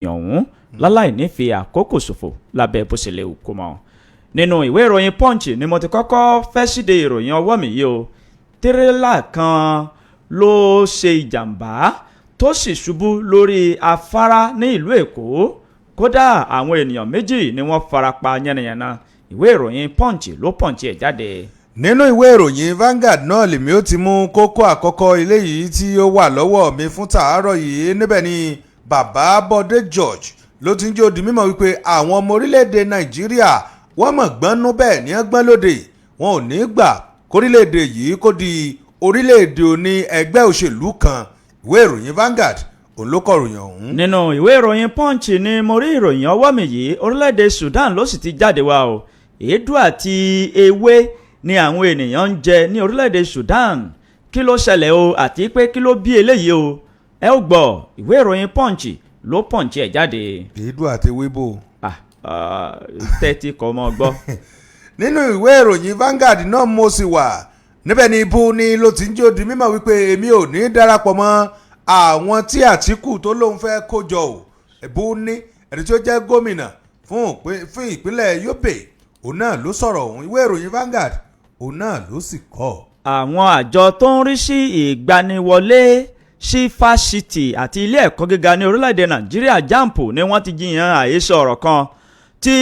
ọ̀hún láláì ní fi àkókò ṣòfò lábẹ́ bó ṣe lè kó mọ́. Nínú ìwé ìròyìn Punch ni mo ti kọ́kọ́ fẹ́ síde ìròyìn ọwọ́ mi yìí o. Tírélà kan ló ṣe ìjàmbá tó sì ṣubú lórí afárá ní ìlú Èkó. Kódà àwọn ènìyàn méjì ni wọ́n farapa yánnayànna. Ìwé ìròyìn Punch ló punch ẹ̀ jáde. Nínú ìwé ìròyìn Vanguard náà lèmi ó ti mú kókó àkọ́kọ́ eléyìí tí ó wà lọ́wọ́ mi fún tàárọ̀ yìí. Níbẹ̀ ni bàbá Bọ́dé George ló ti ń jẹ́ ó di mímọ̀ wípé àwọn ọmọ orílẹ̀-èdè Nàìjíríà wọ́n mọ̀ gbọ́nú bẹ́ẹ̀ ní ọgbọ́n lóde, wọn ò ní gbà kórílẹ̀-èdè yìí kó di orílẹ̀-èdè oní ẹgbẹ́ òṣèlú kan. Ìwé ìròyìn Vanguard òun ló kọ ìròyìn ọ̀hún. Nínú ìwé ìròyìn Punch ni mo rí ìròyìn ọwọ́ mi yìí. Orílẹ̀-èdè Sudan ló sì ti jáde wá o. Èédú àti ewé ni àwọn ènìyàn ń jẹ ní orílẹ̀-èdè Sudan. Kí ló ṣẹlẹ̀ o àti pé kí ló bí eléyìí o? Ẹ ó gbọ́ ìwé ìròyìn Punch ló punch ẹ̀ jáde. Èédú àti ewé bò. Tẹ́tí kọ́ mọ́ gbọ́. Nínú ìwé ìròyìn Vanguard náà mo sì wà. Níbẹ̀ ni ibu ni ló ti ń jó di mímọ̀ wípé èmi ò ní darapọ̀ mọ́ àwọn tí Àtíkù tó lóun fẹ́ kó jọ o. Ibu ní ẹni tí ó jẹ́ gómìnà fún ìpínlẹ̀ Yobe òun náà ló sọ̀rọ̀ òun. Ìwé ìròyìn Vanguard òun náà ló sì kọ. Àwọn àjọ tó ń rí sí ìgbaniwọlé sí fásitì àti ilé ẹ̀kọ́ gíga ní orílẹ̀-èdè Nàìjíríà JAMB ni wọ́n ti jiyàn àhesọ ọ̀rọ̀ kan tí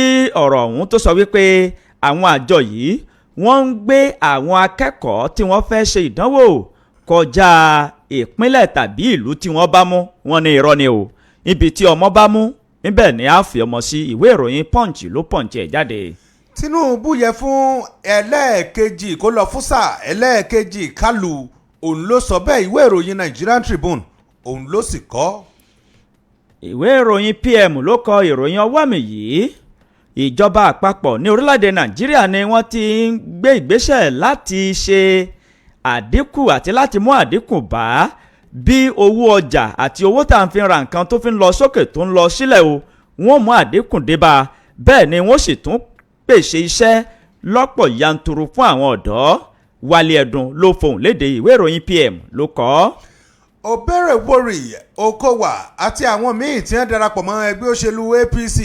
ọ̀rọ̀ ọ̀hún tó sọ wípé àwọn àjọ yìí wọ́n ń gbé àwọn akẹ́kọ̀ọ́ tí wọ́n fẹ́ ṣe ìdánwò kọjá ìpínlẹ̀ tàbí ìlú tí wọ́n bá mú. Wọ́n ní irọ́ ni o. Ibi tí ọmọ bá mú níbẹ̀ ni a fi ọmọ sí. Ìwé ìròyìn Punch ló punch ẹ̀ jáde. Tinubu yẹ fún ẹlẹ́ẹ̀kejì kó lọ fún sáà ẹlẹ́ẹ̀kejì Kálù òun ló sọ bẹ́ẹ̀. Ìwé ìròyìn Nigerian Tribune òun ló sì kọ. Ìwé ìròyìn PM ló kọ ìròyìn ọwọ́ mi yìí. Ìjọba àpapọ̀ ní orílẹ̀-èdè Nàìjíríà ni wọ́n ti ń gbé ìgbésẹ̀ láti ṣe àdínkù àti láti mú àdínkù bá bí owó ọjà àti owó tá à ń fi ra nǹkan tó fi ń lọ sókè tó ń lọ sílẹ̀ o. Wọ́n mú àdínkù dé bá, bẹ́ẹ̀ ni wọ́n sì tún pèsè iṣẹ́ lọ́pọ̀ yanturu fún àwọn ọ̀dọ́. Wálé Ẹ̀dùn ló fohùn léde. Ìwé ìròyìn PM ló kọ. Oberewori Okowa àti àwọn míì tí wọ́n darapọ̀ mọ́ ẹgbẹ́ òṣèlú APC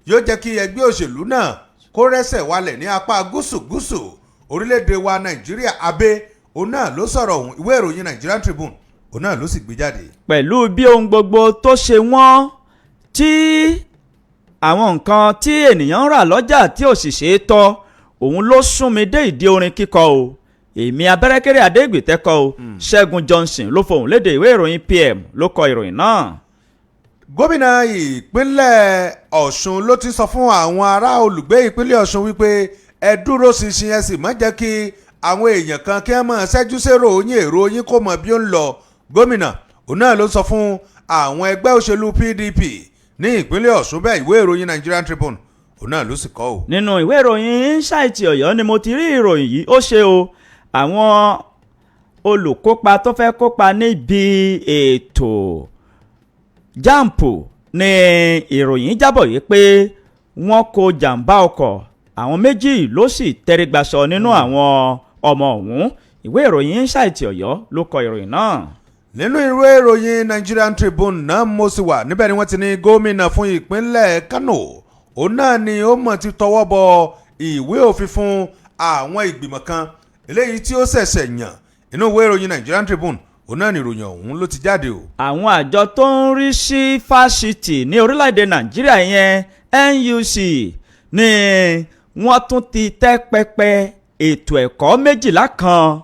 yóò jẹ́ kí ẹgbẹ́ òṣèlú náà kó rẹ́sẹ̀ walẹ̀ ní apá gúúsù orílẹ̀-èdè wa Nàìjíríà. Abe òun náà ló sọ̀rọ̀ òun. Ìwé ìròyìn Nigerian Tribune òun náà ló sì gbé jáde. Pẹ̀lú bí ohun gbogbo tó ṣe wọ́n, tí àwọn nǹkan tí ènìyàn ń rà lọ́jà tí ò sì ṣe é tọ́, òun ló sún mi dé ìdí orin kíkọ o. Èmi abẹ́rẹ́kẹ́rẹ́ adégbètẹ́kọ o. Ṣẹ́gun Johnson ló fohùn léde. Ìwé ìròyìn PM ló kọ ìròyìn náà. Gómìnà ìpínlẹ̀ Ọ̀ṣun ló ti sọ fún àwọn ará olùgbé ìpínlẹ̀ Ọ̀ṣun wípé ẹ dúró ṣinṣin ẹ sì má jẹ́ kí àwọn èèyàn kan kí wọ́n máa ṣẹ́jú sérò yín èrò yín kó mọ bí ó ń lọ. Gómìnà òun náà ló sọ fún àwọn ẹgbẹ́ òṣèlú PDP ní ìpínlẹ̀ Ọ̀ṣun bẹ́ẹ̀. Ìwé ìròyìn Nigerian Tribune òun náà ló sì kọ o. Nínú ìwé ìròyìn Insight Ọ̀yọ́ ni mo ti rí ìròyìn yìí. Ó ṣe o. Àwọn olùkópa tó fẹ́ kópa níbi ètò JAMB ní ìròyìn jábọ̀ yìí pé wọ́n kó jàǹbá ọkọ̀. Àwọn méjì ló sì tẹrígbàsọ nínú àwọn ọmọ ọ̀hún. Ìwé ìròyìn Insight Ọ̀yọ́ ló kọ ìròyìn náà. Nínú ìwé ìròyìn Nigerian Tribune náà mo sì wà. Níbẹ̀ ni wọ́n ti ní gómìnà fún ìpínlẹ̀ Kano òun náà ni ó mọ̀ ti tọwọ́ bọ ìwé òfin fún àwọn ìgbìmọ̀ kan eléyìí tí ó ṣẹ̀ṣẹ̀ yàn. Inú ìwé ìròyìn Nigerian Tribune òun náà ni ìròyìn ọ̀hún ló ti jáde o. Àwọn àjọ tó ń rí sí fásitì ní orílẹ̀-èdè Nàìjíríà yẹn NUC ni wọ́n tún ti tẹ́ pẹpẹ ètò ẹ̀kọ́ 12 kan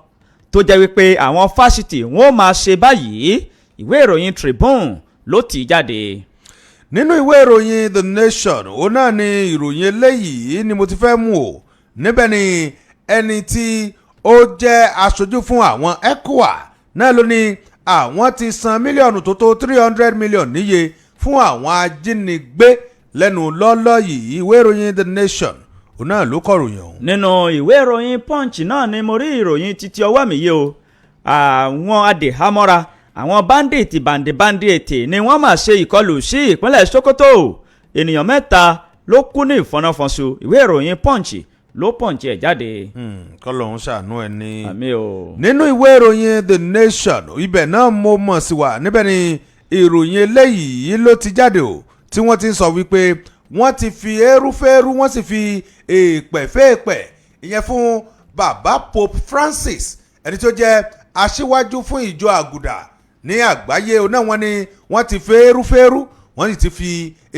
tó jẹ́ wípé àwọn fásitì wọn ò máa ṣe báyìí. Ìwé ìròyìn Tribune ló ti jáde. Nínú ìwé ìròyìn The Nation òun náà ni ìròyìn eléyìí ni mo ti fẹ́ mú o. Níbẹ̀ ni ẹni tí ó jẹ́ aṣojú fún àwọn ECOWA náà ló ní àwọn ti san mílíọ̀nù tó tó 300 million níye fún àwọn ajínigbé lẹ́nu lọ́lọ́ yìí. Ìwé ìròyìn The Nation òun náà ló kọ ìròyìn ọ̀hún. Nínú ìwé ìròyìn Punch náà ni mo rí ìròyìn títí ọwọ́ mi yìí o. Àwọn adìhámọ́ra àwọn bandit bàǹdìbàǹdì ni wọ́n máa ṣe ìkọlù sí ìpínlẹ̀ Sokoto. Ènìyàn 3 ló kú ní ìfọnáfọnṣu. Ìwé ìròyìn Punch ló punch ẹ̀ jáde. Kọ́lọ́hún ṣàánú ẹ ní. Àmín o. Nínú ìwé ìròyìn The Nation ibẹ̀ náà mo mọ̀ sí wa. Níbẹ̀ ni ìròyìn eléyìí ló ti jáde o tí wọ́n ti ń sọ wípé wọ́n ti fi eérúfẹ́rú wọ́n sì fi èèpẹ̀ fẹ́ẹ̀pẹ̀ ìyẹn fún bàbá Pope Francis ẹni tó jẹ́ aṣíwájú fún ìjọ àgùdà ní àgbáyé náà wọ́n ní wọ́n ti fẹ́ẹ́rúfẹ́ẹ́rú wọ́n sì ti fi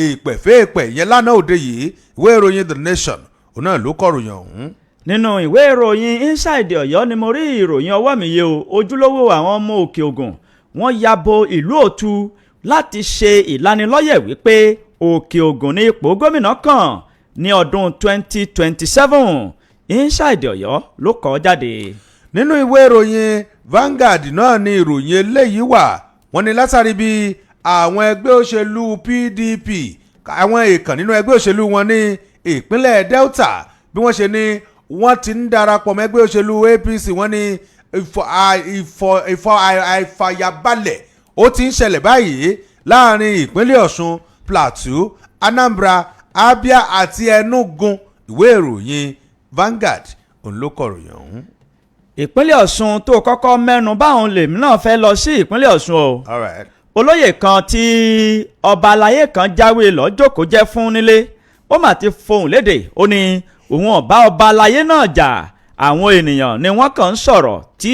èèpẹ̀ fẹ́ẹ̀pẹ̀ ìyẹn lánàá òde yìí ìwé ìròyìn The Nation òun náà ló kọ̀ròyìn ọ̀hún. nínú ìwé ìròyìn Inside Ọ̀yọ́ ni mo rí ìròyìn ọwọ́ mi yìí o ojúlówó àwọn ọmọ òkè ògùn wọ́n yabo ìlú OTU láti ṣe ìlanilọ́yẹ̀ wípé òkè ògùn ní ipò gómìnà kan ní ọdún 2027 Inside Ọ̀yọ́ ló kọ jáde. nínú ìwé ìròyìn Vanguard náà ni ìròyìn eléyìí wà wọ́n ní látàrí bí àwọn ẹgbẹ́ òṣèlú PDP àwọn èèkàn nínú ẹgbẹ́ òṣèlú wọn ní ìpínlẹ̀ Delta bí wọ́n ṣe ní wọ́n ti ń darapọ̀ mọ́ ẹgbẹ́ òṣèlú APC wọ́n ní àìfàyàbalẹ̀ ó ti ń ṣẹlẹ̀ báyìí láàrin ìpínlẹ̀ Ọ̀ṣun Plateau Anambra Abia àti Enugu ìwé ìròyìn Vanguard òun ló kọ̀ròyìn ọ̀hún. ìpínlẹ̀ Ọ̀ṣun tó kọ́kọ́ mẹ́nu báwọn lèmi náà fẹ́ lọ sí ìpínlẹ̀ Ọ̀ṣun o. All right. olóyè kan tí ọba aláyé kan jáwé lọ́jọ́kó jẹ́ fún nílé ó mà ti fohùn lédè ó ní òun ọba ọba aláyé náà jà àwọn ènìyàn ni wọ́n kàn ń sọ̀rọ̀ tí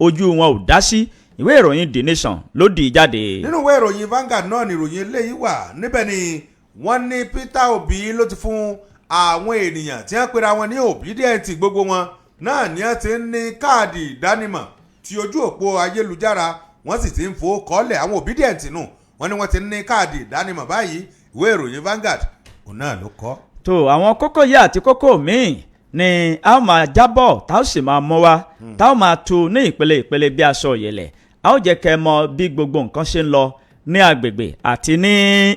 ojú wọn ò dá sí ìwé ìròyìn The Nation ló di jáde. nínú ìwé ìròyìn Vanguard náà ni ìròyìn eléyìí wà níbẹ̀ ni wọ́n ní Peter Obi ló ti fún àwọn ènìyàn tí wọ́n pera wọn ní obedient gbogbo wọn náà ni wọ́n ti ń ní káàdì ìdánimọ̀ tí ojú òpó ayélujára wọ́n sì ti ń fowó kọ́lẹ̀ àwọn obedient nù wọ́n ní wọ́n ti ń ní káàdì ìdánimọ̀ báyìí ìwé ìròyìn Vanguard òun náà ló kọ. tó àwọn kókó yìí àti kókó míì ni a ó máa jábọ̀ tá ó sì máa mọ́ wa tá ó máa tu ní ìpele ìpele bí aṣọ ìyẹ̀lẹ̀ a ó jẹ́ kẹ́ mọ̀ bí gbogbo nǹkan ṣe ń lọ ní agbègbè àti ní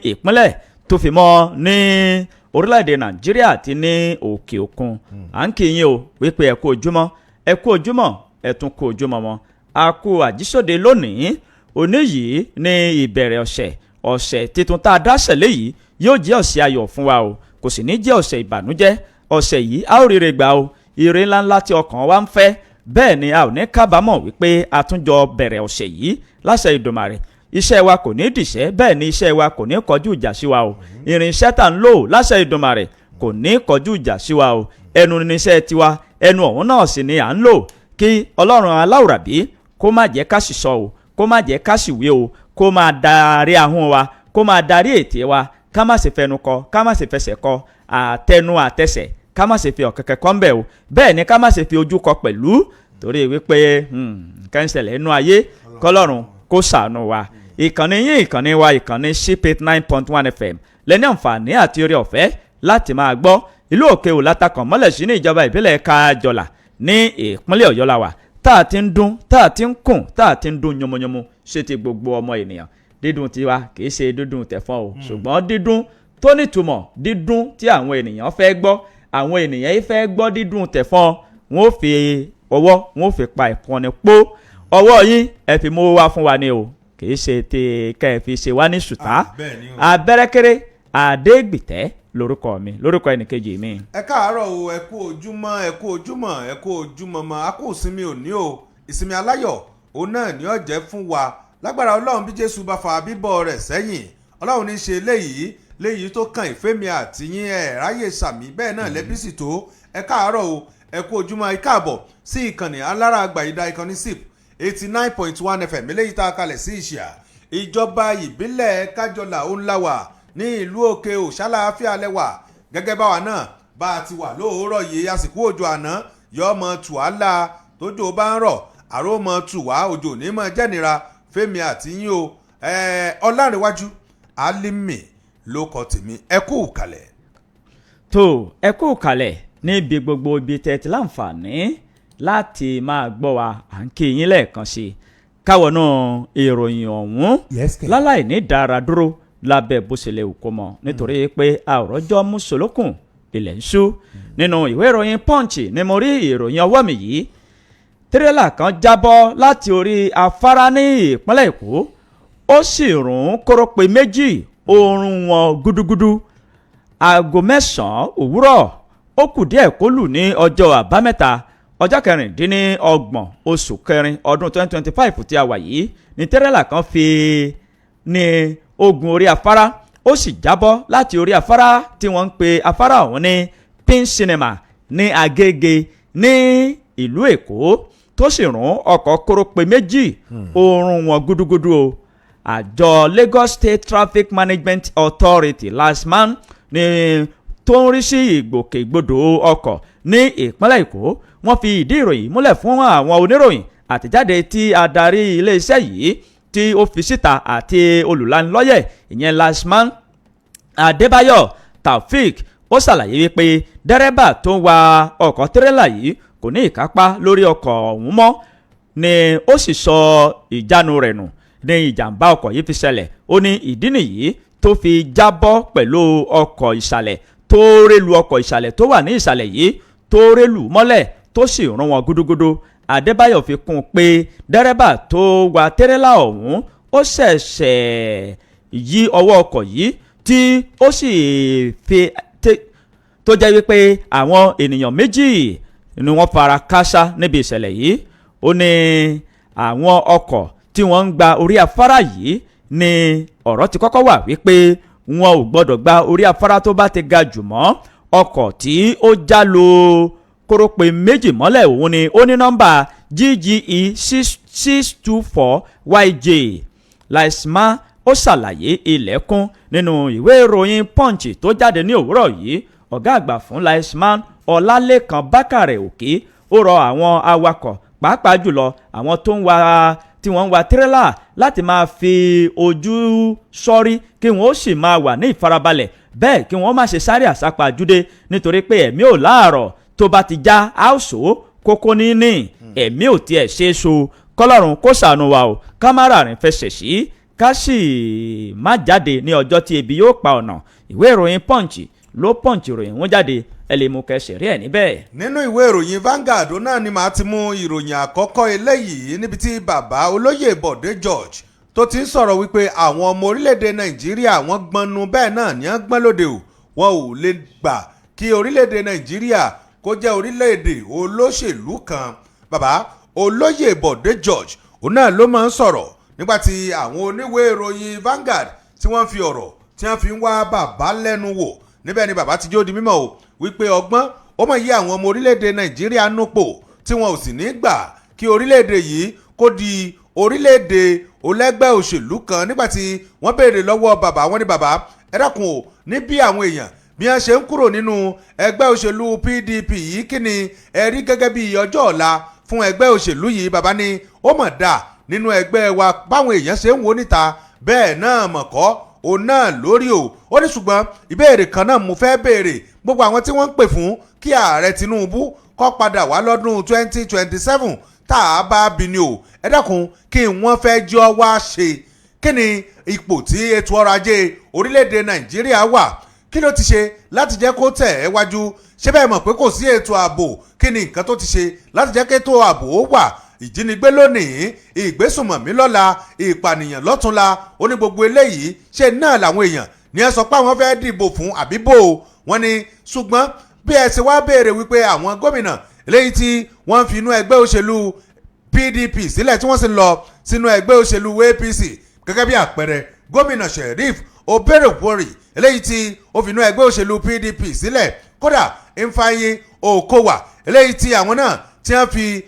ìpínlẹ̀ tó fi mọ́ ní orílẹ̀-èdè Nàìjíríà àti ní òkè òkun à ń kí yín o wípé ẹ kú ojúmọ́ ẹ tún kú ojúmọ́ mọ́ a kú àjísòde lónìí òní yìí ní ìbẹ̀rẹ̀ ọ̀sẹ̀ tuntun tá a dáṣẹ̀ léyìí yóò jẹ́ ọ̀sẹ̀ ayọ̀ fún wa o kò sì ní jẹ́ ọ̀sẹ̀ ìbànújẹ́ ọ̀sẹ̀ yìí a ó rere gbà o ire ńláńlá tí ọkàn wa ń fẹ́ bẹ́ẹ̀ ni a ò ní kábàámọ̀ wípé a tún jọ bẹ̀rẹ̀ ọ̀sẹ̀ yìí láṣẹ Ìdùmarè iṣẹ́ wa kò ní dìṣẹ́ bẹ́ẹ̀ ni iṣẹ́ wa kò ní kọjú ìjà sí wa o irinṣẹ́ tá ń lò láṣẹ Ìdùmarè kò ní kọjú ìjà sí wa o ẹnu níṣẹ́ tiwa ẹnu ọ̀hún náà sì ni à ń lò kí Ọlọ́run aláwùrábí kó má jẹ́ ká sì sọ o kó má jẹ́ ká sì wí o kó má darí ahọ́n wa kó má darí ètè wa ká má sì fẹnu kọ ká má sì fẹsẹ̀ kọ àtẹnu àtẹsẹ̀ ká má sì fi ọ̀kẹ́kẹ́ kọ́ ń bẹ̀ o bẹ́ẹ̀ ni ká má sì fi ojú kọ pẹ̀lú torí wípé nǹkan ń ṣẹlẹ̀ nínú ayé kọ́lọ́run kó ṣàánú wa ìkànnì yín ìkànnì wa ìkànnì ship 89.1 FM lẹ́ni àǹfààní àti oore ọ̀fẹ́ láti máa gbọ́ ìlú òkè ò látakàn mọ́lẹ̀ sí ní ìjọba ìbílẹ̀ Kájọlà ní ìpínlẹ̀ Ọ̀yọ́ la wà tá a ti ń dún tá a ti ń kùn tá a ti ń dún yomoyomo ṣe ti gbogbo ọmọ ènìyàn dídùn tiwa kì í ṣe dídùn tẹ̀fọ́n o ṣùgbọ́n dídùn tó nítumọ̀ dídùn tí àwọn ènìyàn fẹ́ gbọ́ àwọn ènìyàn yìí fẹ́ gbọ́ dídùn tẹ̀fọ́n wọn ò fi ọwọ́ wọn ò fi pa ẹ̀fọn ní pó ọwọ́ yín ẹ fi mú wá fún wa ni o kì í ṣe ti kẹ́ ẹ fi ṣe wá ní ṣùtá abẹ́rẹ́kẹ́rẹ́ àdégbìtẹ́ lórúkọ mi lórúkọ ẹnìkejì mi. ẹ káàárọ̀ o ẹ kú ojúmọ́ mọ́ a kú ìsinmi òní o ìsinmi aláyọ̀ òun náà ni ó jẹ́ fún wa lágbára Ọlọ́run bí Jésù bá fa bíbọ̀ rẹ̀ sẹ́yìn Ọlọ́run ní ṣe léyìí tó kàn ìfẹ́mi àtìyín ẹ̀ ráyè sàmì bẹ́ẹ̀ náà lẹ́bí sì tó ẹ káàárọ̀ o ẹ kú ojúmọ́ ẹ káàbọ̀ sí ìkànnì alára àgbàyídá ìkànnì SIP 89.1 FM eléyìí tá a kalẹ̀ sí ìṣìà ìjọba ìbílẹ̀ Kájọlà òǹlàwà ní ìlú òkè òṣàlàáfíà lẹ́wà gẹ́gẹ́ báwa náà bá a ti wà lóòórọ̀ yìí àsìkò òjò àná yọ ọmọ tùwálà tójò bá ń rọ̀ àrò ọmọ tùwá òjò ní mọ̀ jẹ́nira fẹ́mi àtìyín o ọlárẹ̀wájú alimi ló kọ tèmi ẹ kú kalẹ̀. tó ẹ kú kalẹ̀ níbi gbogbo ibi tẹ́tí láǹfààní láti máa gbọ́ wa à ń kí yín lẹ́ẹ̀kan sí i káwọn náà ìròyìn ọ̀hún láláì ní dára dúró lábẹ́ bó ṣe lè kó mọ́ nítorí pé àròjọ́ mùsùlùkùn ilẹ̀ ń ṣú nínú ìwé ìròyìn Punch ni mo rí ìròyìn ọwọ́ mi yìí tírélà kan jábọ́ láti orí afárá ní ìpínlẹ̀ Èkó ó sì rún kórópè méjì oorun wọn gúdúgúdú aago 9 òwúrọ̀ ó kù díẹ̀ kó lù ní ọjọ́ àbámẹ́ta ọjọ́ 26 oṣù kẹrin ọdún 2025 tí a wà yìí ní tírélà kan fi ní ogun orí afárá ó ó sì jábọ́ láti orí afárá tí wọ́n ń pe afárá ọ̀hún ní Pin Cinema ní Agége ní ìlú Èkó tó sì rún ọkọ̀ kórópè méjì oorun wọn gúdúgúdú o. Àjọ Lagos State Traffic Management Authority LASTMA ní tó ń rí sí ìgbòkègbodò ọkọ̀ ní ìpínlẹ̀ Èkó wọ́n fi ìdí ìròyìn múlẹ̀ fún àwọn oníròyìn. Àtẹ̀jáde tí adarí iléeṣẹ́ yìí tí ó fi síta àti olùlanilọ́yẹ̀ ìyẹn LASTMA Adébáyọ̀ Taofik ó ṣàlàyé wípé dẹ́rẹ́bà tó ń wa ọkọ̀ tírélà yìí kò ní ìkápá lórí ọkọ̀ ọ̀hún mọ́ ni ó sì sọ ìjánu rẹ̀ nù ní ìjàmbá ọkọ̀ yìí fi ṣẹlẹ̀. Ó ní ìdí nìyí tó fi jábọ́ pẹ̀lú ọkọ̀ ìsàlẹ̀ tó rélu ọkọ̀ ìsàlẹ̀ tó wà ní ìsàlẹ̀ yìí tó rélu mọ́lẹ̀ tó sì rún wọn gúdúgúdú. Adébáyọ̀ fi kún un pé dẹ́rẹ́bà tó wa tírélà ọ̀hún ó ṣẹ̀ṣẹ̀ yí ọwọ́ ọkọ̀ yìí tí ó sì fi tó jẹ́ wípé àwọn ènìyàn méjì ni wọ́n fara kááṣá níbi ìṣẹ̀lẹ̀ yìí. Ó ní àwọn ọkọ̀ tí wọ́n ń gba orí afárá yìí ni ọ̀rọ̀ ti kọ́kọ́ wà wípé wọn ò gbọ́dọ̀ gba orí afárá tó bá ti ga jù mọ́. Ọkọ̀ tí ó já lu kórópè méjì mọ́lẹ̀ òun ni ó ní nọ́mbà GGE 624YJ. LASTMA ó ṣàlàyé ilẹ̀kùn nínú ìwé ìròyìn Punch tó jáde ní òwúrọ̀ yìí. Ọ̀gá àgbà fún LASTMA Ọlálékan Bákàrẹ̀ Òkè ó rọ àwọn awakọ̀ pàápàá jùlọ àwọn tí wọ́n ń wa tírélà láti máa fi ojú sọ́rí kí wọ́n ó sì máa wà ní ìfarabalẹ̀ bẹ́ẹ̀ kí wọ́n má ṣe sáré àsápajúdé nítorí pé ẹ̀mí ò láàárọ̀ tó bá ti já àwòsó kókó níní ẹ̀mí ò tiẹ̀ ṣe é so. Kọ́lọ́run kó ṣàánú wa o ká má ràrìn fẹsẹ̀ sí ká sì má jáde ní ọjọ́ tí ebi yóò pa ọ̀nà. Ìwé ìròyìn Punch ló Punch ìròyìn wọn jáde ẹ lè mú kẹsẹ̀ rí ẹ̀ níbẹ̀. Nínú ìwé ìròyìn Vanguard náà ni màá ti mú ìròyìn àkọ́kọ́ eléyìí níbi tí bàbá olóyè Bọ̀dé George tó ti ń sọ̀rọ̀ wípé àwọn ọmọ orílẹ̀-èdè Nàìjíríà wọ́n gbọ́nnu bẹ́ẹ̀ náà ní wọ́n gbọ́n lóde o wọn ò lè gbà kí orílẹ̀-èdè Nàìjíríà kó jẹ́ orílẹ̀-èdè olóṣèlú kan. Bàbá olóyè Bọ̀dé George òun náà ló máa ń sọ̀rọ̀ nígbàtí àwọn oníwèé ìròyìn Vanguard tí wọ́n fi ọ̀rọ̀ tí wọ́n fi ń wá bàbá lẹ́nu wò níbẹ̀ ni bàbá ti jó di mímọ̀ o wípé ọgbọ́n ó mọ̀ yí àwọn ọmọ orílẹ̀-èdè Nàìjíríà núpò tí wọn ò sì ní gbà kí orílẹ̀-èdè yìí kó di orílẹ̀-èdè olẹ́gbẹ́ òṣèlú kan. Nígbàtí wọ́n béèrè lọ́wọ́ bàbá wọn ní bàbá ẹ dákun o ní bí àwọn èèyàn bí wọ́n ṣe ń kúrò nínú ẹgbẹ́ òṣèlú PDP yìí kí ni ẹ rí gẹ́gẹ́ bí ọjọ́ ọ̀la fún ẹgbẹ́ òṣèlú yìí. Bàbá ní ó mọ̀ dà nínú ẹgbẹ́ wa báwọn èèyàn ṣe ń wo níta bẹ́ẹ̀ náà mọ̀kọ́ òun náà lórí o. Ó ní ṣùgbọ́n ìbéèrè kan náà mo fẹ́ béèrè gbogbo àwọn tí wọ́n ń pè fún kí ààrẹ Tinubu kó padà wá lọ́dún 2027 tá a bá bí ni o ẹ dákun kí wọ́n fẹ́ jọ wá ṣe kí ni ipò tí ètò ọrọ̀ ajé orílẹ̀-èdè Nàìjíríà wà kí ló ti ṣe láti jẹ́ kó tẹ̀ ẹ́ wájú ṣé bẹ́ẹ̀ mọ̀ pé kò sí ètò ààbò kí ni nǹkan tó ti ṣe láti jẹ́ kí ètò ààbò ó wà ìjínigbé lónìí ìgbésùnmọ̀mí lọ́la ìpànìyàn lọ́túnla ó ní gbogbo eléyìí ṣe náà làwọn èèyàn ní ẹ sọ pé àwọn fẹ́ dìbò fún àbíbò wọn ni ṣùgbọ́n bí ẹ ṣe wá béèrè wípé àwọn gómìnà eléyìí tí wọ́n fi inú ẹgbẹ́ òṣèlú PDP sílẹ̀ tí wọ́n sì lọ sínú ẹgbẹ́ òṣèlú APC gẹ́gẹ́ bí àpẹẹrẹ gómìnà Sheriff Oberewori eléyìí tí ó fi inú ẹgbẹ́ òṣèlú PDP sílẹ̀ kódà Ifeanyi Okowa eléyìí tí àwọn náà tí wọ́n fi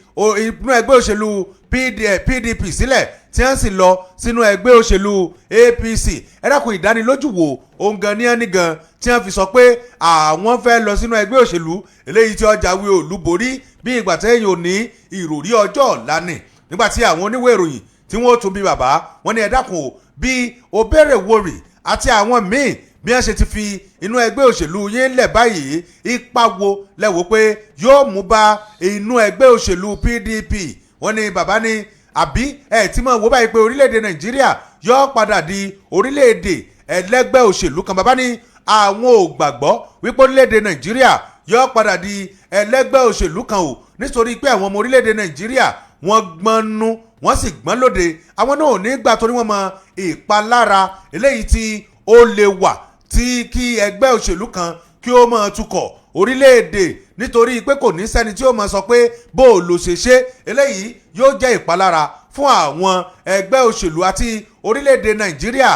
inú ẹgbẹ́ òṣèlú PDP sílẹ̀ tí wọ́n sì lọ sínú ẹgbẹ́ òṣèlú APC ẹ dákun ìdánilójú wo ohun gan ní ẹni gan tí wọ́n fi sọ pé àwọn fẹ́ lọ sínú ẹgbẹ́ òṣèlú eléyìí tí ó jáwé olúborí bí ìgbà tẹ́yìn ò ní ìròrí ọjọ́ ọ̀la ni. Nígbà tí àwọn oníwèé ìròyìn tí wọ́n tún bí bàbá wọn ní ẹ dákun bí Oberewori àti àwọn míì bí wọ́n ṣe ti fi inú ẹgbẹ́ òṣèlú yín lẹ̀ báyìí ipa wo lẹ́wọ́ pé yóò mú bá inú ẹgbẹ́ òṣèlú PDP. Wọ́n ní bàbá ní àbí ẹ̀ tí mọ̀ wò báyìí pé orílẹ̀-èdè Nàìjíríà yóò padà di orílẹ̀-èdè ẹlẹ́gbẹ́ òṣèlú kan. Bàbá ní àwọn ò gbàgbọ́ wípé orílẹ̀-èdè Nàìjíríà yóò padà di ẹlẹ́gbẹ́ òṣèlú kan o nítorí pé àwọn ọmọ orílẹ̀-èdè Nàìjíríà wọ́n gbọ́nú wọ́n sì gbọ́n lóde àwọn náà ò ní gbà torí wọ́n mọ ìpalára eléyìí tí ó lè wà tí kí ẹgbẹ́ òṣèlú kan kí ó máa tukọ̀ orílẹ̀-èdè nítorí pé kò ní sẹ́ni tí ó máa sọ pé bó o lò ṣe ṣe eléyìí yóò jẹ́ ìpalára fún àwọn ẹgbẹ́ òṣèlú àti orílẹ̀-èdè Nàìjíríà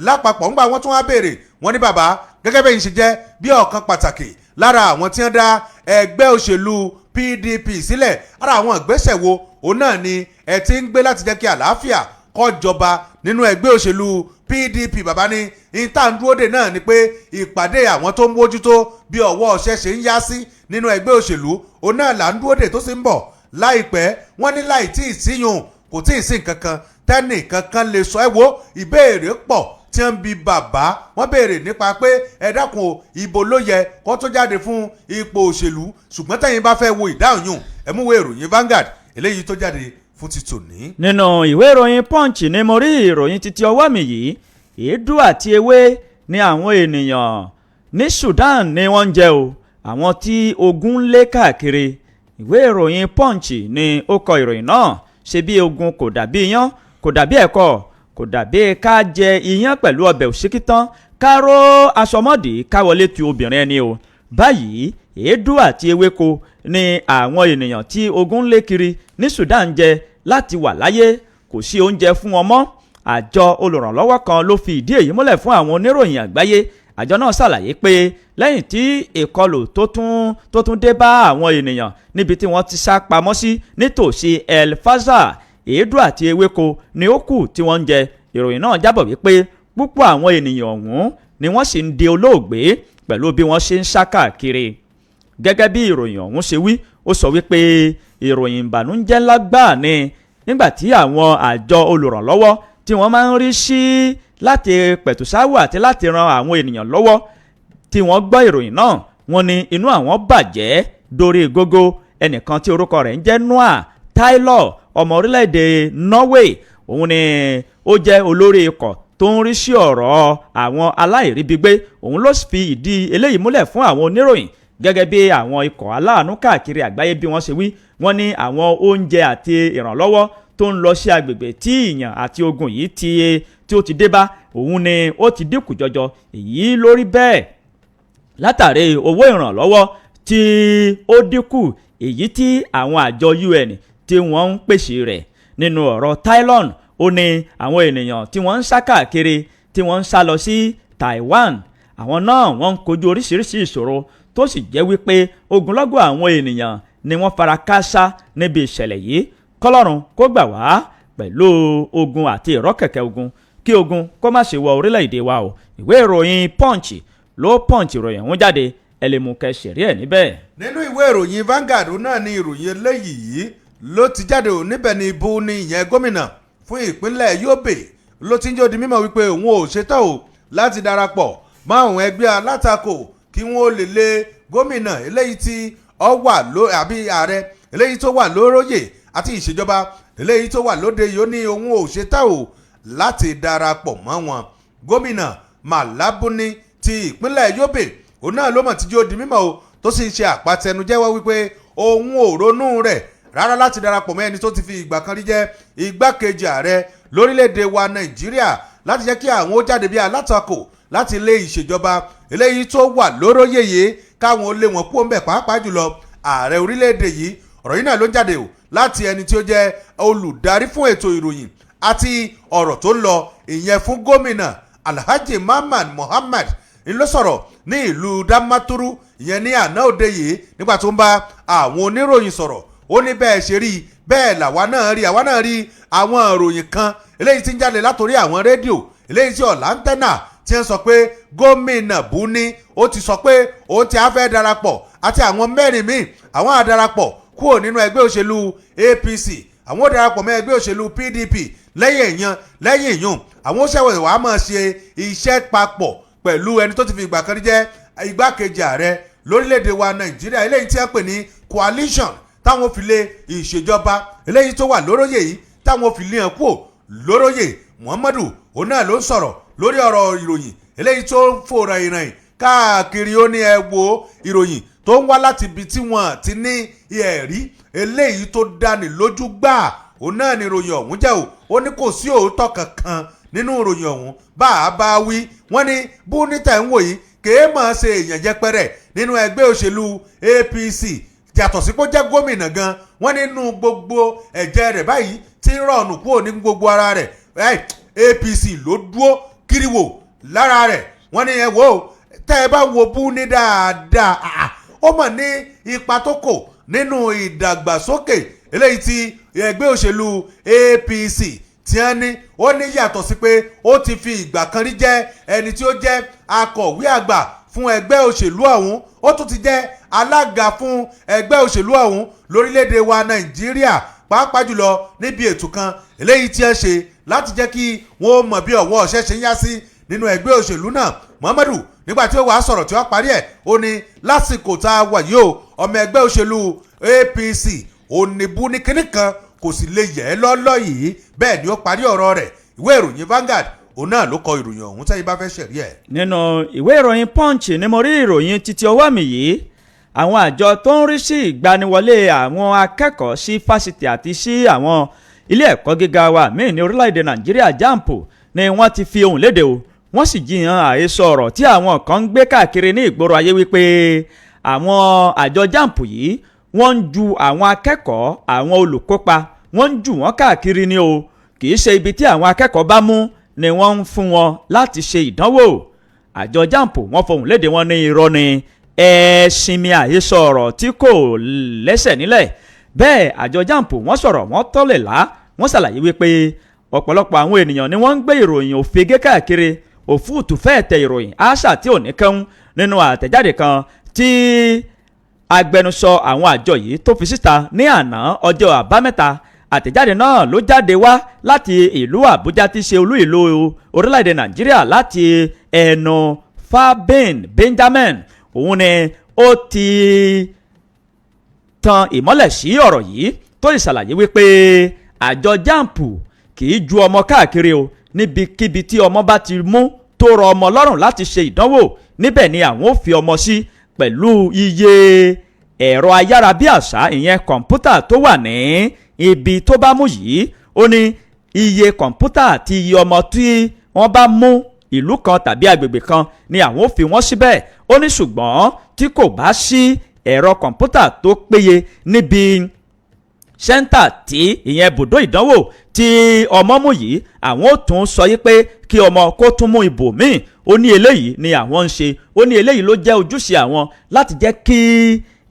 lápapọ̀ ńgbà wọ́n tún wá béèrè wọ́n ní bàbá gẹ́gẹ́ bẹ́ẹ̀ ń ṣe jẹ́ bí ọ̀kan pàtàkì lára àwọn tí wọ́n dá ẹgbẹ́ òṣèlú PDP sílẹ̀ ara àwọn ìgbésẹ̀ wo òun náà ni ẹ ti ń gbé láti jẹ́ kí àlàáfíà kó jọba nínú ẹgbẹ́ òṣèlú PDP. bàbá ní ìtàndúródè náà ni pé ìpàdé àwọn tó ń mójútó bí ọwọ́ ọ̀ṣẹ́ ṣe ń yá sí nínú ẹgbẹ́ òṣèlú òun náà là ń dúródè tó sì ń bọ̀ láìpẹ́. wọ́n ní láì tí ì síyùn kò tí ì sí nǹkan kan tẹ́nì kankan lè sọ ẹ́ wo ìbéèrè pọ̀ tí wọ́n ń bi bàbá wọ́n béèrè nípa pé ẹ dákun o ìbò ló yẹ kó tó jáde fún ipò òṣèlú ṣùgbọ́n tẹ́yìn bá fẹ́ wo ìdáhùn yùn ẹ mú ìwé ìròyìn Vanguard eléyìí tó jáde fún ti tòní. nínú ìwé ìròyìn Punch ni mo rí ìròyìn títí ọwọ́ mi yìí èédú àti ewé ni àwọn ènìyàn ní Sudan ni wọ́n ń jẹ o àwọn tí ogun ń lé káàkiri. ìwé ìròyìn Punch ni ó kọ ìròyìn náà ṣe bí ogun kò dàbí iyán kò dàbí ẹ̀kọ kò dàbí ká jẹ iyán pẹ̀lú ọbẹ̀ òṣìkítán ká ró aṣọmọ́dì ká wọlé tu obìnrin ẹni o. báyìí èédú àti ewéko ni àwọn ènìyàn tí ogun ń lé kiri ní Sudan jẹ láti wà láyé kò sí oúnjẹ fún wọn mọ́. àjọ olùrànlọ́wọ́ kan ló fi ìdí èyí múlẹ̀ fún àwọn oníròyìn àgbáyé. àjọ náà ṣàlàyé pé lẹ́yìn tí ìkọlù tó tún dé bá àwọn ènìyàn níbi tí wọ́n ti sá pamọ́ sí nítòsí El Fasher èédú àti ewéko ni ó kù tí wọ́n ń jẹ. ìròyìn náà jábọ̀ wípé púpọ̀ àwọn ènìyàn ọ̀hún ni wọ́n sì ń di olóògbé pẹ̀lú bí wọ́n ṣe ń sá káàkiri. gẹ́gẹ́ bí ìròyìn ọ̀hún ṣe wí ó sọ wípé ìròyìn ìbànújẹ́ ńlá gbáà ni nígbà tí àwọn àjọ olùrànlọ́wọ́ tí wọ́n máa ń rí sí láti pẹ̀tùsáwò àti láti ran àwọn ènìyàn lọ́wọ́ tí wọ́n gbọ́ ìròyìn náà wọ́n ní inú àwọn bàjẹ́ dórí gógó. ẹnìkan tí orúkọ rẹ̀ ń jẹ́ Noah Taylor ọmọ orílẹ̀-èdè Norway òun ni ó jẹ́ olórí ikọ̀ tó ń rí sí ọ̀rọ̀ àwọn aláìríbigbé. òun ló fi ìdí eléyìí múlẹ̀ fún àwọn oníròyìn gẹ́gẹ́ bí àwọn ikọ̀ aláàánú káàkiri àgbáyé bí wọ́n ṣe wí. wọ́n ní àwọn oúnjẹ àti ìrànlọ́wọ́ tó ń lọ sí agbègbè tí ìyàn àti ogun yìí tí ó ti dé bá òun ni ó ti dínkù jọjọ. èyí lórí bẹ́ẹ̀ látàrí owó ìrànlọ́wọ́ tí ó dínkù èyí tí àwọn àjọ UN tí wọ́n ń pèsè rẹ̀. nínú ọ̀rọ̀ Thailand ó ní àwọn ènìyàn tí wọ́n ń sá káàkiri tí wọ́n ń sá lọ sí Taiwan àwọn náà wọ́n ń kojú oríṣiríṣi ìṣòro tó sì jẹ́ wípé ogunlọ́gọ̀ àwọn ènìyàn ni wọ́n fara káásá níbi ìṣẹ̀lẹ̀ yìí. kọ́lọ́run kó gbà wá pẹ̀lú ogun àti ìrọ́kẹ̀kẹ̀ ogun kí ogun kó má ṣe wọ orílẹ̀-èdè wa o. ìwé ìròyìn Punch ló Punch ìròyìn ọ̀hún jáde ẹ lè mú kẹsìrì ẹ̀ níbẹ̀. nínú ìwé ìròyìn Vanguard náà ni ìròyìn eléyìí ló ti jáde ò níbẹ̀ ni ibu ni ìyẹn gómìnà fún ìpínlẹ̀ Yobe ló ti ń jẹ́ ó di mímọ̀ wípé òun ò ṣetán o láti darapọ̀ mọ́ àwọn ẹgbẹ́ alátakò kí wọ́n lè lé gómìnà eléyìí tí ó wà àbí ààrẹ eléyìí tó wà lóróyè àti ìṣèjọba eléyìí tó wà lóde yìí ó ní òun ò ṣetán o láti darapọ̀ mọ́ wọn. gómìnà Malabuni ti ìpínlẹ̀ Yobe òun náà ló mọ̀ tí ó di mímọ̀ o tó sì ń ṣe àpàtẹnujẹ́wọ́ wípé òun ò ronú rẹ̀ rárá láti darapọ̀ mọ́ ẹni tó ti fi ìgbà kan rí jẹ́ igbákejì ààrẹ lórílẹ̀‐èdè wa Nàìjíríà láti jẹ́ kí àwọn ó jáde bí alátakò láti lé ìṣèjọba eléyìí tó wà lóróyè yìí káwọn ó lé wọn kú ọ̀nbẹ̀ pàápàá jùlọ ààrẹ orílẹ̀‐èdè yìí. ọ̀rọ̀ yìí náà ló ń jáde o láti ẹni tí ó jẹ́ olùdarí fún ètò ìròyìn àti ọ̀rọ̀ tó ń lọ ìyẹn fún gómìnà Alhaji Mamman Muhammad ló sọ̀rọ̀ ní ìlú Damaturu ìyẹn ní àná òde yìí nígbà tó ń bá àwọn oníròyìn sọ̀rọ̀ ó ní bẹ́ẹ̀ ṣe rí bẹ́ẹ̀ làwa náà rí àwọn ìròyìn kan eléyìí tí ń jáde látòrí àwọn rédíò eléyìí tí ọ̀làńtẹ́nà tí ń sọ pé gómìnà Buni ó ti sọ pé òun ti á fẹ́ darapọ̀ àti àwọn mẹ́rin míì àwọn á darapọ̀ kúrò nínú ẹgbẹ́ òṣèlú APC àwọn ó darapọ̀ mọ́ ẹgbẹ́ òṣèlú PDP lẹ́yìn ìyún àwọn ó ṣẹ̀wẹ̀ wàá máa ṣe iṣẹ́ papọ̀ pẹ̀lú ẹni tó ti fi ìgbà kan jẹ́ igbákejì ààrẹ lórílẹ̀‐èdè wa Nàìjíríà eléyìí tí wọ́n pè ní coalition táwọn fi lé ìṣèjọba eléyìí tó wà lóróyè yìí táwọn fi lé hàn kúrò lóróyè. Muhammadu òun náà ló ń sọ̀rọ̀ lórí ọ̀rọ̀ ìròyìn eléyìí tó ń fòrà ìrìn káàkiri ó ní ẹ wo ìròyìn tó ń wá láti ibi tí wọ́n ti ní ẹ̀rí eléyìí tó dáni lójú gbà òun náà ni ìròyìn ọ̀hún jẹ́ o ó ní kò sí òótọ́ kankan nínú ìròyìn ọ̀hún bá a bá wí wọ́n ní Buni tẹ̀ ń wò yìí kèé máa ṣe èèyàn jẹpẹrẹ nínú ẹgbẹ́ òṣèlú APC yàtọ̀ sí pé ó jẹ́ gómìnà gan wọ́n nínú gbogbo ẹ̀jẹ̀ rẹ̀ báyìí tí ń rọ̀nù kúrò ní gbogbo ara rẹ̀ APC ló dúró kiriwo lára rẹ̀ wọ́n ní ẹ wò ó tẹ́ ẹ bá wo bú ní dáadáa ó mọ̀ ní ipa tó kò nínú ìdàgbàsókè eléyìí tí ẹgbẹ́ òṣèlú APC tí wọ́n ní ó ní yàtọ̀ sí pé ó ti fi ìgbà kan rí jẹ́ ẹni tí ó jẹ́ akọ̀wé àgbà fún ẹgbẹ́ òṣèlú ọ̀hún ó tún ti jẹ́ alága fún ẹgbẹ́ òṣèlú ọ̀hún lórílẹ̀‐èdè wa Nàìjíríà pàápàá jùlọ níbi ètò kan eléyìí tí ẹ ṣe láti jẹ́ kí wọ́n mọ̀ bí ọ̀wọ́ ọ̀ṣẹ́ ṣe ń yá sí nínú ẹgbẹ́ òṣèlú náà. Muhammadu nígbà tí ó wàá sọ̀rọ̀ tí wọ́n parí ẹ̀ ó ní lásìkò tá a wà yìí o ọmọ ẹgbẹ́ òṣèlú APC òníbù ní kinní kan kò sì lè yẹ̀ ẹ́ lọ́lọ́ yìí bẹ́ẹ̀ ni ó parí ọ̀rọ̀ rẹ̀. Ìwé ìròyìn Vanguard òun náà ló kọ ìròyìn ọ̀hún tẹ́yìn bá fẹ́ ṣẹ̀rí ẹ̀. nínú ìwé ìròyìn Punch ni mo rí ìròyìn títí ọwọ́ mi yìí àwọn àjọ tó ń rí sí ìgbaniwọlé àwọn akẹ́kọ̀ọ́ sí fásitì àti sí àwọn ilé ẹ̀kọ́ gíga wa míì ní orílẹ̀-èdè Nàìjíríà jampo ni wọ́n ti fi ohùn léde o wọ́n sì jiyàn àhesọ ọ̀rọ̀ tí àwọn kan ń gbé káàkiri ní ìgboro ayé wípé àwọn àjọ jampo yìí wọ́n ń ju àwọn akẹ́kọ̀ọ́ àwọn olùkópa wọ́n ń jù wọ́n káàkiri ni o kì í ṣe ibi tí àwọn akẹ́kọ̀ọ́ bá mú ni wọ́n ń fún wọn láti ṣe ìdánwò. Àjọ jampo wọ́n fohùn léde wọn ní irọ́ ni ẹ̀ẹ́sìnmi àhesọ ọ̀rọ̀ tí kò lẹ́sẹ̀ nílẹ̀. Bẹ́ẹ̀ àjọ jampo wọ́n sọ̀rọ̀ wọ́n tọ́lẹ̀ lá wọ́n ṣàlàyé wípé ọ̀pọ̀lọpọ̀ àwọn ènìyàn ni wọ́n ń gbé ìròyìn òfegè káàkiri òfúùtù fẹ́ẹ̀ tẹ ìròyìn àṣà tí ò ní kẹ́hún nínú àtẹ̀jáde kan tí agbẹnusọ àwọn àjọ yìí tó fi síta ní àná ọjọ́ àbámẹ́ta. Àtẹ̀jáde náà ló jáde wá láti ìlú Àbújá tí ṣe olú ìlú orílẹ̀-èdè Nàìjíríà láti ẹnu Fabin Benjamin òun ni ó ti tan ìmọ́lẹ̀ sí ọ̀rọ̀ yìí tó sì ṣàlàyé wípé àjọ jampo kì í ju ọmọ káàkiri o níbikíbi tí ọmọ bá ti mú tó rọ ọmọ lọ́rùn láti ṣe ìdánwò níbẹ̀ ni àwọn ò fi ọmọ sí pẹ̀lú iye ẹ̀rọ ayárabíàṣá ìyẹn kọ̀ǹpútà tó wà ní ibi tó bá mú yìí ó ní iye kọ̀ǹpútà àti iye ọmọ tí wọ́n bá mú ìlú kan tàbí agbègbè kan ni àwọn ò fi wọ́n síbẹ̀ ó ní ṣùgbọ́n tí kò bá sí ẹ̀rọ kọ̀ǹpútà tó péye níbi sẹ́ńtà tí ìyẹn bùdó ìdánwò tí ọmọ mú yìí àwọn ò tún sọ yí pé kí ọmọ kó tún mú ibòmíì ó ní eléyìí ni àwọn ń ṣe ó ní eléyìí ló jẹ́ ojúṣe àwọn láti jẹ́ kí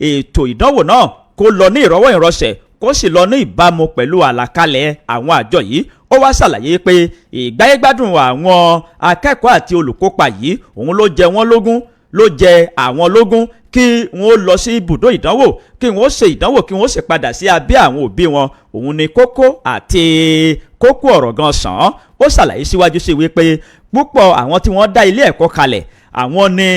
ètò ìdánwò náà kó lọ ní ìrọ̀wọ́ ìrọsẹ̀ kó sì lọ ní ìbámu pẹ̀lú àlàkalẹ̀ àwọn àjọ yìí ó wá ṣàlàyé pé ìgbáyégbádùn àwọn akẹ́kọ̀ọ́ àti olùkópa yìí òun ló jẹ wọ́n lógún ló jẹ àwọn lógún kí wọ́n lọ sí ibùdó ìdánwò kí wọ́n ṣe ìdánwò kí wọ́n sì padà sí abẹ́ àwọn òbí wọn òun ni kókó àti kókó ọ̀rọ̀ gan sàn án ó ṣàlàyé síwájú sí wípé púpọ̀ àwọn tí wọ́n dá ilé ẹ̀kọ́ kalẹ̀ àwọn ni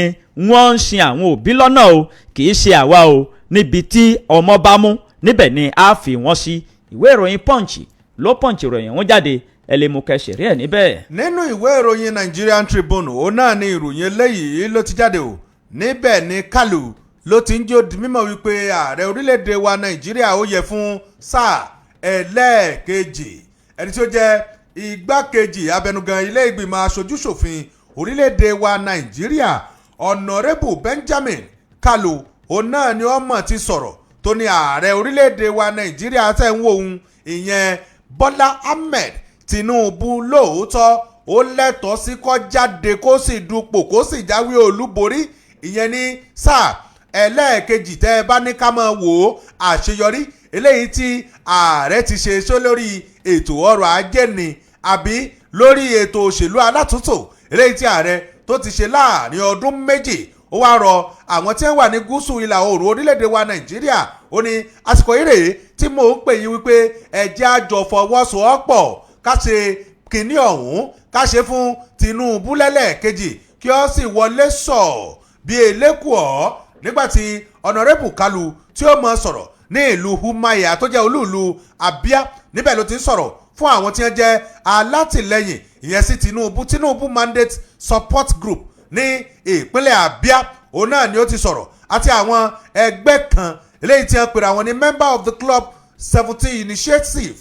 wọ́n ń sin àwọn òbí lọ́nà o kì í ṣe àwa o níbi tí ọmọ bá mú níbẹ̀ ni a fi wọ́n sí. Ìwé ìròyìn Punch ló Punch ìròyìn wọn jáde ẹ lè mú kẹsìrì ẹ níbẹ̀. nínú ìwé ìròyìn Nigerian Tribune òun náà ni ìròyìn eléyìí ló ti jáde o níbẹ̀ ni Kálù ló ti ń jó di mímọ̀ wípé ààrẹ orílẹ̀-èdè wa Nàìjíríà ó yẹ fún sáà ẹlẹ́ẹ̀kejì ẹni tí ó jẹ́ igbákejì abẹnugan ilé ìgbìmọ̀ aṣojú-ṣòfin orílẹ̀-èdè wa Nàìjíríà Honorable Benjamin Kálù òun náà ni ọmọ ti sọ̀rọ̀ tó ní ààrẹ orílẹ̀-èdè wa Nàìjíríà tẹ̀ ń wò òun ìyẹn Bọ́lá Ahmed Tinubu lóòótọ́ ó lẹ́tọ̀ọ́ sí kó jáde kó sì dupò kó sì jáwé olúborí ìyẹn ní sáà ẹlẹ́ẹ̀kejì tẹ́ ẹ bá ní ká máa wò ó àṣeyọrí eléyìí tí ààrẹ ti ṣe só lórí ètò ọrọ̀ ajé ni àbí lórí ètò òṣèlú alátúntò eléyìí tí ààrẹ tó ti ṣe láàrin ọdún méjì ó wá rọ àwọn tí wọ́n wà ní gúúsù ìlà oòrùn orílẹ̀-èdè wa Nàìjíríà ó ní àsìkò ìrèé tí mò ń pè yín wípé ẹ jẹ́ a jọ fọwọ́sowọ́pọ̀ ká ṣe kínní ọ̀hún ká ṣe fún Tinubu lẹ́lẹ́ẹ̀kejì kí ó sì wọlé sọ̀ bí elékùọ́ nígbàtí Honorable Kálù tí ó mọ sọ̀rọ̀ ní ìlú Umuahia tó jẹ́ olúùlú Abia níbẹ̀ ló ti ń sọ̀rọ̀ fún àwọn tí wọ́n jẹ́ alátìlẹyìn ìyẹn sí Tinubu Mandate Support Group ní ìpínlẹ̀ Abia òun náà ni ó ti sọ̀rọ̀ àti àwọn ẹgbẹ́ kan eléyìí tí wọ́n pèrè àwọn ní member of the club 17 initiative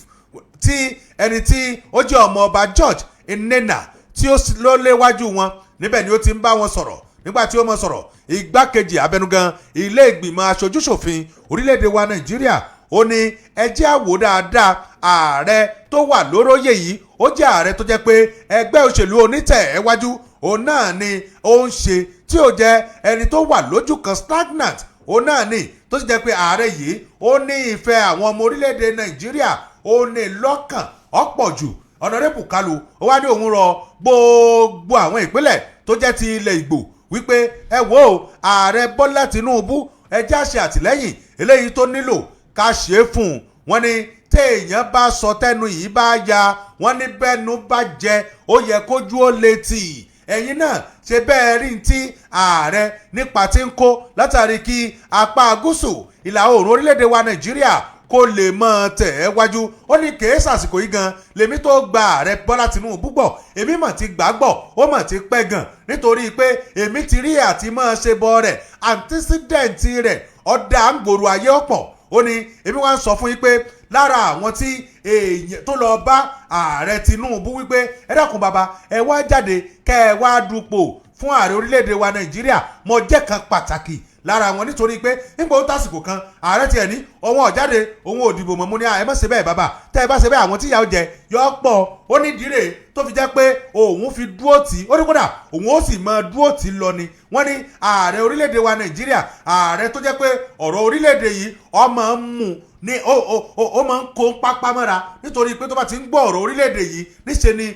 tí ẹni tí ó jẹ́ ọmọ ọba George Nnenna tí ó ló léwájú wọn níbẹ̀ ni ó ti ń bá wọn sọ̀rọ̀ nígbà tí ó mọ sọ̀rọ̀ igbákejì abẹnugan ilé ìgbìmọ̀ aṣojúṣòfin orílẹ̀-èdè wa Nàìjíríà ó ní ẹ jẹ́ á wò dáadáa ààrẹ tó wà lóróyè yìí ó jẹ́ ààrẹ tó jẹ́ pé ẹgbẹ́ òṣèlú onítẹ̀ẹ́wájú òun náà ni ó ń ṣe tí ó jẹ́ ẹni tó wà lójú kan stagnant òun náà ni tó sì jẹ́ pé ààrẹ yìí ó ní ìfẹ́ àwọn ọmọ orílẹ̀-èdè Nàìjíríà ó ní lọ́kàn ọ̀pọ̀ jù. Honorable Kalu ó wá ní òun rọ gbogbo àwọn ìpínlẹ̀ tó jẹ́ ti ilẹ̀ Ìgbò wípé ẹ wo ààrẹ Bọ́lá Tinubu ẹ já ṣe àtìlẹ́yìn eléyìí tó nílò ká ṣe é fún un. Wọ́n ní téèyàn bá sọ tẹnu yìí bá ya wọ́n ní bẹ́nu bá jẹ ó yẹ kójú ó létí. Ẹ̀yin náà ṣe bẹ́ẹ̀ rí tí ààrẹ nípa tí ń kó látàrí kí apá gúúsù ìlà oòrùn orílẹ̀-èdè wa Nàìjíríà kó lè mọ tẹ̀ ẹ́ wájú. Ó ní kèé sàsìkò yìí gan lèmi tó gba ààrẹ Bọ́lá Tinubu gbọ́ èmi mọ̀ ti gbà gbọ́ ó mọ̀ ti pẹ́ gan nítorí pé èmi ti rí àti mọ́ ṣe bọ́ rẹ̀ antecedent rẹ̀ ọ̀dà ń gbòòrò ayé ọ̀pọ̀. Ó ní èmi wá ń sọ fún yín pé lára àwọn tí èèyàn tó lọ bá ààrẹ Tinubu wípé ẹ dákun bàbá ẹ wá jáde kẹ́ ẹ wá dupò fún ààrẹ orílẹ̀-èdè wa Nàìjíríà mo jẹ́ kan pàtàkì lára wọn nítorí pé nígbà ó tásìkò kan ààrẹ tiẹ̀ ní òun ọ̀jáde òun ò dìbò mọ́ mú ní ẹ má ṣe bẹ́ẹ̀ bàbá tẹ́ ẹ bá ṣe bẹ́ẹ̀ àwọn tíyà ó jẹ yọ pọ̀. Ó ní ìdí rèé tó fi jẹ́ pé òun fi dúró tì í ó ní kódà òun ó sì máa dúró tì í lọ ni. Wọ́n ní ààrẹ orílẹ̀-èdè wa Nàìjíríà ààrẹ tó jẹ́ pé ọ̀rọ̀ orílẹ̀-èdè yìí ọmọ ń mú ní ó máa ń kó pápá mọ́ra nítorí pé tó bá ti ń gbọ́ ọ̀rọ̀ orílẹ̀-èdè yìí níṣe ni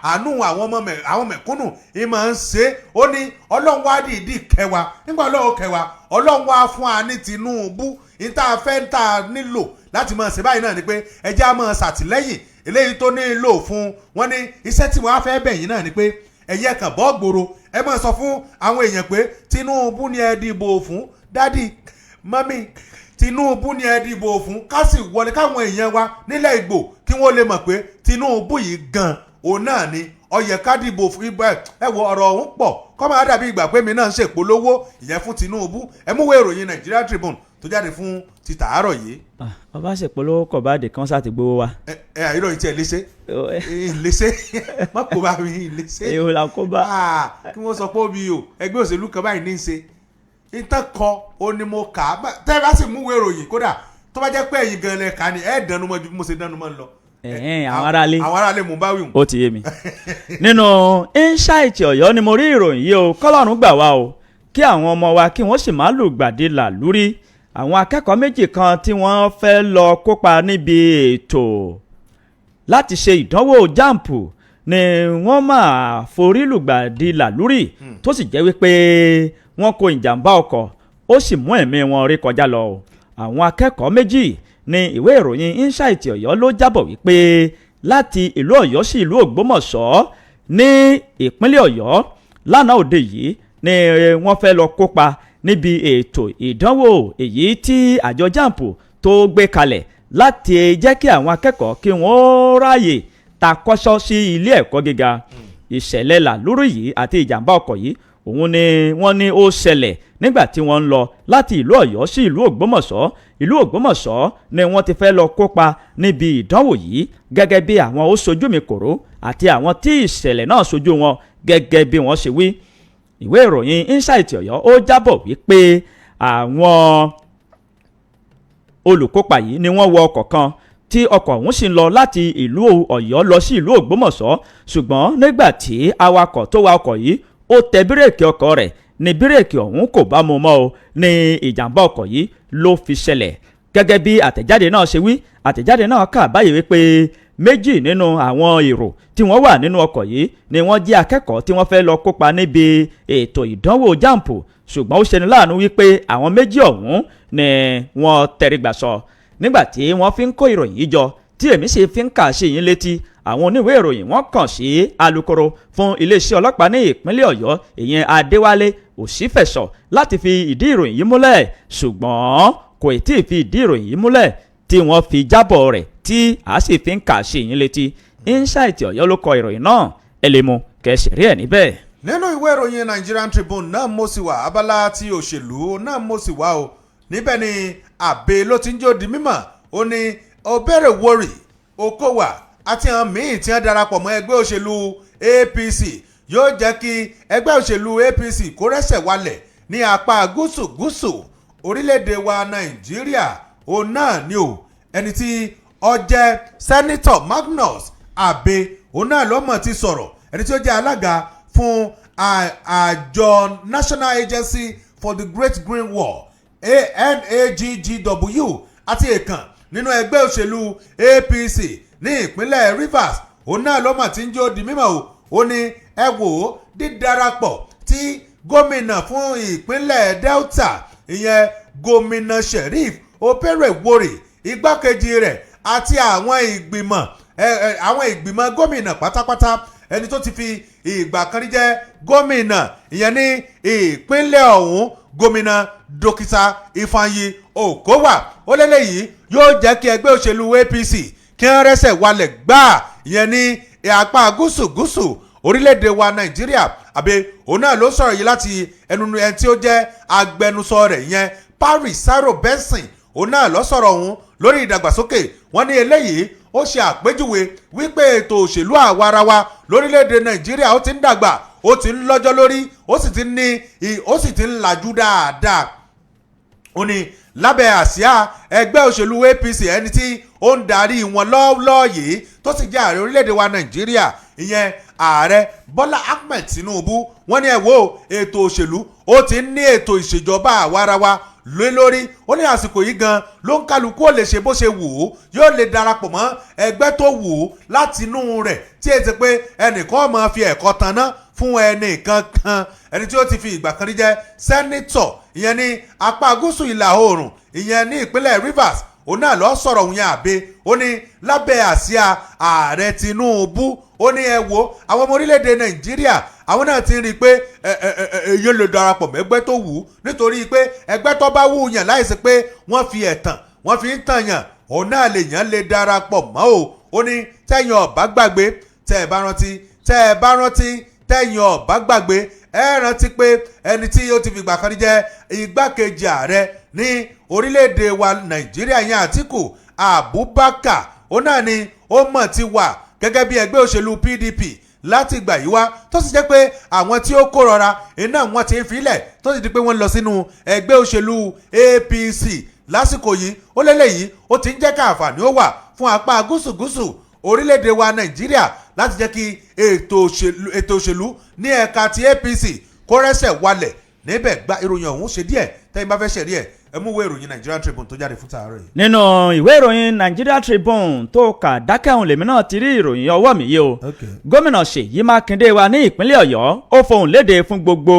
àánú àwọn mẹ̀kúnnù ì máa ń ṣe. Ó ní Ọlọ́run wá dìídì kẹwàá nígbà Ọlọ́run kẹwàá Ọlọ́run wá fún wa ní Tinubu ìta fẹ́ ń ta nílò láti máa ṣe báyìí náà ni pé ẹjẹ́ á máa ṣàtìlẹ́yìn eléyìí tó nílò fún wọn ní iṣẹ́ tí wọ́n á fẹ́ bẹ̀yìn náà ni pé ẹ̀yẹ kàn bọ́ gbòòrò ẹ máa sọ fún àwọn èèyàn pé Tinubu ni ẹ dìbò fún dádì mọ́mí Tinubu ni ẹ dìbò fún ká sì wọlé káwọn èèyàn wa nílẹ̀ Ìgbò kí wọ́n lè mọ̀ pé Tinubu yìí gan òun náà ni ó yẹ ká dìbò fún ibẹ̀. Ẹ wo ọ̀rọ̀ ọ̀hún pọ̀ kọ́ máa dàbí ìgbà pé mi náà ń ṣèpolówó ìyẹn fún Tinubu. Ẹ mú ìwé ìròyìn Nigeria Tribune tó jáde fún ti tàárọ̀ yìí. Ọba ṣèpolówó kọ̀ bá dé kan sáà ti gbowó wa. Ìròyìn tí ẹ léṣe léṣe má kó bá mi léṣe. èèyàn là kó bá. Kí wọ́n sọ pé omi o ẹgbẹ́ òṣèlú kan báyìí ní í ṣe ìtàn kan ó ní mo kà á tẹ́ ẹ bá sì mú ìwé ìròyìn kódà tó bá jẹ́ pé ẹ̀yin gan lẹ kà á ni ẹ̀ dànù mọ́ ju bí mo ṣe dànù mọ́ ń lọ. àwọn aráalé mò ń bá wí hùn. ó ti yé mi. nínú insight Ọ̀yọ́ ni mo rí ìròyìn yìí o kọ́lọ́run gbà wá o kí àwọn ọmọ wa kí wọ́n sì má lùgbàdì làlúrí. àwọn akẹ́kọ̀ọ́ méjì kan tí wọ́n fẹ́ lọ kópa níbi ètò láti ṣe ìdánwò jáàmpù ni wọ́n máa forí lùgbàdì làlúrí tó sì jẹ́ wípé wọ́n kó ìjàmbá ọkọ̀ ó sì mú ẹ̀mí wọn rí kọjá lọ. àwọn akẹ́kọ̀ọ́ méjì ní ìwé ìròyìn insight Ọ̀yọ́ ló jábọ̀ wípé láti ìlú Ọ̀yọ́ sí ìlú Ògbómọ̀ṣọ́ ní ìpínlẹ̀ Ọ̀yọ́ lánàá òde yìí ni wọ́n fẹ́ lọ kópa níbi ètò ìdánwò èyí tí àjọ jamb tó gbé kalẹ̀ láti jẹ́ kí àwọn akẹ́kọ̀ọ́ kí wọ́n ráàyè takọ́ṣọ́ sí ilé ẹ̀kọ́ gíga. ìṣẹ̀lẹ̀ làlúrí yìí àti ìjàmbá ọkọ̀ yìí òun ni wọ́n ní ó ṣẹlẹ̀ nígbà tí wọ́n ń lọ láti ìlú Ọ̀yọ́ sí ìlú Ògbómọ̀ṣọ́. ìlú Ògbómọ̀ṣọ́ ni wọ́n ti fẹ́ lọ kópa níbi ìdánwò yìí gẹ́gẹ́ bí àwọn ó sojú mi kòró àti àwọn tí ìṣẹ̀lẹ̀ náà sojú wọn gẹ́gẹ́ bí wọ́n ṣe wí. ìwé ìròyìn insight Ọ̀yọ́ ó jábọ̀ wípé àwọn olùkópa yìí ni wọ́n wọ ọkọ̀ kan tí ọkọ̀ ọ̀hún sì ń lọ láti ìlú Ọ̀yọ́ lọ sí ìlú Ògbómọ̀ṣọ́ ṣùgbọ́n nígbà tí awakọ̀ tó wa ọkọ̀ yìí ó tẹ bírèkì ọkọ̀ rẹ̀ ní bírèkì ọ̀hún kò bá mu mọ́ o ní ìjàmbá ọkọ̀ yìí ló fi ṣẹlẹ̀. gẹ́gẹ́ bí àtẹ̀jáde náà ṣe wí àtẹ̀jáde náà kà báyìí wípé méjì nínú àwọn èrò tí wọ́n wà nínú ọkọ̀ yìí ni wọ́n jẹ́ akẹ́kọ̀ọ́ tí wọ́n fẹ́ lọ kópa níbi ètò ìdánwò jamb ṣùgbọ́n ó ṣeni láàánú wípé àwọn méjì ọ̀hún ni wọ́n tẹrígbà sọ. nígbà tí wọ́n fi ń kó ìròyìn yìí jọ tí èmi sì fi ń kà sí yín létí àwọn oníwèé ìròyìn wọ́n kàn sí alukoro fún iléeṣẹ́ ọlọ́pàá ní ìpínlẹ̀ Ọ̀yọ́ ìyẹn Adéwálé Òṣìfẹ̀sọ láti fi ìdí ìròyìn yìí múlẹ̀ ṣùgbọ́n kò tí ì fi ìdí ìròyìn yìí múlẹ̀ tí wọ́n fi jábọ̀ rẹ̀ tí a sì fi ń kà sí yín létí. insight Ọ̀yọ́ ló kọ ìròyìn náà ẹ lè mú kẹsì rí ẹ̀ níbẹ̀. nínú ìwé ìròyìn Nigerian Tribune náà mo sì wà abala ti òṣèlú náà mo sì wà o níbẹ̀ ni àbẹ ló ti ń jó di mímọ̀ ó ní Oberewori Okowa àti àwọn míì tí wọ́n darapọ̀ mọ́ ẹgbẹ́ òṣèlú APC yóò jẹ́ kí ẹgbẹ́ òṣèlú APC kó rẹ́sẹ̀ walẹ̀ ní apá gúúsù orílẹ̀-èdè wa Nàìjíríà òun náà ni o ẹni tí ọjẹ́ sẹ́nitọ̀ Magnus Abe òun náà lọ́mọ̀ ti sọ̀rọ̀ ẹni tí ó jẹ́ alága fún àjọ National Agency for the Great Green Wall NAGGW àti èèkàn nínú ẹgbẹ́ òṣèlú APC ní ìpínlẹ̀ Rivers òun náà lọ́mọ̀ tí ń jó di mímọ̀ ó ní ẹ wò ó dídarapọ̀ tí gómìnà fún ìpínlẹ̀ Delta ìyẹn gómìnà Sheriff Operewore igbákejì rẹ̀ àti àwọn ìgbìmọ̀ gómìnà pátápátá ẹni tó ti fi ìgbà kan rí jẹ́ gómìnà ìyẹn ní ìpínlẹ̀ ọ̀hún gómìnà dókítà Ifeanyi Okowa ó lélẹ́yìí yóò jẹ́ kí ẹgbẹ́ òṣèlú APC kí wọ́n rẹ́sẹ̀ walẹ̀ gbáà ìyẹn ní apá gúúsù orílẹ̀-èdè wa Nàìjíríà àbí òun náà ló sọ̀rọ̀ yìí láti ẹnu ẹni tí ó jẹ́ agbẹnusọ rẹ̀ ìyẹn Paris Saro Benson òun náà ló sọ̀rọ̀ ọ̀hún lórí ìdàgbàsókè wọ́n ní eléyìí ó ṣe àpèjúwe wípé ètò òṣèlú àwarawa lórílẹ̀‐èdè Nàìjíríà ó ti ń dàgbà ó ti ń lọ́jọ́ lórí ó sì ti ń lajú dáadáa. ó ní lábẹ́ àsíá ẹgbẹ́ òṣèlú APC ẹni tí ó ń darí wọn lọ́wọ́lọ́wọ́ yìí tó sì jẹ́ ààrẹ orílẹ̀‐èdè wa Nàìjíríà ìyẹn ààrẹ Bọ́lá Ahmed Tinubu wọ́n ní ẹ wo ètò òṣèlú ó ti ń ní ètò ìṣèjọba àwarawa lé lórí ó ní àsìkò yìí gan ló ń kálukú ó lè ṣe bó ṣe wù ú yóò lè darapọ̀ mọ́ ẹgbẹ́ tó wù ú láti inú rẹ̀ tí èsì pé ẹnìkan máa fi ẹ̀kọ́ tanná fún ẹnìkan kan ẹni tí ó ti fi ìgbà kan rí jẹ́ sẹ́nítọ̀ ìyẹn ní apá gúúsù ìlà oòrùn ìyẹn ní ìpínlẹ̀ Rivers òun náà lọ sọ̀rọ̀ òun yẹn àbẹ ó ní lábẹ́ àsíá ààrẹ Tinubu ó ní ẹ wo àwọn ọmọ orílẹ̀-èdè Nàìjíríà àwọn náà ti rí i pé èyí lè darapọ̀ mẹ́gbẹ́ tó wù ú nítorí pé ẹgbẹ́ tó bá wù yàn láìsí pé wọ́n fi ẹ̀tàn wọ́n fi ń tàn yàn òun náà lè yàn lè darapọ̀ mọ́ o ó ní tẹ̀yìn ọ̀bá gbàgbé tẹ́ ẹ bá rántí tẹ̀yìn ọ̀bá gbàgbé ẹ rántí pé ẹni tí ó ti fìgbà kan jẹ́ igbákejì ààrẹ ní orílẹ̀-èdè wa Nàìjíríà yẹn Àtíkù Abubakar ó náà ni ó mọ̀ ti wà gẹ́gẹ́ bí ẹgbẹ́ òṣèlú PDP láti ìgbà yìí wá tó sì jẹ́ pé àwọn tí ó kó rọra iná wọn ti ń filẹ̀ tó sì di pé wọ́n lọ sínú ẹgbẹ́ òṣèlú APC lásìkò yìí ó lélẹ́yìí ó ti ń jẹ́ ká àǹfààní ó wà fún apá gúúsù orílẹ̀-èdè wa Nàìjíríà láti jẹ́ kí ètò òṣèlú ní ẹ̀ka ti APC kó rẹ́sẹ̀ walẹ̀ níbẹ̀ gba ìròyìn ọ̀hún ṣe díẹ̀ tẹ́yìn bá fẹ́ ṣẹ̀rí ẹ̀ ẹ mú ìwé ìròyìn Nigerian Tribune tó jáde fún tàárọ̀ yìí. nínú ìwé ìròyìn Nigerian Tribune tó kà dákẹ́hùn lèmi náà ti rí ìròyìn ọwọ́ mi yìí o. gómìnà Ṣèyí Mákindé wa ní ìpínlẹ̀ Ọ̀yọ́ ó fohùn léde fún gbogbo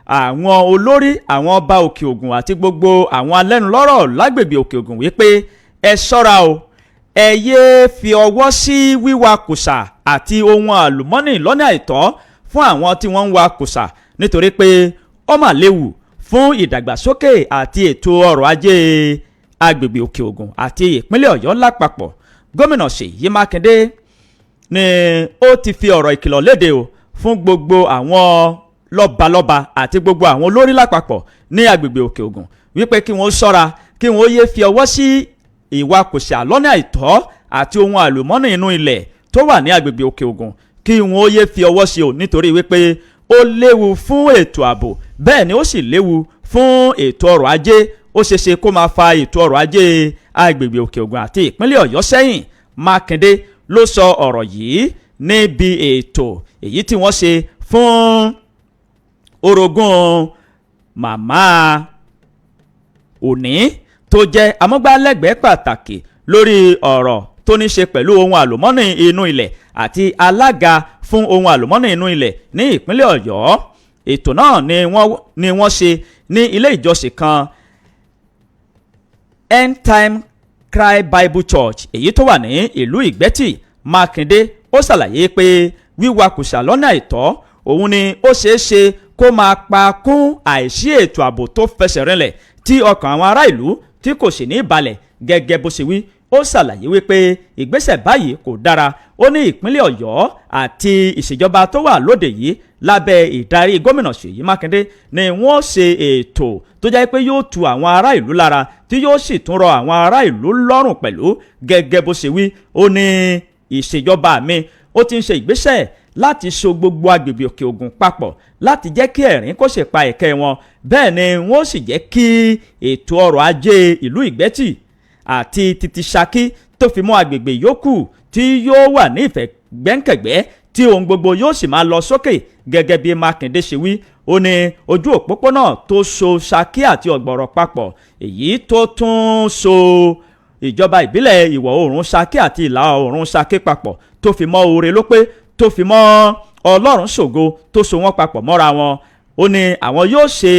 àwọn olórí àwọn ọba òkè ògùn àti gbogbo àwọn alẹ́nulọ́rọ̀ lágbègbè òkè ògùn wípé ẹ ṣọ́ra o ẹ yéé fi ọwọ́ sí wíwa kùsà àti ohun àlùmọ́nì lọ́nà àìtọ́ fún àwọn tí wọ́n ń wa kùsà nítorí pé ó mà léwu fún ìdàgbàsókè àti ètò ọrọ̀ ajé agbègbè òkè ògùn àti ìpínlẹ̀ Ọ̀yọ́ lápapọ̀. gómìnà Ṣèyí Mákindé ni ó ti fi ọ̀rọ̀ ìkìlọ̀ léde o fún gbogbo àwọn lọ́balọ́ba àti gbogbo àwọn olórí lápapọ̀ ní agbègbè òkè ògùn wípé kí wọ́n ṣọ́ra kí wọ́n yéé fi ọwọ́ sí ìwà kùsà lọ́nà àìtọ́ àti ohun àlùmọ́nì inú ilẹ̀ tó wà ní agbègbè òkè ògùn kí wọ́n yéé fi ọwọ́ sí o nítorí wípé ó léwu fún ètò ààbò bẹ́ẹ̀ ni ó sì léwu fún ètò ọrọ̀ ajé ó ṣeéṣe kó máa fa ètò ọrọ̀ ajé agbègbè òkè ògùn àti ìpínlẹ̀ Ọ̀yọ́ sẹ́yìn. Mákindé ló sọ ọ̀rọ̀ yìí níbi ètò èyí tí wọ́n ṣe fún orogún màmá Òní tó jẹ́ amúgbálẹ́gbẹ̀ẹ́ pàtàkì lórí ọ̀rọ̀ tó ní ṣe pẹ̀lú ohun àlùmọ́nì inú ilẹ̀ àti alága fún ohun àlùmọ́nì inú ilẹ̀ ní ìpínlẹ̀ Ọ̀yọ́. ètò náà ni wọ́n ṣe ní ilé ìjọsìn kan End Time Cry Bible Church èyí tó wà ní ìlú Ìgbẹ́tì. Mákindé ó ṣàlàyé pé wíwakùsà lọ́nà àìtọ́ òun ni ó ṣeé ṣe kó máa pa kún àìsí ètò ààbò tó fẹsẹ̀ rinlẹ̀ tí ọkàn àwọn ará ìlú tí kò sì ní balẹ̀ gẹ́gẹ́ bó ṣe wí. ó ṣàlàyé wípé ìgbésẹ̀ báyìí kò dára. ó ní ìpínlẹ̀ Ọ̀yọ́ àti ìṣèjọba tó wà lóde yìí lábẹ́ ìdarí gómìnà Ṣèyí Mákindé ni wọ́n ṣe ètò tó jẹ́ pé yóò tu àwọn ará ìlú lára tí yóò sì tún rọ àwọn ará ìlú lọ́rùn pẹ̀lú gẹ́gẹ́ bó ṣe wí. ó ní ìṣèjọba mi ó ti ń ṣe ìgbésẹ̀ láti so gbogbo agbègbè òkè ògùn papọ̀ láti jẹ́ kí ẹ̀rín kó ṣe pa ẹ̀kẹ́ wọn bẹ́ẹ̀ ni wọ́n sì jẹ́ kí ètò ọrọ̀ ajé ìlú Ìgbẹ́tì àti títí Ṣakí tó fi mọ́ agbègbè yòókù tí yóò wà ní ìfẹ̀gbẹ́kẹ̀gbẹ́ tí ohun gbogbo yóò sì máa lọ sókè gẹ́gẹ́ bí Mákindé ṣe wí. Ó ní ojú òpópónà tó so Ṣakí àti Ọ̀gbọ̀rọ̀ papọ̀, èyí tó tún so ìjọba ìbílẹ̀ ìwọ̀ oòrùn Ṣakí àti ìlà oòrùn Ṣakí papọ̀, tó fi mọ́ Oore Lópé, tó fi mọ́ Ọlọ́run ṣògo, tó so wọ́n papọ̀ mọ́ra wọn. Ó ní àwọn yóò ṣe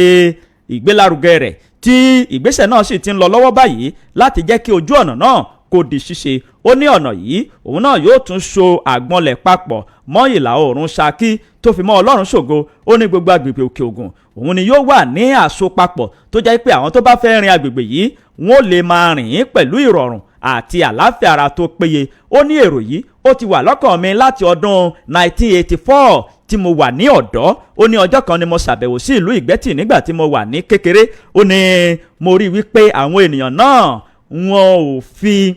ìgbélárugẹ rẹ̀ tí ìgbésẹ̀ náà sì ti ń lọ lọ́wọ́ báyìí láti jẹ́ kí ojú ọ̀nà náà kó di ṣíṣe. Ó ní ọ̀nà yìí òun náà yóò tún so àgbọnlẹ̀ papọ̀ mọ́ ìlà oòrùn Ṣakí tó fi mọ́ Ọlọ́run ṣògo. Ó ní gbogbo agbègbè òkè ògùn òun ni yóò wà ní àsopapọ̀ tó jẹ́ pé àwọn tó bá fẹ́ rin agbègbè yìí wọ́n lè máa rìn pẹ̀lú ìrọ̀rùn àti àlàáfíà ara tó péye. Ó ní èrò yìí ó ti wà lọ́kàn mi láti ọdún 1984 tí mo wà ní ọ̀dọ́. Ó ní ọjọ́ kan ni mo ṣàbẹ̀wò sí ìlú Ìgbẹ́tì nígbà tí mo wà ní kékeré. Ó ní mo rí wípé àwọn ènìyàn náà wọn ò fi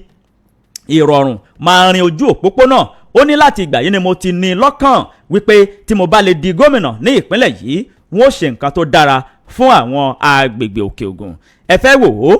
ìrọ̀rùn máa rin ojú òpópónà. Ó ní láti ìgbà yìí ni mo ti ní lọ́kàn wípé tí mo bá lè di gómìnà ní ìpínlẹ̀ yìí wọ́n ó ṣe nǹkan tó dára fún àwọn agbègbè òkè ògùn. Ẹ fẹ́ wò ó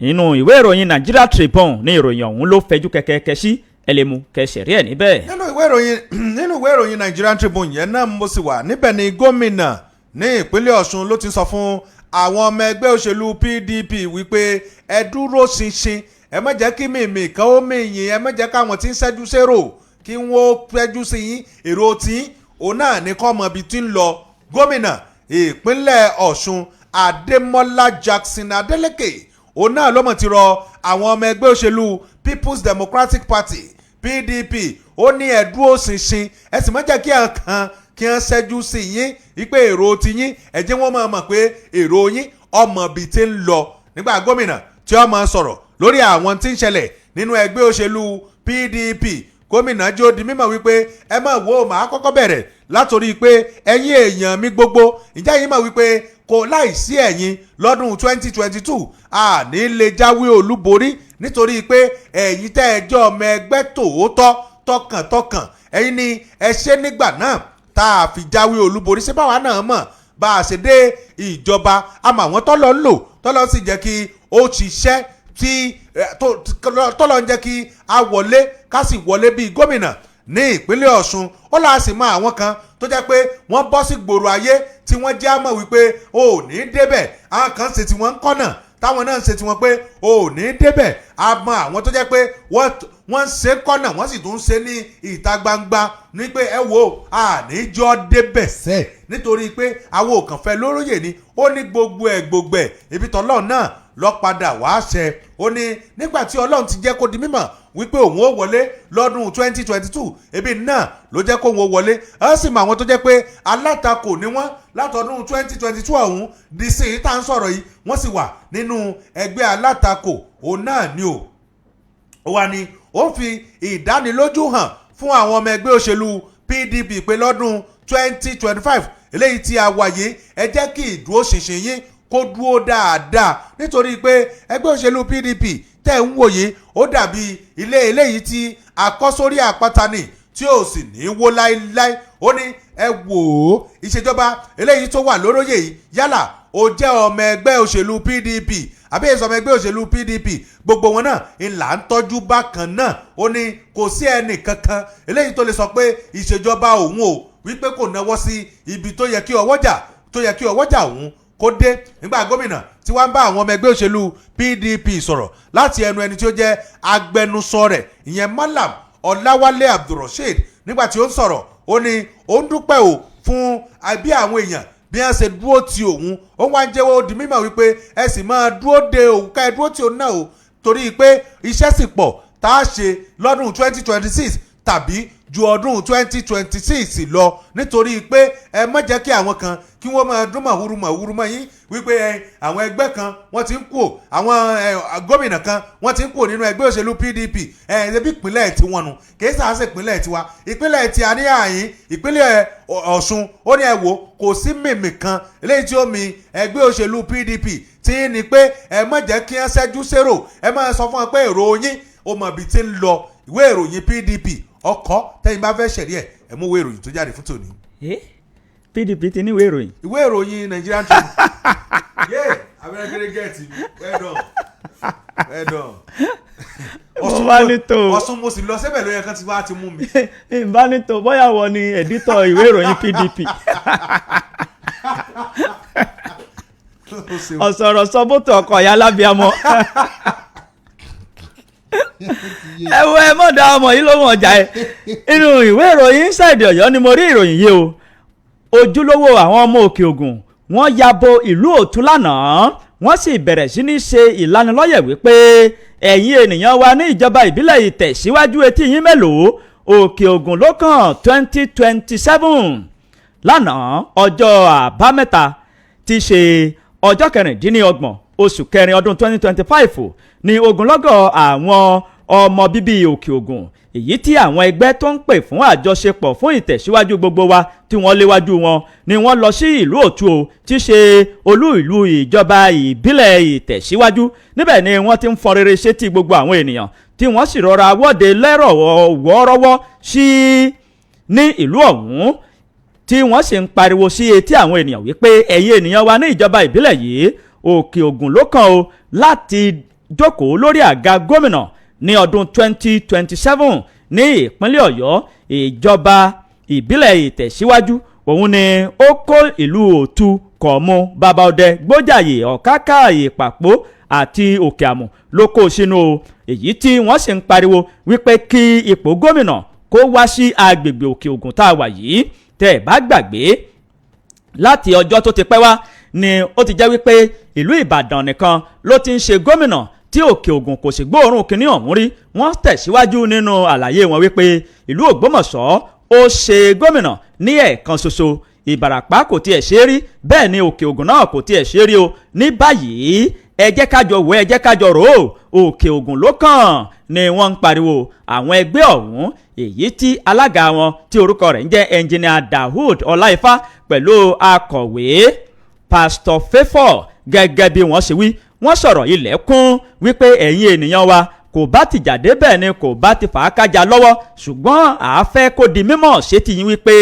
nínú ìwé ìròyìn Nigeria Tribune ní ìròyìn ọ̀hún ló fẹjú kẹ̀kẹ́ sí, ẹ lè mú kẹsẹ̀ rí ẹ̀ níbẹ̀. nínú ìwé ìròyìn Nigerian Tribune yẹn náà mo sì wà níbẹ̀ ni gómìnà ní ìpínlẹ̀ Ọ̀ṣun ló ti sọ fún àwọn ọmọ ẹgbẹ́ òṣèlú PDP wípé ẹ dúró ṣinṣin, ẹ má jẹ́ kí mìmì kan ó mìyìn, ẹ má jẹ́ káwọn tí ń ṣẹ́jú sérò kí wọ́n pẹ́jú sí yín, èrò tí òun náà ní kọ́ ọmọ ibi tí ń lọ. Gómìnà ìpínlẹ̀ Ọ̀ṣun Adémọ́lá Jackson Adélékè òun náà ló mọ̀ ti rọ àwọn ọmọ ẹgbẹ́ òṣèlú People's Democratic Party PDP ó ní ẹ dúró ṣinṣin, ẹ sì má jẹ́ kí ẹ kàn kí wọ́n ṣẹ́jú sí yín wípé èrò ti yín, ẹ jẹ́ wọ́n máa mọ̀ pé èrò yín ọmọ ibi tí ń lọ. Nígbà gómìnà tí ó máa sọ̀rọ̀ lórí àwọn tí ń ṣẹlẹ̀ nínú ẹgbẹ́ òṣèlú PDP, gómìnà jó di mímọ̀ wípé ẹ má wo màá kọ́kọ́ bẹ̀rẹ̀ látòrí pé ẹ̀yin èèyàn mi gbogbo, ìjà yín mọ̀ wípé kò láìsí ẹ̀yin lọ́dún 2022 àní lè jáwé olúborí nítorí pé ẹ̀yin tẹ́ ẹjọ́ ọmọ ẹgbẹ́ tòótọ́ tọkàntọkàn ẹ̀yin ni ẹ ṣe nígbà náà tá a fi jáwé olúborí. Ṣé báwa náà mọ̀ bá a ṣe dé ìjọba àmọ́ àwọn tọ́lọ́ ń lò tọ́lọ́ sì jẹ́ kí ó ṣiṣẹ́ tí tọ́lọ́ ń jẹ́ kí a wọlé ká sì wọlé bíi gómìnà ní ìpínlẹ̀ Ọ̀ṣun. Ó là á sì mọ àwọn kan tó jẹ́ pé wọ́n bọ́ sí gbòòrò ayé tí wọ́n jẹ́ àmọ̀ wípé o ò ní débẹ̀, àwọn kan ṣe tí wọ́n ń kọ́nà táwọn náà ń ṣe tiwọn pé o ò ní débẹ̀. A mọ àwọn tó jẹ́ pé wọ́n ń ṣe kọ́nà wọ́n sì tún ń ṣe ní ìta gbangba ní pé ẹ wo àníjọ́ débẹ̀ sẹ́ nítorí pé àwọn ò kàn fẹ́ lóróyè ni. Ó ní gbogbo ẹ̀ ibi tọ́lọ́ náà lọ padà wá ṣẹ. Ó ní nígbà tí Ọlọ́run ti jẹ́ kó di mímọ̀ wípé òun ó wọlé lọ́dún 2022 ebi náà ló jẹ́ kó òun ó wọlé. Ẹ sì mọ àwọn tó jẹ́ pé alátakò ni wọ́n látọdún 2022 ọ̀hún di sí i tá à ń sọ̀rọ̀ yìí wọ́n sì wà nínú ẹgbẹ́ alátakò òun náà ni o. Ó wá ní ó fi ìdánilójú hàn fún àwọn ọmọ ẹgbẹ́ òṣèlú PDP pé lọ́dún 2025 eléyìí tí a wà yìí ẹ jẹ́ kí ìdúróṣinṣin yín kó dúró dáadáa nítorí pé ẹgbẹ́ òṣèlú PDP tẹ̀ ń wòye ó dàbí ilé eléyìí tí a kọ́ sórí àpáta ni tí ò sì ní wó láéláé. Ó ní ẹ wò ó ìṣèjọba eléyìí tó wà lóróyè yìí yálà ó jẹ́ ọmọ ẹgbẹ́ òṣèlú PDP àbí èso ọmọ ẹgbẹ́ òṣèlú PDP gbogbo wọn náà ńlá ń tọ́jú bákan náà. Ó ní kò sí ẹnì kankan eléyìí tó lè sọ pé ìṣèjọba òun ò wípé kò náwó sí ibi tó yẹ kí ọwọ́jà òun kó dé. Nígbà gómìnà tí wọ́n bá àwọn ọmọ ẹgbẹ́ òṣèlú PDP sọ̀rọ̀ láti ẹnu ẹni tí ó jẹ́ agbẹnusọ rẹ̀ ìyẹn Malam Ọláwálé Abdulrasheed nígbà tí ó ń sọ̀rọ̀ ó ní ó ń dúpẹ́ o fún bí àwọn èèyàn bí wọ́n ṣe dúró ti òun. Ó wá ń jẹ́wọ́ di mímọ̀ wípé ẹ sì máa dúró de òun ká ẹ dúró ti òun náà o torí pé iṣẹ́ sì pọ̀ tá a ṣe lọ́dún 2026 tàbí ju ọdún 2026 lọ nítorí pé ẹ má jẹ́ kí àwọn kan kí wọ́n máa dún màhúrú mọ́ yín wípé àwọn ẹgbẹ́ kan wọ́n ti ń kú àwọn gómìnà kan wọ́n ti ń kú nínú ẹgbẹ́ òṣèlú PDP ẹbí ìpínlẹ̀ tí wọ́n nu kìí sàásì ìpínlẹ̀ tiwa ìpínlẹ̀ tí a ní àyín ìpínlẹ̀ Ọ̀ṣun. Ó ní ẹ wò kò sí mìmì kan eléyìí tí ó mi ẹgbẹ́ òṣèlú PDP tí ní pé ẹ má jẹ́ kí wọ́n ṣẹ́jú sérò ẹ má sọ fún wọn pé èrò yín ó mọ̀ bí ti ń lọ. Ìwé ìròyìn PDP ọkọ̀ tẹ́yìn bá fẹ́ ṣẹ̀rí ẹ̀ mú ìwé ìròyìn tó jáde fún tòní. PDP ti ní ìwé ìròyìn. Ìwé ìròyìn Nigerian Tribune. Abẹ́rẹ́ gẹ́gẹ́ gẹ́ẹ̀tì well done. Ọ̀ṣun mo sì lọ síbẹ̀ ló yẹ kán ti wá ti mú mi. ìbánitó bóyá wọ ni ẹ̀dítọ̀ ìwé ìròyìn PDP. ọ̀sọ̀rọ̀ sọ bótó ọkọ̀ ìyá lábíàmọ́. ẹ mọ̀ dá ọmọ yìí lóhùn ọjà ẹ. inú ìwé ìròyìn Inside Ọ̀yọ́ ni mo rí ìròyìn yìí o. ojúlówó àwọn ọmọ òkè ògùn wọ́n yabo ìlú Ọ̀tún lánàá wọ́n sì bẹ̀rẹ̀ sí ní ṣe ìlanilọ́yẹ̀ wípé ẹ̀yin ènìyàn wa ní ìjọba ìbílẹ̀ Ìtẹ̀síwájú etí yín mélòó òkè ògùn ló kàn 2027 lánàá ọjọ́ àbámẹ́ta ti ṣe ọjọ́ kẹrìndínlọ́gbọ̀n oṣù kẹrin ọdún 2025 ní ogunlọ́gọ̀ àwọn ọmọ bíbí òkè ògùn èyí tí àwọn ẹgbẹ́ tó ń pè fún àjọṣepọ̀ fún ìtẹ̀síwájú gbogbo wa tí wọ́n léwájú wọn ni wọ́n lọ sí ìlú Ọ̀tù o tí ṣe olú ìlú ìjọba ìbílẹ̀ Ìtẹ̀síwájú níbẹ̀ ni wọ́n ti ń fọn rere sétí gbogbo àwọn ènìyàn tí wọ́n sì rọra wọ́de lẹ́rọ̀ wọ́ọ́rọ́wọ́ sí ní ìlú ọ̀hún tí wọ́n sì ń pariwo sí etí àwọn ènìyàn wípé ẹ̀yin ènìyàn wa ní ìjọba ìbílẹ̀ yìí òkè ògùn ló kàn o láti jókòó lórí àga gómìnà ní ọdún 2027 ní ìpínlẹ̀ Ọ̀yọ́ ìjọba ìbílẹ̀ Ìtẹ̀síwájú òun ni ó kó ìlú Ọ̀tù Kọ̀mú Babáọdẹ Gbójàyè Ọ̀káká Ìpàpó àti Òkè Àmù ló kó sínú o èyí tí wọ́n sì ń pariwo wípé kí ipò gómìnà kó wá sí agbègbè òkè ògùn tá a wà yìí tẹ́ ẹ bá gbàgbé láti ọjọ́ tó ti pẹ́ wá ni ó ti jẹ́ wípé ìlú Ìbàdàn nìkan ló ti ń ṣe gómìnà tí òkè ògùn kò sì gbóòórùn kínní ọ̀hún rí wọ́n tẹ̀síwájú nínú àlàyé wọn wípé ìlú Ògbómọ̀ṣọ́ ó ṣe gómìnà ní ẹ̀ẹ̀kan ṣoṣo Ìbàràpá kò tiẹ̀ ṣe rí bẹ́ẹ̀ ni òkè ògùn náà kò tiẹ̀ ṣe rí o ní báyìí ẹ jẹ́ kájọ wò ẹ jẹ́ kájọ rò ó òkè ògùn ló kàn ni wọ́n ń pariwo àwọn ẹgbẹ́ ọ̀hún èyí tí alága wọn tí orúkọ rẹ̀ ń jẹ́ ẹnjìnìà Dahood Ọláìfá pẹ̀lú akọ̀wé Pastor Favour gẹ́gẹ́ bí wọ́n ṣe wí wọ́n sọ̀rọ̀ ilẹ̀kùn wípé ẹ̀yin ènìyàn wa kò bá ti jáde bẹ́ẹ̀ ni kò bá ti fà á kájà lọ́wọ́ ṣùgbọ́n àáfẹ́ kó di mímọ̀ ṣé ti yín wípé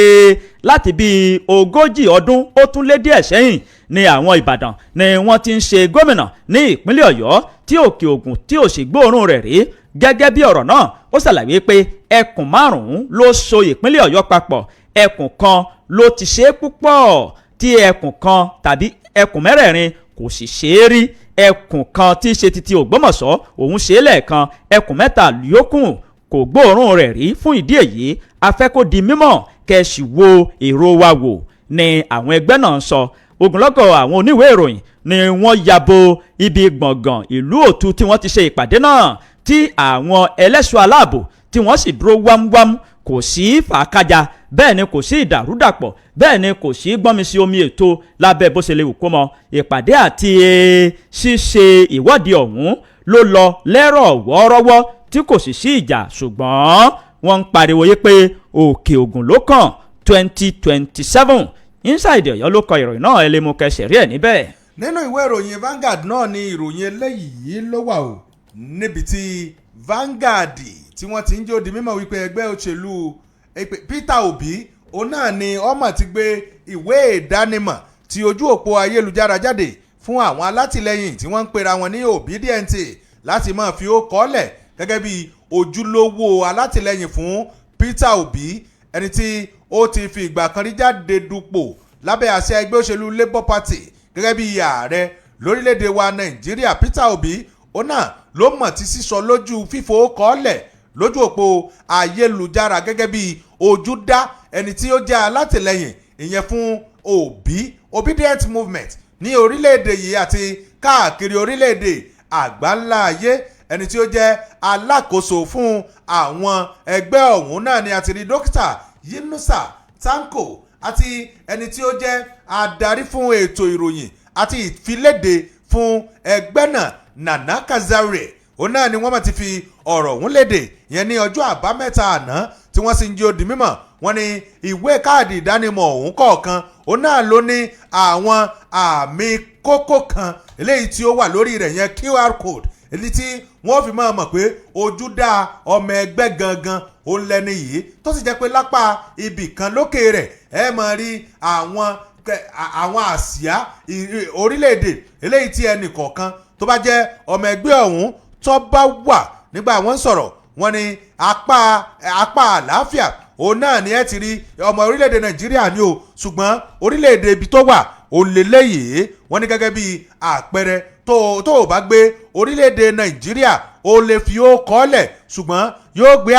láti bíi 40 ọdún ó tún lé díẹ̀ sẹ́yìn ní àwọn Ìbàdàn ni wọ́n ti ń ṣe gómìnà ní ìpínlẹ̀ Ọ̀yọ́ tí òkè ògùn tí ò sì gbóòórùn rẹ̀ rí gẹ́gẹ́ bí ọ̀rọ̀ náà ó ṣàlàyé pé ẹkùn 5 ló so ìpínlẹ̀ Ọ̀yọ́ papọ̀ ẹkùn kan ló ti ṣe é púpọ̀ tí ẹkùn kan tàbí ẹkùn mẹ́rẹ̀ẹ̀rin kò sì ṣe é rí ẹkùn kan tí í ṣe titi Ògbómọ̀ṣọ́ òun ṣe é lẹ́ẹ̀kan ẹkùn 3 yòókù kò gbóòórùn rẹ̀ rí fún ìdí èyí afẹ́ kó di mímọ̀ kẹ́sì wo èrò wa wò ni àwọn ẹgbẹ́ náà ń sọ ogunlọ́gọ̀ àwọn oníwèé ìròyìn ni wọ́n yabo ibi gbọ̀ngàn ìlú Ọ̀tù tí wọ́n ti ṣe ìpàdé náà tí àwọn ẹlẹ́ṣọ́ aláàbò tí wọ́n sì dúró wámúwámú kò sí fàákájà bẹ́ẹ̀ ni kò sí ìdàrúdàpọ̀ bẹ́ẹ̀ ni kò sí gbọ́nmi sí omi ètò lábẹ́ bó ṣe lè wù kó mọ ìpàdé àti ṣíṣe ìwọ́de ọ̀hún ló lọ lẹ́rọ̀ wọ́ọ́rọ́wọ́ tí kò sì sí ìjà ṣùgbọ́n wọ́n ń pariwo yé pé òkè ògùn ló kàn 2027 Inside Ọ̀yọ́ ló kọ ìròyìn náà ẹ lè mú kẹsẹ̀ rí ẹ̀ níbẹ̀. nínú ìwé ìròyìn Vanguard náà ni ìròyìn eléyìí ló wà o níbi tí Vanguard tí wọ́n ti ń jó di mímọ̀ wípé ẹgbẹ́ òṣèlú Peter Obi òun náà ni ọmọ ti gbé ìwé ìdánimọ̀ tí ojú òpó ayélujára jáde fún àwọn alátìlẹyìn tí wọ́n ń pera wọn ní obedient láti máa fi ó kọ́lẹ̀ gẹ́gẹ́ bí ojúlówó alátìlẹyìn fún Peter Obi ẹni tí ó ti fi ìgbà kan rí jáde dupò lábẹ́ àṣẹ ẹgbẹ́ òṣèlú Labour Party gẹ́gẹ́ bí ààrẹ lórílẹ̀‐èdè wa Nàìjíríà Peter Obi òun náà ló mọ̀ tí sísọ lójú fífò kọ́lẹ̀ lójú òpó ayélujára gẹ́gẹ́ bí ojúdá ẹni tí ó jẹ́ alátìlẹyìn ìyẹn fún obedient movement ní orílẹ̀-èdè yìí àti káàkiri orílẹ̀-èdè àgbáńlá ayé ẹni tí ó jẹ́ alákòóso fún àwọn ẹgbẹ́ ọ̀hún náà ni àti rí dókítà Yunusa Tanko àti ẹni tí ó jẹ́ adarí fún ètò ìròyìn àti ìfiléde fún ẹgbẹ́ náà Nana Kazare òun náà ni wọ́n máa ti fi ọ̀rọ̀ ọ̀hún léde yẹn ní ọjọ́ àbámẹ́ta àná tí wọ́n sì ń jẹ́ ó di mímọ̀ wọ́n ní ìwé káàdì ìdánimọ̀ ọ̀hún kọ̀ọ̀kan òun náà ló ní àwọn àmì kókó kan eléyìí tí ó wà lórí rẹ̀ yẹn QR code èyí tí wọ́n fi máa mọ̀ pé ojúdá ọmọ ẹgbẹ́ gangan òun lẹ́ni yìí tó sì jẹ́ pé lápá ibì kan lókè rẹ̀ ẹ máa rí àwọn àsíá orílẹ̀-èdè eléyìí tí ẹnì kọ̀ọ̀kan tó bá jẹ́ ọmọ ẹgbẹ́ ọ̀hún tó bá wà nígbà wọ́n sọ̀rọ̀ wọ́n ní apá àlàáfíà òun náà ni ẹ ti rí ọmọ orílẹ̀-èdè Nàìjíríà ni o ṣùgbọ́n orílẹ̀-èdè ibi tó wà òun lélẹ́yìí wọ́n ní gẹ́gẹ́ bí àpẹẹrẹ tó o bá gbé orílẹ̀-èdè Nàìjíríà o lè fi ó kọ́lẹ̀ ṣùgbọ́n yóò gbé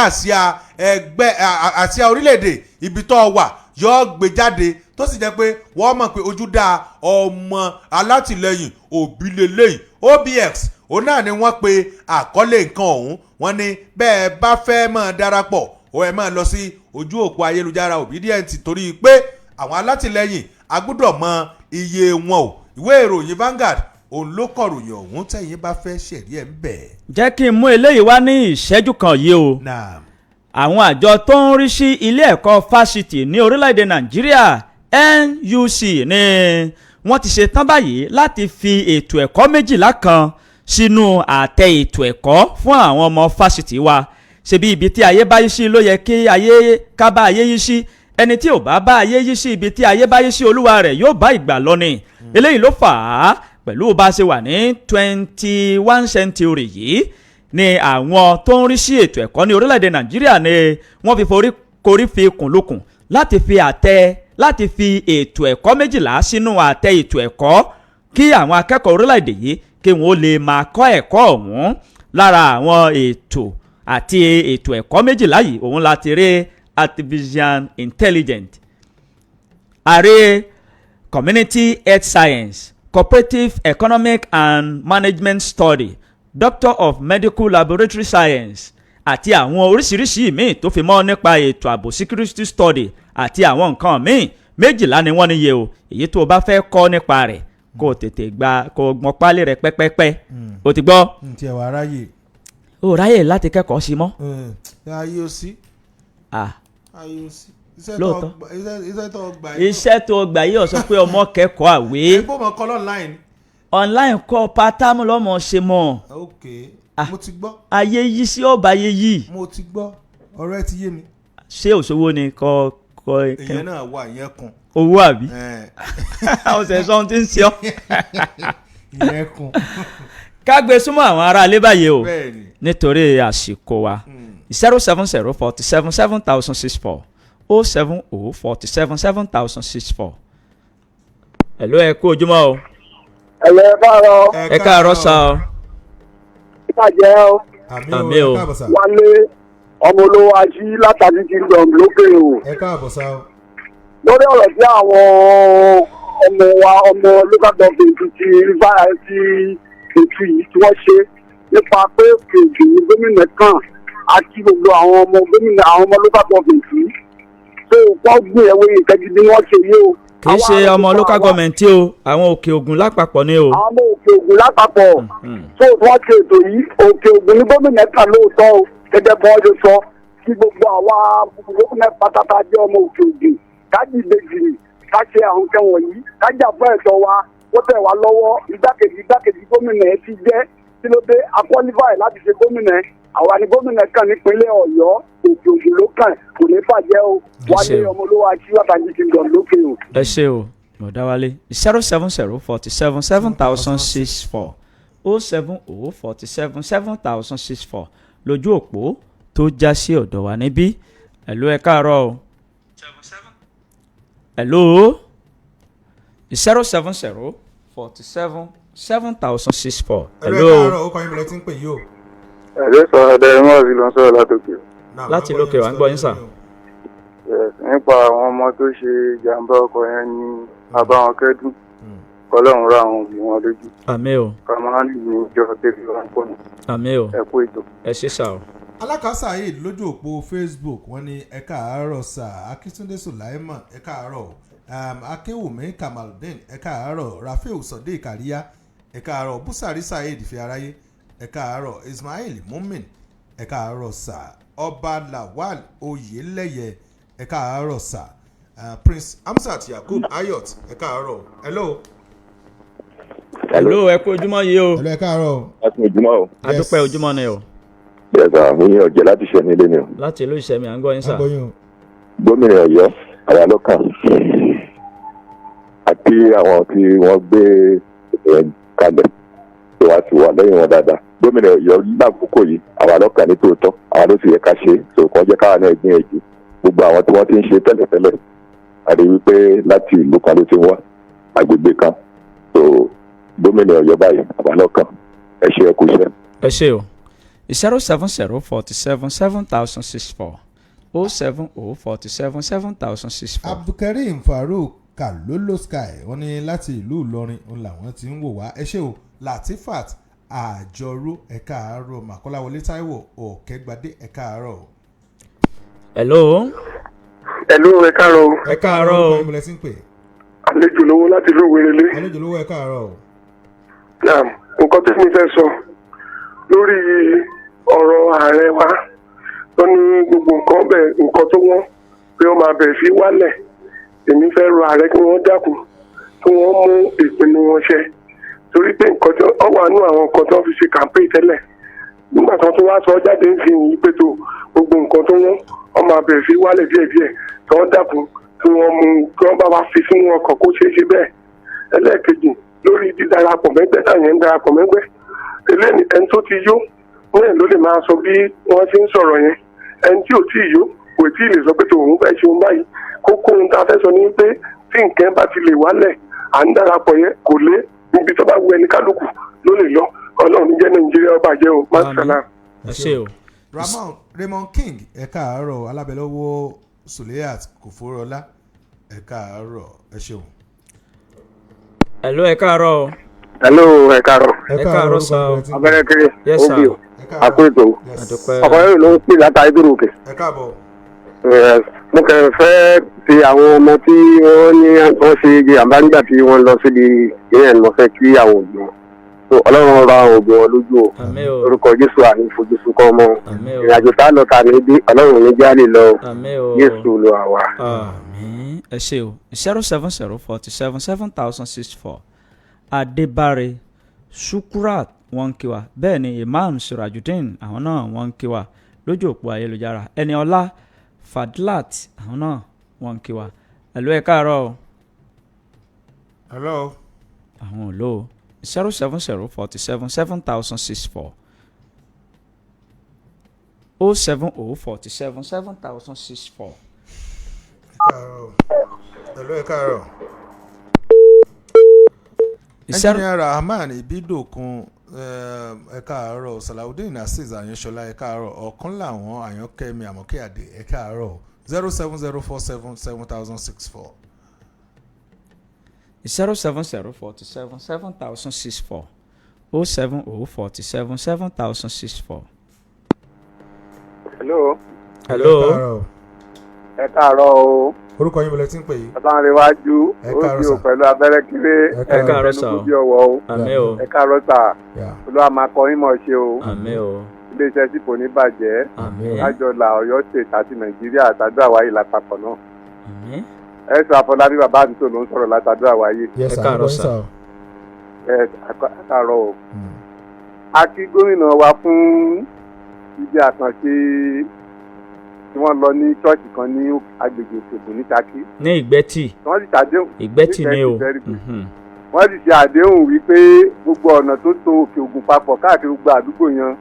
àsíá orílẹ̀-èdè ibi tó wà yóò gbé jáde tó sì jẹ́ pé wọ́n mọ̀ pé ojú dá ọmọ alátìlẹyìn òbí lélẹ́yìn OBX òun náà ni wọ́n pe àkọlé nǹkan ọ̀hún wọ́n ní bẹ́ẹ̀ bá fẹ́ máa darapọ̀ ó ẹ máa lọ sí ojú òpó ayélujára Obidient torí pé àwọn alátìlẹyìn a gbọ́dọ̀ mọ iye wọn o ìwé ìròyìn Vanguard òun ló kọ̀ròyìn ọ̀hún tẹ̀yìn bá fẹ́ ṣẹ̀rí ẹ̀ ń bẹ̀. jẹ́ kí n mú eléyìí wá ní ìṣẹ́jú kan yìí o. àwọn àjọ tó ń rí sí ilé ẹ̀kọ́ fásitì ní orílẹ̀-èdè Nàìjíríà NUC ni wọ́n ti ṣe tán báyìí láti fi ètò ẹ̀kọ́ méjìlá kan sínú àtẹ ètò ẹ̀kọ́ fún àwọn ọmọ fásitì wa ṣebí ibi tí ayé bá yí sí ló yẹ kí ayé ká bá ayé yí sí ẹni tí ò bá bá ayé yí sí ibi tí ayé bá yí sí olúwa rẹ̀ yóò bá ìgbà lọ ni eléyìí ló fà á pẹ̀lú bá a ṣe wà ní 21st century yìí ni àwọn tó ń rí sí ètò ẹ̀kọ́ ní orílẹ̀-èdè Nàìjíríà ni wọ́n fi korí fi kùnlùkùn láti fi ètò ẹ̀kọ́ méjìlá sínú àtẹ ètò ẹ̀kọ́ kí àwọn akẹ́kọ̀ọ́ orílẹ̀-èdè yìí kí wọ́n lè máa kọ́ ẹ̀kọ́ ọ̀hún lára àwọn ètò àti ètò ẹ̀kọ́ méjìlá yìí òun láti rí artificial intelligence àrí community health science cooperative economic and management study doctor of medical laboratory science àti àwọn oríṣiríṣi míì tó fi mọ́ nípa ètò ààbò security study àti àwọn nǹkan míì méjìlá ni wọ́n níye o èyí tó o bá fẹ́ kọ́ nípa rẹ̀ kó o tètè kó o gbọ́n pálí rẹ̀ pẹ́pẹ́pẹ́ o ti gbọ́. ǹtí ẹ̀ wá ráyè. o ráyè láti kẹ́kọ̀ọ́ sí mọ́. ayé o sí. ayé o sí. lóòótọ́ iṣẹ́ tó gbà yìí. iṣẹ́ tó gbà yìí ó sọ pé ọmọ kẹ́kọ̀ọ́ àwé. ẹ bó mọ kọ́ online. online kọ́ pátámù lọ́mọ ṣe mọ́. ok mo ti gbọ́. ayé yí sí ọba ayé yìí. mo ti gbọ́ ọ̀rọ̀ ẹ ti yé mi. ṣé òṣòwò ni kọ́. èyàn náà wà ìyẹn kun. owó àbí. ọ̀sẹ̀ sọ́n ti ń ṣe ọ́. ìyẹn kun. ká gbé súnmọ́ àwọn ará ilé báyìí o nítorí àsìkò wa 070477064 070477064. hello ẹ kú ojúmọ́ o. ẹ̀lẹ́ ẹ káàárọ̀. ẹ káàárọ̀ sá o. ìbàjẹ́ o. àmì o. wálé ọmọ olówó ají látàrí kingdom lókè o. ẹ káàbọ̀ sá o. lórí ọ̀rọ̀ tí àwọn ọmọ local government ti ètò yìí tí wọ́n ṣe nípa pé kejì ní gómìnà kan àti gbogbo àwọn ọmọ gómìnà àwọn ọmọ local government yìí tó wọ́n gbé ẹ̀wé ìkẹ́jì bí wọ́n ṣe yé o. kì í ṣe ọmọ local government o àwọn Òkè-Ògùn lápapọ̀ ni o. àwọn ọmọ Òkè-Ògùn lápapọ̀ tó wọ́n ṣe ètò yìí Òkè-Ògùn ní gómìnà kan lóòótọ́ o gẹ́gẹ́ bí wọ́n ṣe sọ kí gbogbo àwa gómìnà pátápátá jẹ́ ọmọ Òkè-Ògùn kájí ìbejì ká ṣe àwọn nǹkan wọ̀nyí kájà fún ẹ̀tọ́ wa ó tẹ̀ wá lọ́wọ́ igbákejì gómìnà ẹ ti jẹ́ kí ló dé akọ́lífàì láti ṣe gómìnà àwa ni gómìnà kan nípínlẹ̀ Ọ̀yọ́ Òkè-Ògùn ló kàn kò ní bàjẹ́ o wálé ọmọ olówó ají látàrí kingdom lókè o. ẹ ṣe o mọ̀dáwálé 070477064 070477064 lójú òpó tó já sí ọ̀dọ̀ wa níbí ẹ̀lú ẹ káàárọ̀ o. ẹ̀lú 070477064. ẹ̀lú ẹ káàárọ̀ ó kọ́ yín bẹ̀rẹ̀ tí ń pè yìí o. ẹ̀lẹ́ sọ ẹ̀dẹ̀ mọ́ọ̀sì ló ń sọ̀rọ̀ látòkè. láti lókè wá ń gbọ́ yín sà. nípa àwọn ọmọ tó ṣe jàǹbá ọkọ̀ yẹn ní abáwọn kẹ́dùn kọ́lọ́run ra àwọn òbí wọn lójú. àmín o. kàmáàlì ní ìjọ tẹ̀lé wọn pọ̀ ní. àmín o. ẹ kú ètò. ẹ ṣe sà o. alákàásà yìí lójú òpó Facebook wọ́n ní ẹ káàárọ̀ sà Akíntúndé Sulaiman ẹ káàárọ̀ Akéwùmí Kamaldeen ẹ káàárọ̀ Rafiu Sodiq Àríyá ẹ káàárọ̀ Busari Saheed Ìfẹ́aráyé ẹ káàárọ̀ Ismail Mumin ẹ káàárọ̀ sà Ọba Lawal Oyeleye ẹ káàárọ̀ sà Prince Hamzat Yakub Ayot ẹ káàárọ̀ hello. hello ẹ kú ojúmọ́ yìí o. hello ẹ káàárọ̀. ẹ kú ojúmọ́ o. adúpẹ́ ojúmọ́ ni o. yẹ́sà mo yín ọ̀jẹ̀ láti ṣẹ̀mí lé ni o. láti ìlú ìṣẹ̀mí à ń gbọ́ yín sà. gómìnà Ọ̀yọ́ àwa lọ́kàn àti àwọn tí wọ́n gbé kalẹ̀ tó wá ti wà lẹ́yìn wọn dáadáa gómìnà Ọ̀yọ́ lákòókò yìí àwa lọ́kàn ní tòótọ́ àwa ló sì yẹ ká ṣe so kàn jẹ́ káwa náà gbìyànjú gbogbo àwọn tí wọ́n ti ń ṣe tẹ́lẹ̀tẹ́lẹ̀ àti wípé láti ìlú kan ló ti wá agbègbè kan so gómìnà Ọ̀yọ́ báyìí àwa lọ́kàn ẹ ṣe ẹ kú iṣẹ́. ẹ ṣe o 070477064 070477064. Abdulkareem Farouk Kalolo Sky wọ́n ní láti ìlú Ìlọrin òun làwọn ti ń wò wá ẹ ṣé o Latifat Àjọrú ẹ káàárọ̀ Màkọ́láwọlé Táíwò Òkègbadé ẹ káàárọ̀. hello. Hello, ẹ káàárọ̀. ẹ káàárọ̀. ìmọ̀lẹ́ sí ń pè. Àlejò lówó láti ìlú Ìwérelé. àlejò lówó ẹ káàárọ̀. Naam, nǹkan tí mo fẹ́ sọ lórí ọ̀rọ̀ ààrẹ wa tó ní gbogbo nǹkan tó wọ́n pé wọ́n máa bẹ̀rẹ̀ sí wálẹ̀. Èmi fẹ́ rọ ààrẹ kí wọ́n dákun kí wọ́n mú ìpinnu wọn ṣẹ torí pé nǹkan tí wọ́n wà nú àwọn nǹkan tí wọ́n fi ṣe campaign tẹ́lẹ̀ nígbà tí wọ́n tún wá sọ jáde ń fi yìí pé tó gbogbo nǹkan tó wọ́n máa bẹ̀rẹ̀ sí wálẹ̀ díẹ̀díẹ̀ tí wọ́n dákun kí wọ́n mú kí wọ́n bá wá fi sínú ọkọ̀ kó ṣeé ṣe bẹ́ẹ̀. Ẹlẹ́ẹ̀kejì lórí dídarapọ̀ mẹ́gbẹ́ táyẹn ń darapọ̀ mẹ́gbẹ́ eléyìí ẹni tó ti yó náà ló lè máa sọ bí wọ́n ṣe ń sọ̀rọ̀ yẹn ẹni tí ò tí ì yó kò tí ì lè sọ pé tòun fẹ́ ṣe òun báyìí kókó ohun tá a fẹ́ sọ ní pé tí nǹkan bá ti lè wálẹ̀ à ń darapọ̀ yẹn kò lé níbi tó bá wù ẹni kálukú ló lè lọ Ọlọ́run jẹ́ Nàìjíríà bàjẹ́ o masala. ẹ ṣé o. Raymond King ẹ káàárọ̀ alábẹ̀lọ́wọ́ Suliat Kòfórọlá ẹ káàárọ̀ ẹ ṣeun. hello ẹ káàárọ̀. Hello, ẹ káàárọ̀. ẹ káàárọ̀ sá. Abẹ́rẹ́ kiri Yes, sir. obi o àkóso àdúpẹ́. ọkọ̀ yẹn ló ń pè látàrí dúró òkè. ẹ káàbọ̀. Mo kàn fẹ́ fi àwọn ọmọ tí wọ́n ní wọ́n ṣe jàǹbá nígbà tí wọ́n lọ síbi ìyẹn mo fẹ́ kí àwọn òbí wọn. Ọlọ́run ra àwọn òbí wọn lójú o. àmín o. Orúkọ Jésù àní ìfojúsùn kọ́ ọmọ. àmín o. Ìrìnàjò tá a lọ ta ní bí Ọlọ́run ní jálè lọ. àmín o. Jésù ló àwa. àmín ẹ ṣé o 070477064 Adébáre Shukurat wọ́n ń kí wa bẹ́ẹ̀ ni Imam Sirajudeen àwọn náà wọ́n ń kí wa lójú òpó ayélujára Ẹniọlá Fadlat àwọn náà wọ́n ń kí wa hello ẹ káàárọ̀. hello. àwọn ò lò ó 070477064 070477064. hello ẹ káàárọ̀. Engineer Rahman Ibidokun ẹ káàárọ̀ Salaudeen Azeez Ayanṣọlá ẹ káàárọ̀ ọ̀kan làwọn Àyànkẹ́mi Àmọ̀kẹ́yàdé ẹ káàárọ̀ 070477064. 070477064 070477064. Hello. hello. Ẹ káàárọ̀ o. orúkọ yín bọ̀lẹ́ tí ń pè yìí. Ọlánrewájú ẹ káàárọ̀ sà. pẹ̀lú abẹ́rẹ́ kéré ẹ káàárọ̀ sà. ẹ̀ẹ́dẹ́gbẹ̀lú ọwọ́ o. àmín o. Ẹ káàárọ̀ sà. Olúwa máa kọ yín mọ̀ ṣe o. àmín o. Iléeṣẹ́ tí kò ní bàjẹ́. àmín. Lájọlá Ọ̀yọ́ State àti Nàìjíríà àtàdúrà wáyé lápapọ̀ náà. àmín. Ẹ sọ Afọlábí bàbá àdúgbò ló ń sọ̀rọ̀ látàdúrà wáyé. ẹ káàárọ̀ sà. Ẹ káàárọ̀ o. A kí gómìnà wa fún ibi àkànṣe tí wọ́n lọ ní ṣọ́ọ̀ṣì kan ní agbègbè Òkèògùn ní Ṣakí. ní Ìgbẹ́tì. Wọ́n sì ṣàdéhùn. Ìgbẹ́tì ni o. Wọ́n sì ṣe àdéhùn wípé gbogbo ọ̀nà tó so Òkèògùn papọ̀ káàkiri gbogbo àdúgbò yẹn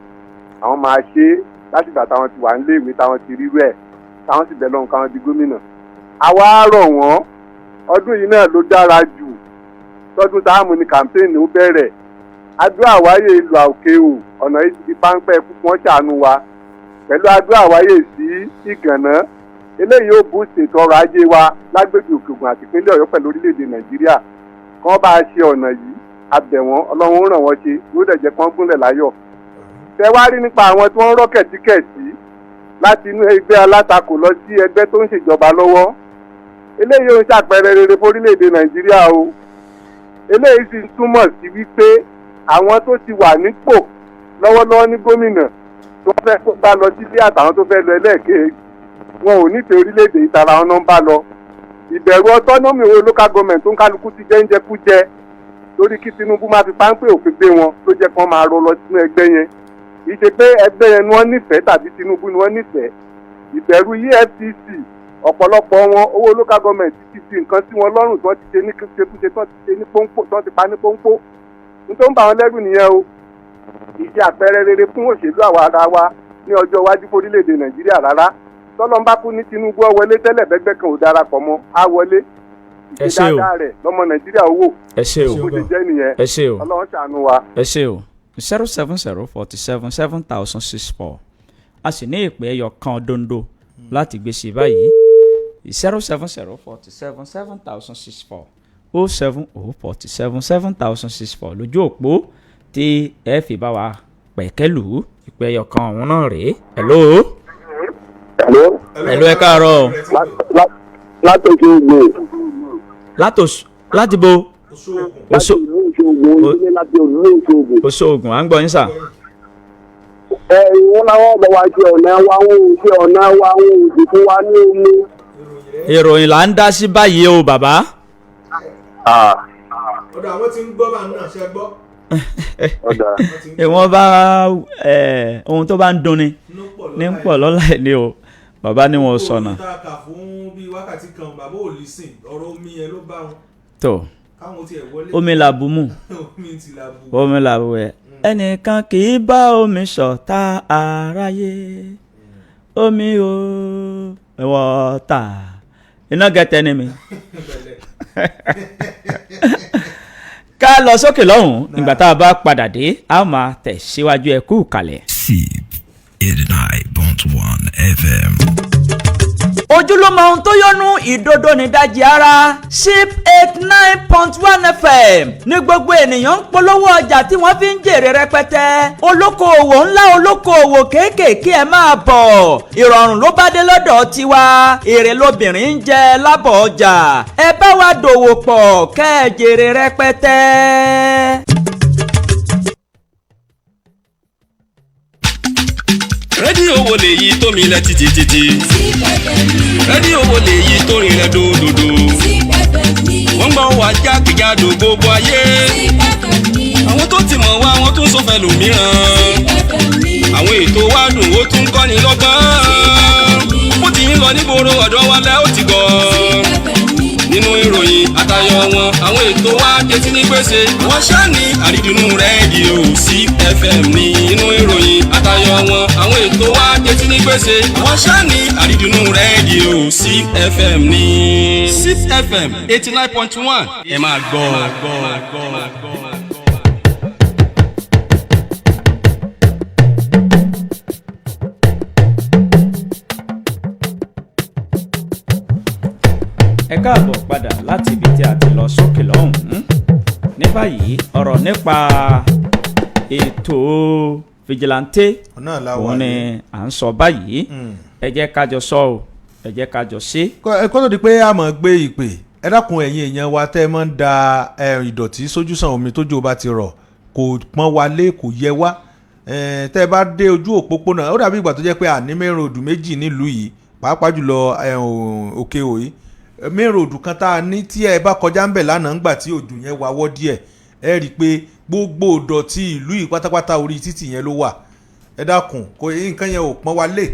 àwọn máa ṣe láti ìgbà táwọn ti wà nílé ìwé táwọn ti rí rẹ̀ táwọn sì bẹ̀ lọ́hùn káwọn di gómìnà. Àwa rọ̀ wọ́n ọdún yìí náà ló dára jù tọdún táàmù ní kàmpéènì ó bẹ̀rẹ̀. Àdúrà wáyé ìlú Òkèò ọ̀nà yìí ti di páńpẹ́ púpọ̀ ṣàánú wa pẹ̀lú àdúrà wáyé sí Ìgànná eléyìí yóò boost ètò ọrọ̀ ajé wa lágbègbè Òkèògùn àti ìpínlẹ̀ Ọ̀yọ́ pẹ̀lú orílẹ̀-èdè Nàìjíríà kán bá a ṣe ọ̀nà yìí abẹ̀wọ̀n Ọlọ́run ó ràn wọ́n ṣe yóò dẹ̀ jẹ́ kán gúnlẹ̀ láyọ̀. Tẹ wá rí nípa àwọn tí wọ́n ń rọ́ kẹ̀tíkẹ̀tí láti inú ẹgbẹ́ alátakò lọ sí ẹgbẹ́ tó ń ṣèjọba lọ́wọ́ eléyìí ó ń ṣàpẹẹrẹ rere fórílẹ̀-èdè Nàìjíríà o eléyìí sì ń túmọ̀ sí wípé àwọn tó ti wà nípò lọ́wọ́lọ́wọ́ ní gómìnà tó fẹ́ kó bá lọ sílé àtàwọn tó fẹ́ lọ ẹlẹ́ẹ̀kejì wọn ò nífẹ̀ẹ́ orílẹ̀-èdè ìtara wọn náà ń bá lọ. Ìbẹ̀rù autonomy wo local government tó ń kálukú ti jẹ́ ń jẹkújẹ lórí kí Tinubu máa fi páńpẹ́ òfin gbé wọn ló jẹ́ kán máa rọ lọ sínú ẹgbẹ́ yẹn. Kì í ṣe pé ẹgbẹ́ yẹn ni wọ́n nífẹ̀ẹ́ tàbí Tinubu ni wọ́n nífẹ̀ẹ́. Ìbẹ̀rù EFCC ọ̀pọ̀lọpọ̀ wọn owó local government ti fi nǹkan sí wọn lọ́rùn tí wọ́n ti ṣe ní ṣekúṣe tí wọ́n ti ṣe ní pọ́npọ́ tí wọ́n ti pa ní pọ́npọ́. N tó ń bà wọn lẹ́rù nìyẹn o. ìṣe àpẹẹrẹ rere fún òṣèlú àwa ara wa ní ọjọ́ iwájú fórílẹ̀-èdè Nàìjíríà rárá tọ́lọ́mbá kú ní Tinubu ó wọlé tẹ́lẹ̀ bẹ́gbẹ́ kan ò darapọ̀ mọ́ á wọlé ìṣe dáadáa rẹ̀ lọ́mọ Nàìjíríà owó ẹ ṣé o bó ṣe jẹ́ nìyẹn ẹ ṣé o Ọlọ́run ṣàánú wa. ẹ ṣé o 070477064 a sì ní ìpè ẹyọ kan dondo láti gbé sí báyìí 070477064 070477064 lójú òpó tí ẹ fi bá wa pẹ̀kẹ́lù ìpè ẹyọ kan ọ̀hún náà rèé. hello. hello ẹ káàárọ̀. láti bo. Oṣoògùn à ń gbọ́ yín sà. Ìwọ́n làwọn ọ̀bọ̀ wa ṣe ọ̀nà wa ń ṣe ọ̀nà wa ń ṣe fún wa ní omi. Ìròyìn là ń dá sí báyìí o bàbá. ọ̀dọ̀ àwọn tí ń gbọ́ bá náà ṣe gbọ́. Ìwọ́n bá ohun tó bá ń dunni ní ń pọ̀ lọ́la ẹ̀ ni o bàbá ni wọn sọnà. fún bíi wákàtí kan bàbá ò lè sìn ọ̀rọ̀ omi yẹn ló bá wọn. tó omi làbù mú omi làbù ẹ ẹnìkan kì í bá omi ṣọ̀tá aráyé omi o wọ́tà iná gẹ̀tẹ́ ni mi. ká lọ sókè lọ́hùn nígbà tá a bá padà dé a máa tẹ̀síwájú ẹ kú kalẹ̀. SIP 89.1 FM. ojúlówó ohun tó yọnu ìdodo nídajì ara SIP 89.1 FM ní gbogbo ènìyàn ń polówó ọjà tí wọ́n fi ń jèrè rẹpẹtẹ olókoòwò ńlá olókoòwò kéékèèké ẹ máa bọ̀ ìrọ̀rùn ló bá dé lọ́dọ̀ tiwa èrè lobìnrin ń jẹ lábọ̀ ọjà ẹ bá wa dòwò pọ̀ kẹ́ ẹ jèrè rẹpẹtẹ. rédíò wo lèyí tó milẹ̀ títí rédíò wo lèyí tó rinlẹ̀ dòdòdò wọ́n gbọ́ wá jákèjádò gbogbo ayé àwọn tó ti mọ̀ wá wọ́n tún sọ fẹ́ lòmíràn àwọn ètò wa dùn ó tún kọ́ni lọ́gbọ́n bó ti ń lọ nígboro ọ̀dọ́ wa lẹ́ ó ti gbọ́ nínú ìròyìn àtayọ wọn àwọn ètò wa tẹ́tí ní gbèsè wọ́n ṣáà ní àrídùnnú rédíò SIP FM ní inú ìròyìn àtayọ wọn àwọn ètò wa tẹ́tí ní gbèsè wọ́n ṣáà ní àrídùnnú rédíò SIP FM ní SIP FM 89.1 ẹ máa gbọ́. ẹ káàbọ̀ padà láti ibi tí a ti lọ sókè lọ́hùn-ún ní báyìí ọ̀rọ̀ nípa ètò fìjìláńtẹ́ òun ni à ń sọ báyìí ẹ jẹ́ kájọ sọ o ẹ jẹ́ kájọ ṣe. kó tó di pé a máa gbé ìpè ẹ dákun ẹ̀yin èèyàn wa tẹ́ ẹ máa ń da ìdọ̀tí sójú sàn omi tójú bá ti rọ̀ kò pọ́n wálé kò yẹ wá tẹ́ ẹ bá dé ojú òpópónà ó dàbí ìgbà tó jẹ́ pé àní main road méjì nílùú yìí pàápàá jùlọ òkè òyì main road kan tá a ní tí ẹ bá kọjá ń bẹ̀ lánàá ńgbà tí òjò yẹn wáwọ́ díẹ̀ ẹ rí i pé gbogbo ìdọ̀tí ìlú yìí pátápátá orí títì yẹn ló wà ẹ dákun kò nǹkan yẹn ò pọ́n wálé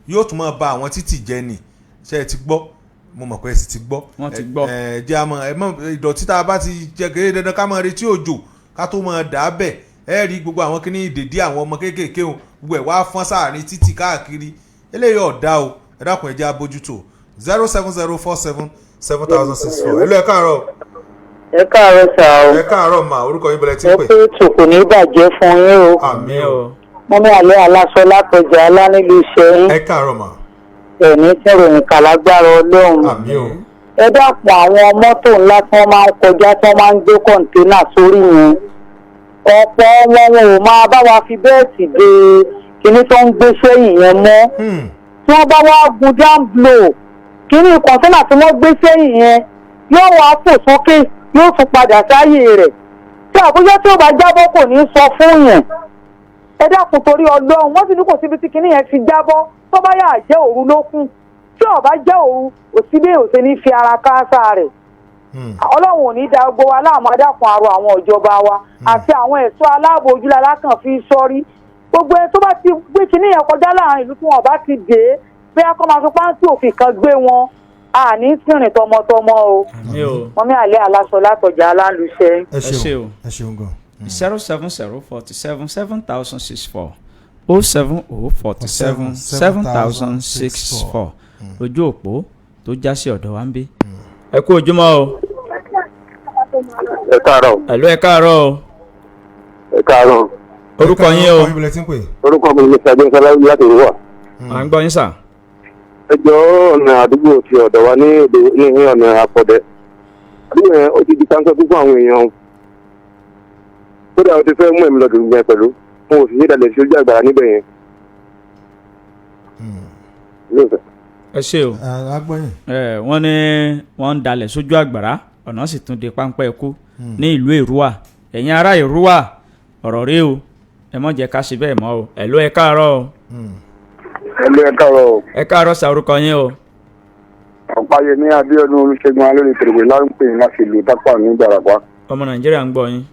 yóò tún máa ba àwọn títì jẹ́ ni ṣé ẹ ti gbọ́ mo mọ̀ pé ẹ sì ti gbọ́ wọ́n ti gbọ́ ẹ jẹ́ àmọ́ ẹ mọ̀ ìdọ̀tí tá a bá ti jẹ kéré dandan ká máa retí òjò ká tó máa dà á bẹ̀ ẹ rí gbogbo àwọn kíní ìdèdí àwọn ọmọ kéékèèké o gbogbo ẹ̀ wá fọ́n sáàrin títì káàkiri eléyìí ọ̀dà o ẹ dákun ẹ jẹ́ abójútó 07047 7064 ẹ lọ ẹ káàárọ̀. ẹ káàárọ̀ sà o. ẹ káàárọ̀ mà orúkọ yín bẹ̀rẹ̀ tí ń pè. ẹ pé ètò kò ní bàjẹ́ fún yín o. àmín o. mo ní alẹ́ aláṣọ látọjà alánìlú Ìṣẹ́yìn. ẹ káàárọ̀ mà. ẹ̀mí tí ròyìn kàlágbára Ọlọ́run. àmín o. ẹ dápọ̀ àwọn mọ́tò ńlá tí wọ́n máa ń kọjá tí wọ́n máa ń gbé kọ̀ǹténà sórí yẹn. ọ̀pọ̀ wọn ò máa bá wa fi bẹ́ẹ̀sì de kinní tó ń gbé sẹ́yìn yẹn mọ́. tí wọ́n bá wá gun dáńblò kíní kọ̀ǹténà tí wọ́n gbé sẹ́yìn yẹn yóò wá fò sókè yóò tún padà sáyè rẹ̀ tí àbújá tí ó bá jábọ́ kò ní sọ fún yẹn ẹ dákun torí Ọlọ́run wọ́n sì ní kò síbi tí kíní yẹn ti jábọ́ tó bá yà jẹ́ òru ló kù tí ó bá jẹ́ òru òsínbẹ́ òsè ní fi ara káásá rẹ̀ Ọlọ́run ò ní da gbogbo wa láàmú ẹ dákun àrò àwọn ìjọba wa àti àwọn ẹ̀ṣọ́ aláàbò ojúlá lákàn fi sọ́rí gbogbo ẹ tó bá ti gbé kíní yẹn kọjá láàrin ìlú tí wọn bá ti dé bí a kọ́ máa fi páńtì òfin kan gbé wọn àní sìnrìn tọmọtọmọ o. mọ́mí àlẹ́ aláṣọ látọjà alálùṣẹ́. ẹ ṣeun gan. 070477064 070477064 ojú òpó tó já sí ọ̀dọ̀ wa ń bí. ẹ kú ojúmọ́ o. ẹ káàárọ̀. ẹ̀lú ẹ káàárọ̀ o. ẹ káàárọ̀. orúkọ yín o. orúkọ mi ni sàgbé sáláwí láti ìwà. à ń gbọ́ yín sà. ẹ jọ ọ̀nà àdúgbò ti ọ̀dọ̀ wa ní ọ̀nà àpọ̀dẹ. àdúgbò yẹn ó ti di káńsọ́ fún àwọn èèyàn. kódà ó ti fẹ́ mú ẹ̀mí lọ́dún yẹn pẹ̀lú fún òṣìṣẹ́ ìdálẹ̀ sí ojú àgbàrá níbẹ̀ yẹn. ẹ ṣe o. wọ́n ní wọ́n ń dalẹ̀ sójú àgbàrá ọ̀nà sì tún di páńpẹ́ ikú ní ìlú Èrúwà. ẹ̀yin ará Èrúwà ọ̀rọ̀ rí o ẹ mọ̀ jẹ́ ká ṣe bẹ́ẹ̀ mọ́ o. ẹ̀lú ẹ káàárọ̀ o. ẹlú ẹ káàárọ̀ o. ẹ káàárọ̀ sa orúkọ yín o. Ọ̀páyẹmí Abíọ́dún Olúṣẹ́gun alórí tèrèwé láńpẹ láti ìlú Tápà ní Ìbàràpá. ọmọ Nàìjíríà ń gbọ́ yín.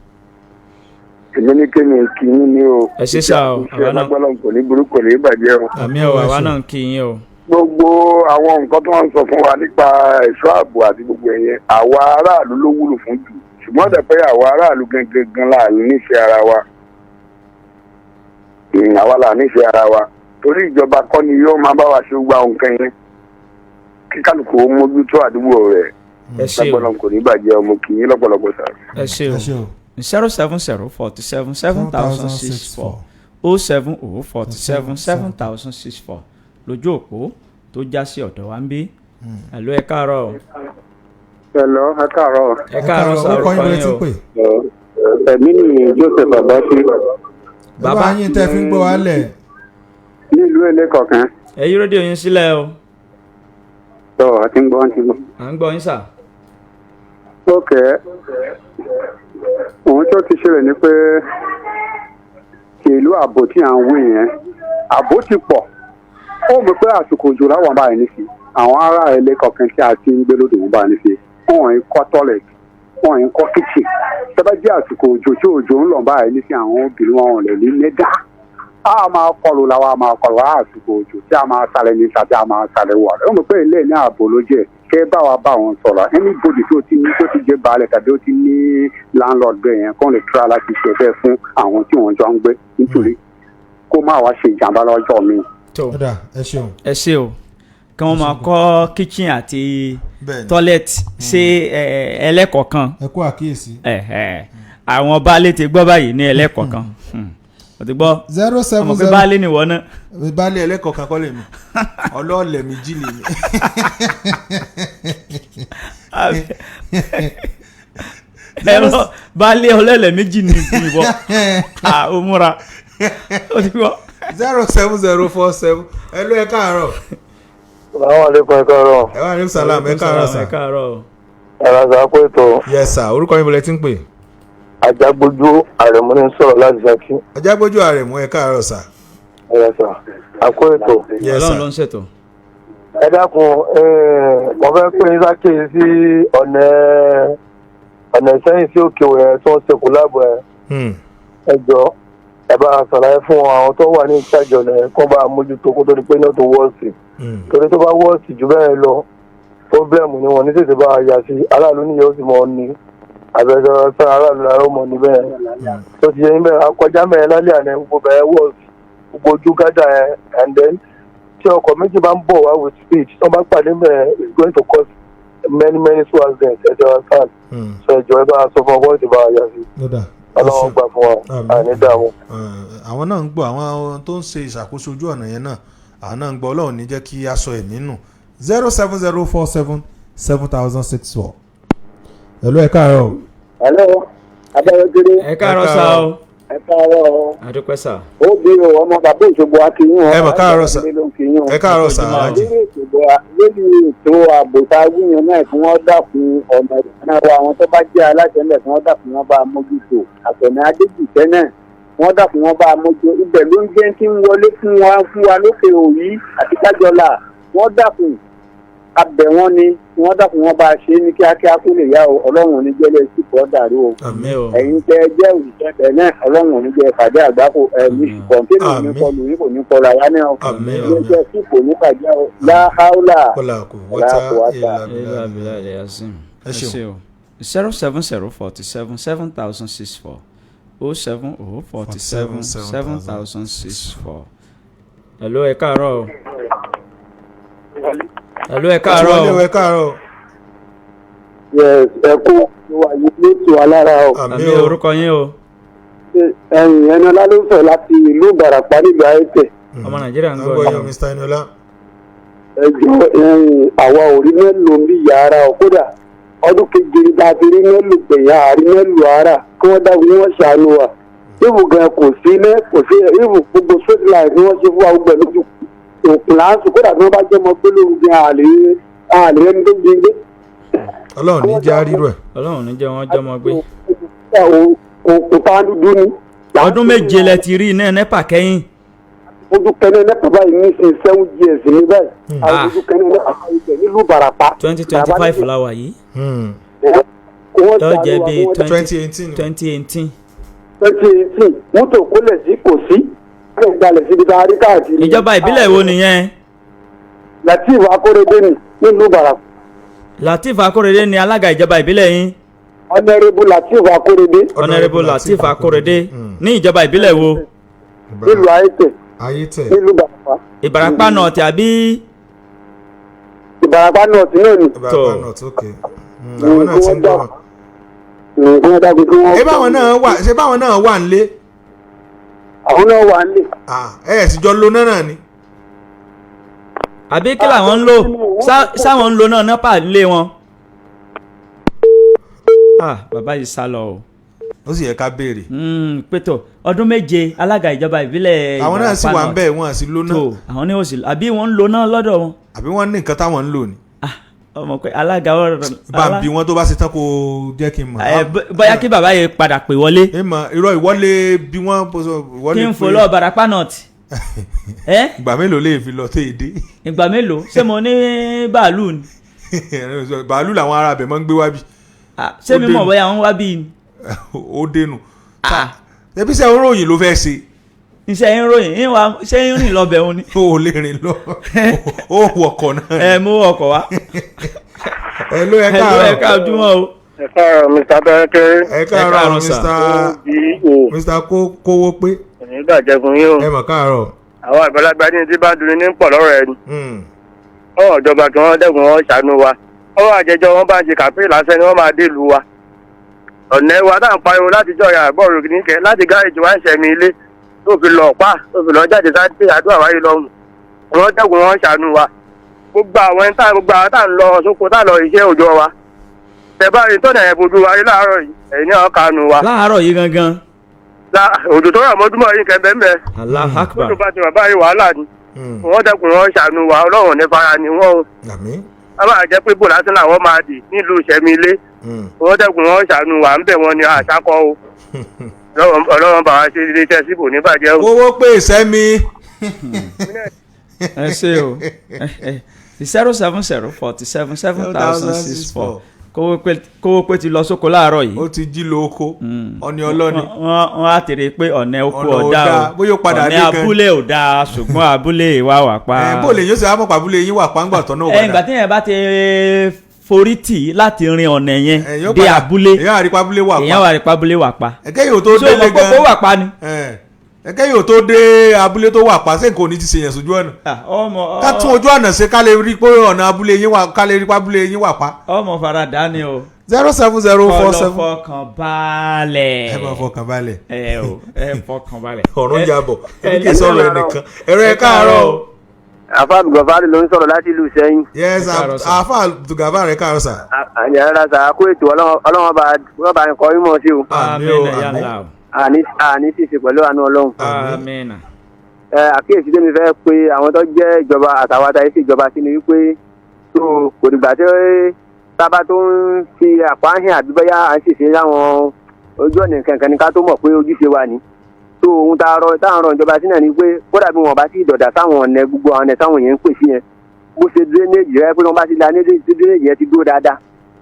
èmi ní kémi kí yín ní o. ẹ ṣe sá o. àwa náà kò ní burúkú ní ìbàjẹ́ o. àmì ọ̀ àwa náà ń kí yín o. gbogbo àwọn nǹkan tó ń sọ fún wa nípa ẹ̀ṣọ́ ààbò àti gbogbo ẹ̀yẹn àwa aráàlú ló wúlò fún jù ṣùgbọ́n dẹ̀pẹ́ àwa aráàlú gangan la nífẹ̀ẹ́ ara wa àwa la nífẹ̀ẹ́ ara wa torí ìjọba kọ́ ni yóò máa bá wa ṣe gbogbo àwọn nǹkan yẹn kí kálukú ó mójútó àdúgbò rẹ̀ lọ́pọ̀lọpọ̀ kò ní bàjẹ́ ọmọ kì í lọ́pọ̀lọpọ̀ sá. ẹ ṣe o 070477064 070477064 lójú òpó tó já sí ọ̀dọ̀ wa ń bí. ẹ̀lú ẹ káàárọ̀. ẹ̀lọ́ ẹ káàárọ̀. ẹ káàárọ̀ sá orúkọ yín o. ẹ̀mí ni Joseph Abasi. bàbá yín tẹ́ fi ń gbọ́ wálẹ̀. nílùú Èlé kọ̀ọ̀kan. ẹ yí rédíò yín sílẹ̀ o. tọ́ àti ń gbọ́ àti ń gbọ́. à ń gbọ́ yín sà. ókè ohun tó ti ṣẹlẹ̀ ni pé ìlú ààbò tí à ń wí yẹn ààbò ti pọ̀ ó mọ̀ pé àsìkò òjò láwọn báyìí nísì àwọn ará Ilé kọ̀ọ̀kan tí a ti ń gbé lódò wọn báyìí nísì wọn ń kọ́ toilet wọn ń kọ́ kitchen tẹ́bá jẹ́ àsìkò òjò tí òjò ń lọ báyìí nísì àwọn obìnrin wọn lè ní mẹ́gà a máa kọlù làwọn a máa kọlù àsìkò òjò tí a máa sálẹ̀ ní tàbí a máa sálẹ̀ wà ó mọ̀ pé ilé ní ààbò ló jẹ́ kẹ́ bá wa bá wọn sọ̀rọ̀ anybody tó ti jẹ́ baálẹ̀ tàbí ó ti ní landlord bẹ́ẹ̀ yẹn kó lè tura láti ṣe bẹ́ẹ̀ fún àwọn tí wọ́n jọ ń gbé nítorí kó má wá ṣe ìjàmbá lọ́jọ́ mi. ẹ ṣe o kí wọ́n máa kọ́ kitchen àti toilet ṣe ẹlẹ́kọ̀ọ̀kan. ẹ kú àkíyèsí. àwọn baálé ti gbọ́ báyìí ní ẹlẹ́kọ̀ọ̀kan o ti gbọ́ 070 ọmọ pé baálé ni wọ́n náà. baálé ẹlẹ́kọ̀ọ̀kan kọ́ lè mi ọlọ́ọ̀lẹ̀ mi jí lè mi. ẹ̀rọ baálé ọlọ́ọ̀lẹ̀ méjì ní ìbọn ó múra o ti gbọ́. 07047 ẹlú ẹ káàárọ̀. Àwọn àlékún ẹ káàárọ̀. ẹ wà ní sàlám ẹ káàárọ̀ sà. ẹ káàárọ̀. ẹ̀rọ àṣà pé ètò. yes sir orúkọ yín bọ̀lẹ̀ tí ń pè. Àjàgbójú Àrẹ̀mú ní sọ̀rọ̀ láti Ṣakí. Àjàgbójú Àrẹ̀mú ẹ káàárọ̀ sà. ẹ̀rọ àṣà àpò ètò. yes sir Ọlọ́run ló ń ṣètò. ẹ dákun mo fẹ́ pè ní sákèyí sí ọ̀nà ìsẹ́yìn sí òkè òyìn tó ń ṣekú láàbọ̀ ẹ jọ ẹ bá ṣàlàyé fún àwọn tó wà ní ìtajà ọ̀nà ẹ̀ kó bá mójútó kó tó di pé náà tó wọ́ọ̀sì torí tó bá wọ́ọ̀sì jù bẹ́ẹ̀ lọ pọ́blẹ́mù ni wọ́n ní tètè bá yà sí aráàlú níyẹn ó sì mọ̀ ní àbẹ̀jọ sọ aráàlú lára ó mọ̀ níbẹ̀ tó ti yẹ níbẹ̀ akọjá mẹ́rin lálẹ́ àná gbogbo bẹ̀rẹ̀ wọ́ọ̀sì gbogbo ojú gádà ẹ̀ and then tí ọkọ̀ méjì bá ń bọ̀ wá with speed tó bá pàdé mẹ́rin it's going to cause many accidents ẹ̀jọ̀ sàn so ẹ̀jọ̀ ẹ bá sọ fún ọgbọ́n ti bá yà sí ọlọ́run gbà fún wa àní dààmú. àwọn náà ń gbọ́ àwọn tó ń ṣe ìṣàkóso ojú ọ̀nà yẹn náà àwọn náà ń gbọ́ ọlọ́run ní jẹ́ kí a sọ ẹ̀mí nù 070477064. ẹ̀lú ẹ káàárọ̀. hello Adéwọ́dúró. ẹ káàárọ̀ sá o. ẹ káàárọ̀ o. àdúpẹ́ sà. ó bí o ọmọ bàbá Òṣogbo akínyìn ẹ mọ̀ káàárọ̀ sà. ẹ káàárọ̀ sà. lórí ètò ààbò tá a gbìyànjú náà kí wọ́n dákun ọ̀nà ìdáná àwọn tó bá jẹ́ aláṣẹ́lẹ̀ kí wọ́n dákun wọn bá a mójútó àtọ̀nà adéjìṣẹ́ náà wọ́n dákun wọn bá a mójútó ibẹ̀ ló ń jẹ́ kí ń wọlé fún wa lókè òyì àti kájọlá wọ́n dákun abẹ wọn ni wọ́n dákun wọn bá a ṣe ní kíákíá kó lè yá o ọlọ́run ò ní jẹ́ lẹ́sí pọ̀ dàrú o ẹ̀yin tẹ́ ẹ jẹ́ òṣìṣẹ́ tẹ̀ náà ọlọ́run ò ní jẹ́ ìpàdé àgbákò ẹ̀mí kọ̀ǹtẹ́nì ò ní kọlù yín kò ní kọlù àwa náà o ilé iṣẹ́ sí kò ní bàjẹ́ o láhàúlà láàkúwátà. ẹ ṣe o 070477064 07047 7064. Hello, ẹ káàárọ̀. Hello, ẹ káàárọ̀. ẹ káàárọ̀. yes ẹ kú wà yìí lóṣù alára o. Àmì orúkọ yín o. ẹni ọlá ló ń sọ láti ìlú Ìbàràpá nígbà ẹ̀tẹ̀. Ọmọ Nàìjíríà ń gbọ́ yín. yín. Mr. Eniola. ẹjọ́ àwa ò rí mélòó bí yàrá o kódà ọdún keje ní bá a fi rí mélòó gbẹ̀yà àrí mélòó ara kí wọ́n dábò ní wọ́n ṣàánú wa. ibù gan kò sí ilé kò sí ibù gbogbo straight line ni wọ́n ṣe fún wa gbẹ lójú òkun láǹsù kódà tí wọ́n bá jẹ́ ọmọ pé lóru gan àlè ẹni tó gbé. Ọlọ́run ní jẹ́ àrírò ẹ̀. Ọlọ́run ní jẹ́ wọ́n jọmọ gbé. òkúta dúdú ni. Ọdún méje lẹ ti rí iná NEPA kẹ́yìn. ojú kẹ́nẹ́ NEPA báyìí ní sin 7 years ní báyìí. àwọn ojú kẹ́nẹ́ NEPA báyìí nílùú Ìbàràpá. 2025 la wà yìí. Tó jẹ́ bí 2018. 2018 mọ́tò kólẹ̀ sí kò sí. ẹ̀ gbalẹ̀ síbi tá a rí káàkiri. Ìjọba ìbílẹ̀ wo nìyẹn? Latif Akórèdé ni nílùú Ìbàràpá. Latif Akórèdé ni alága ìjọba ìbílẹ̀ yín. Honorable Latif Akórèdé. Honorable Latif Akórèdé ní ìjọba ìbílẹ̀ wo? nílùú Ayétẹ̀. nílùú Ìbàràpá. Ìbàràpá North àbí? Ìbàràpá North náà ni. Ìbàràpá North, ok. Àwọn náà ti ń gbọ́. wọ́n dábì kí wọ́n. Ṣé báwọn náà wà nílé? àwọn náà wà nílé. Ẹ sì jọ lo náà ni. Àbí kí làwọn ń lò? Sáwọn ń lò náà NEPA nílé wọn. Bàbá yìí sá lọ o. Ó sì yẹ ká béèrè. Pétò ọdún méje alága ìjọba ìbílẹ̀ àwọn náà sì wà ń bẹ̀ wọ́n sì lò náà. Àwọn ní òsì àbí wọ́n ń lò náà lọ́dọ̀ wọn. Àbí wọ́n ní nǹkan táwọn ń lò ni. Ọmọ pé alága ọ̀rọ̀. Bá ń bi wọn tó bá ṣe tán kó jẹ́ kí n mọ̀. Bóyá kí bàbá yìí padà pè wọlé. Irọ́ ìwọlé bí wọ́n wọlé. Kí n fò lọ Ìbàràpá North. Ìgbà mélòó lè fi lọ tẹ́ èdè? Ìgbà mélòó? Ṣé mo ní bàálù ni? Bàálù làwọn ará bẹ̀ máa ń gbé wá bí. Ṣé mi mọ̀ bóyá wọ́n wá bí ni? Ó dénú. Ẹbí sẹ́ oróyìn ló fẹ́ ṣe. Iṣẹ́ yín ròyìn ṣé yín rìn lọ bẹ̀ òun ni? O ò lè rìn lọ. Ó wọkọ̀ náà. Mú ọkọ̀ wá. Ẹ ló ẹ káàárọ̀. Ẹ káàdúmọ̀ o. ẹ káàárọ̀ Mr. Bẹ́ẹ̀kẹ́. Ẹ káàárọ̀ Mr. Kówó pé. ẹ̀yin bàjẹ́ fún yín o. Ẹ mọ̀ káàárọ̀. àwọn àgbàlagbà ní tí bá duni ní pọ̀ lọ́rọ̀ ẹni. ọ̀rọ̀ ìjọba kí wọ́n dẹ́kun wọn ṣàánú wa. ọ̀rọ̀ àjẹjọ́ wọn bá ń ṣe kàpé lásán ni wọ́n máa dé ìlú wa. ọ̀nà ẹwà tá à ń pariwo láti jọ ìyá àgbọ̀rò kìíníkẹ́ láti gáréjì wá ń ṣẹ̀mí ilé tó fi lọ ọ̀pá tó fi lọ jáde sáté àdúrà wáyé lọ́rùn. wọ́n dẹ́kun wọn ṣàánú wa. gbogbo àwọn tá à ń lọ sóko tá à lọ iṣẹ́ òòjọ́ wa. tẹ̀bárí tó dẹ̀ bojú wa rí láàárọ̀ yìí ẹ̀yin náà kanu wa. Láàárọ̀ yìí gangan. òjò tó rà mọ́júmọ́ yìí kẹ́ bẹ́ẹ̀ mẹ́. Allahu Akbar. tó bá ti wà báyìí wàhálà ni. wọ́n dẹ́kun wọn ṣàánú wa Ọlọ́run ní fara ni wọ́n. a máa jẹ́ pé bò lásán làwọn máa dì nílùú ìṣẹ̀mí ilé. wọ́n dẹ́kun wọn ṣàánú wa ń bẹ̀ wọ́n ní àṣàkọ́ o. Ọlọ́run bá wa ṣe ilé iṣẹ́ síbò ní bàjẹ́ o. Owó pé ìsẹ́mi. Ẹ ṣe o 070 47 7064 kówó pé ti lọ sóko láàárọ̀ yìí. Ó ti jí lo oko ọ̀nì ọlọ́ni. Wọ́n á tèrè pé ọ̀nà oko ọ̀dà o ọ̀nà abúlé ò dáa ṣùgbọ́n abúlé wa wà pa. bó lè yín ó sì á mọ̀ pàbúlé yín wà pa ńgbà tán náà wà dá. ìgbà tí yẹn bá ti forí tì láti rin ọ̀nà yẹn dé abúlé èyàn àrípa abúlé wà pa. èyàn wà rípa abúlé wà pa. ẹ̀kẹ́ yóò tó délé gan. ṣé o mọ̀ kókó wà pa ni. ẹ̀kẹ́ yóò tó dé abúlé tó wà pa sẹ́yìn kò ní ti ṣe yẹn sójú ọ̀nà. ká tún ojú ọ̀nà ṣe ká lè rí pé ọ̀nà abúlé yín wà ká lè rí pé abúlé yín wà pa. ọmọ farada ni o. 07047. fọkàn balẹ̀. ẹ máa fọkàn balẹ̀. ẹ fọkàn balẹ̀. ọ̀run yabọ̀ ẹni kì í sọ̀rọ̀ ẹnìkan ẹ̀rọ ẹ̀ káàárọ̀ o. àfa abdulgafari ló ń sọ̀rọ̀ láti ìlú Ìṣẹ́yìn. yes àfa abdulgafari káàárọ̀ sà. àyàrá sà kó ètò ọlọ́wọ́n bá ń kọ́ ìmọ̀ sí o. àmín àní ṣìṣe pẹ̀lú àánú Ọlọ́run. àmín. àkíyèsí tèmi fẹ́ pé àwọn tó jẹ́ ìjọba àtàwọn àtàyè sí ìjọba sí ni wípé tó kò dìgbà tí tábà tó ń fi àpáhìn àbí bóyá à ń ṣèṣe láwọn ojú ọ̀nà kankan ní ká tó mọ̀ pé ojúṣe wa ni. tó ohun táwọn rọ ìjọba sí náà ni pé kódà bí wọn bá sí ìdọ̀dà táwọn ọ̀nà gbogbo àwọn ọ̀nà táwọn yẹn ń pè sí yẹn bó ṣe drainage rẹ pé wọn bá ti la drainage yẹn ti dúró dáadáa.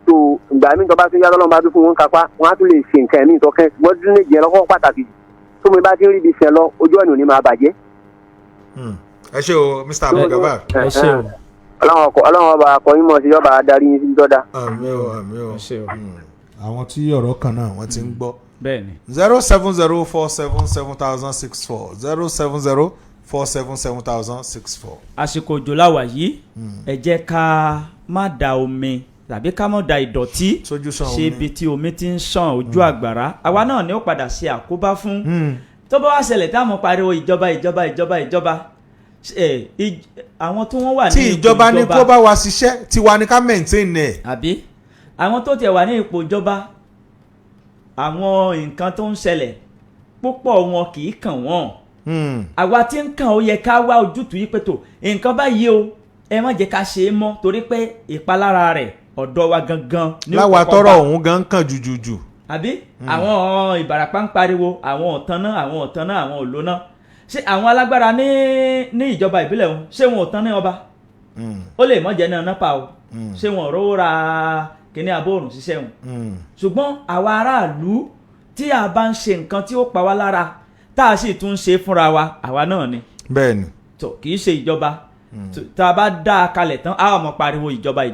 tó ìgbà míì tó bá tún yá lọ́lọ́run bá tún fún wọn kápá wọn á tún lè ṣe nǹkan ẹ̀mí ìtọ́kẹ́ wọ́n drainage yẹn lọ́kọ́ pàtàkì tó mi bá ti rí ibi sẹ́ lọ ojú ọ̀nà ò ní máa bàjẹ́. ẹ ṣé o Mr. abdulgafar. ẹ ṣé o. ọlọ́run ọba akọyin mọ̀ sí yọba adarí yín sí dọ́dà. àmín o àmín o. àwọn tí ọ̀rọ̀ kan náà wọ́n ti ń gbọ́ bẹ́ẹ̀ni. 070477064 070477064. àsìkò òjò láwà yìí ẹ jẹ́ ká má da omi tàbí ká má da ìdọ̀tí ṣe ibi tí omi ti ń ṣàn ojú àgbàrá àwa náà ni ó padà ṣe àkóbá fún tó bá wá ṣẹlẹ̀ táwọn pariwo ìjọba àwọn tí wọ́n wà ní ipò ìjọba tí ìjọba ní kó bá wa ṣiṣẹ́ tiwa ní ká maintain ẹ̀. àbí àwọn tó tiẹ̀ wà ní ipò ìjọba àwọn nǹkan tó ń ṣẹlẹ̀ púpọ̀ wọn kì í kàn wọ́n àwa tí ń kàn ó yẹ ká wá ojútùú yìí pé tó nǹkan báyìí o ẹ má jẹ́ ká ṣe é mọ́ torí pé ìpalára rẹ̀ ọ̀dọ̀ wa gangan ní òkú láwa tọrọ òun gan kàn jùjùjù. àbí àwọn Ìbàràpá ń pariwo àwọn ọ̀tánná àwọn òlóná ṣé àwọn alágbára ní ìjọba ìbílẹ̀ wọn ṣé wọn ò tán ní ọba ó lè mọ̀ jẹ́ náà nápa o ṣé wọn ò rówó ra kíní abóòrùn ṣiṣẹ́ wọn ṣùgbọ́n àwa aráàlú tí a bá ń ṣe nǹkan tí ó pa wá lára tá a sì tún ṣe fúnra wa àwa náà ni. bẹ́ẹ̀ni. tó kì í ṣe ìjọba tá a bá dá a kalẹ̀ tán a ó mọ̀ pariwo ìjọba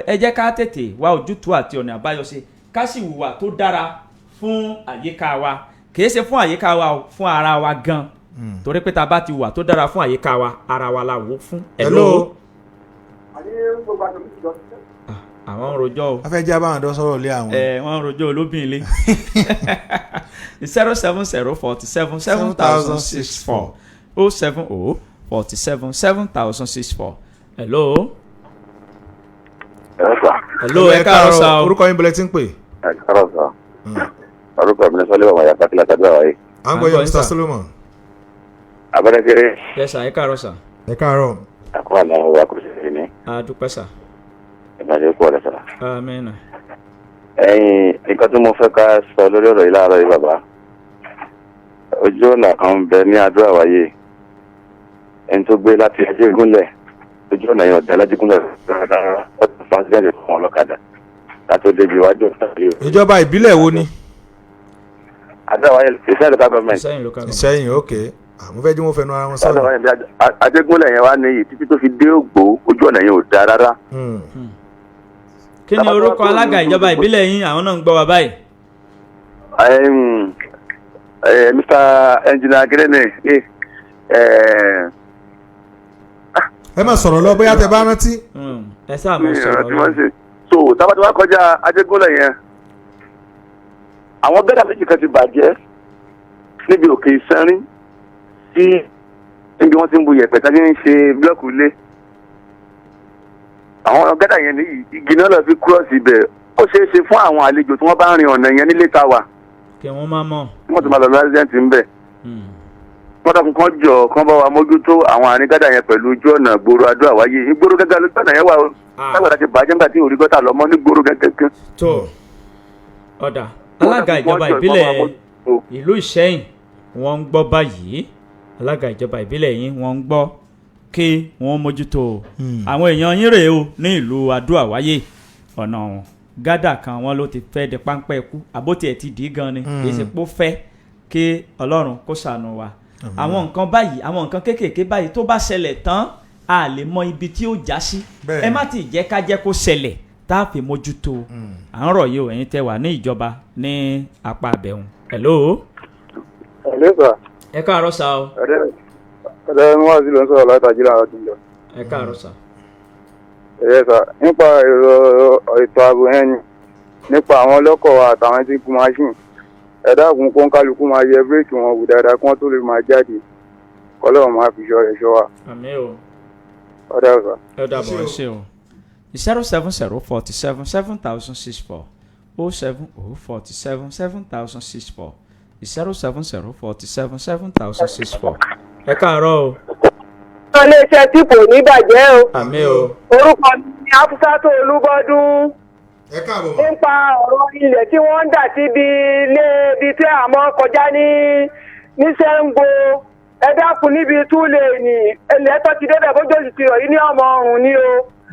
ẹ jẹ́ ká tètè wá ojútùú àti ọ̀nà àbáyọ ṣe ká sì hùwà tó dára fún àyíká wa kì í ṣe fún àyíká wa o fún ara wa gan torí pé tá a bá ti hùwà tó dára fún àyíká wa ara wa la wò fún. hello. àwọn ń rojọ́ o. a fẹ́ jẹ́ abáwọn ọ̀dọ́ sọ̀rọ̀ lé àwọn. wọ́n ń rojọ́ olóbìn ilé 07047707064 070477064. hello. hello ẹ káàárọ̀ sà o. orúkọ yín bọ̀lẹ́ tí ń pè. ẹ káàárọ̀ sà. orúkọ mi ní sọ́lé ọmọ yàtọ̀ kílá tàbí àwáyé. à ń gbọ́ yẹn Mr. Solomon. abẹ́rẹ́kẹ́rẹ́. yes sà ẹ káàárọ̀ sà. ẹ káàárọ̀. àkọ́ àná wa kò sí ní. a dúpẹ́ sà. ìbàdí kú ọ̀rẹ́ sà. amínà. nǹkan tí mo fẹ́ ká sọ lórí ọ̀rọ̀ yìí láàárọ̀ yìí bàbá ojú ọ̀nà kan bẹ ní adó àwáyé ẹni tó gbé láti Ajégúnlẹ̀ ojú ọ̀nà yẹn ọ̀dà Alájégúnlẹ̀ dáradára ọ̀dà fásitì fún ọlọ́kadà láti ó débi iwájú ọ̀tá yìí. ìjọba ìbílẹ̀ wo ni. adó àwáyé Ìṣẹ́yìn local government. Ìṣẹ́yìn ok mo fẹ́ jí mo fẹnu ara wọn sọ̀rọ̀. Ajégúnlẹ̀ yẹn wá ní yìí títí tó fi dé Ògbó ojú ọ̀nà yẹn ò dáa rárá. kí ni orúkọ alága ìjọba ìbílẹ̀ yín àwọn náà ń gbọ́ wa báyìí. Mr. Engineer Gírẹ́nì ẹ má sọ̀rọ̀ lọ bóyá tẹ bá rántí. ẹ sáà mọ̀ sọ̀rọ̀ lọ. so tábàtí wàá kọjá Ajégúnlẹ̀ yẹn àwọn gẹ́gà méjì kan ti bàjẹ́ níbi òkè Ìsẹ́rín tí níbi wọ́n ti ń bu yẹ̀pẹ̀ tàbí ń ṣe búlọ́ọ̀kù ilé àwọn gẹ́gà yẹn ní igi náà lọ fi kúrọ́ọ̀sì ibẹ̀ ó ṣeé ṣe fún àwọn àlejò tí wọ́n bá rin ọ̀nà yẹn nílé ta wà kí wọ́n máa mọ̀. wọ́n ti máa lọ lásìdẹ́ǹtì ń bẹ̀ wọ́n dákun kan jọ kan bá wa mójútó àwọn àárín gẹ́gà yẹn pẹ̀lú ojú ọ̀nà gbòòrò Adó Àwáyé ìgboro gẹ́gẹ́ lójú ọ̀nà yẹn wà ó lágbàdá ti bàjẹ́ nígbà tí orí gọ́tà lọ́mọ ní gbòòrò gẹ́gẹ́. tó ọ̀dà alága ìjọba ìbílẹ̀ ìlú Ìṣẹ́yìn wọ́n ń gbọ́ báyìí alága ìjọba ìbílẹ̀ yín wọ́n ń gbọ́ kí wọ́n mójútó àwọn èèyàn yín rèé o ní ìlú Adó Àwáyé ọ̀nà wọn gádà kan wọn ló ti fẹ́ di páńpẹ́ ikú àbótí ẹ̀ ti dì í gan ni èsì pó fẹ́ kí Ọlọ́run kó ṣàánú wa àwọn nǹkan báyìí àwọn nǹkan kéékèèké báyìí tó bá ṣẹlẹ̀ tán a lè mọ ibi tí ó já sí ẹ má ti jẹ́ ká jẹ́ kó ṣẹlẹ̀ tá a fi mójútó à ń rọ̀ yìí o ẹ̀yin tẹ́ wà ní ìjọba ní apá abẹ́hùn. hello. hello sir. ẹ káàárọ̀ sá o. ẹ̀rẹ́ mi wá sí ló ń sọ̀rọ̀ látàjí lára tó ń jọ. ẹ káàárọ̀ sá. ẹ̀rẹ́ sà nípa ètò ààbò yẹn ni nípa àwọn ọlọ́kọ̀ àtàwọn tí kú máṣíìnì ẹ dákun kó ń kálukú máa yẹ bíréèkì wọn wò dáadáa kí wọ́n tó lè máa jáde kọ́lọ́ọ̀ máa fi ṣọ́ ẹ̀ṣọ́ wa. àmín o. ọ̀dà ọ̀sà. ẹ dàbọ̀ ẹ ṣe o. 070477064 070477064 070477064. ẹ káàárọ̀ o. iléeṣẹ́ tí kò ní bàjẹ́ o. àmín o. orúkọ mi ni Afúsátó Olúbọ́dún. ẹ káàbọ̀. nípa ọ̀rọ̀ ilẹ̀ tí wọ́n ń dà síbi ilé ibi tí àmọ́ kọjá ní Ṣẹ́ńgó ẹ dákun níbi túlẹ̀ ní ilẹ̀ tó ti débẹ̀ bójú òsì ti rọ̀ yìí ní ọmọ ọ̀run ni o.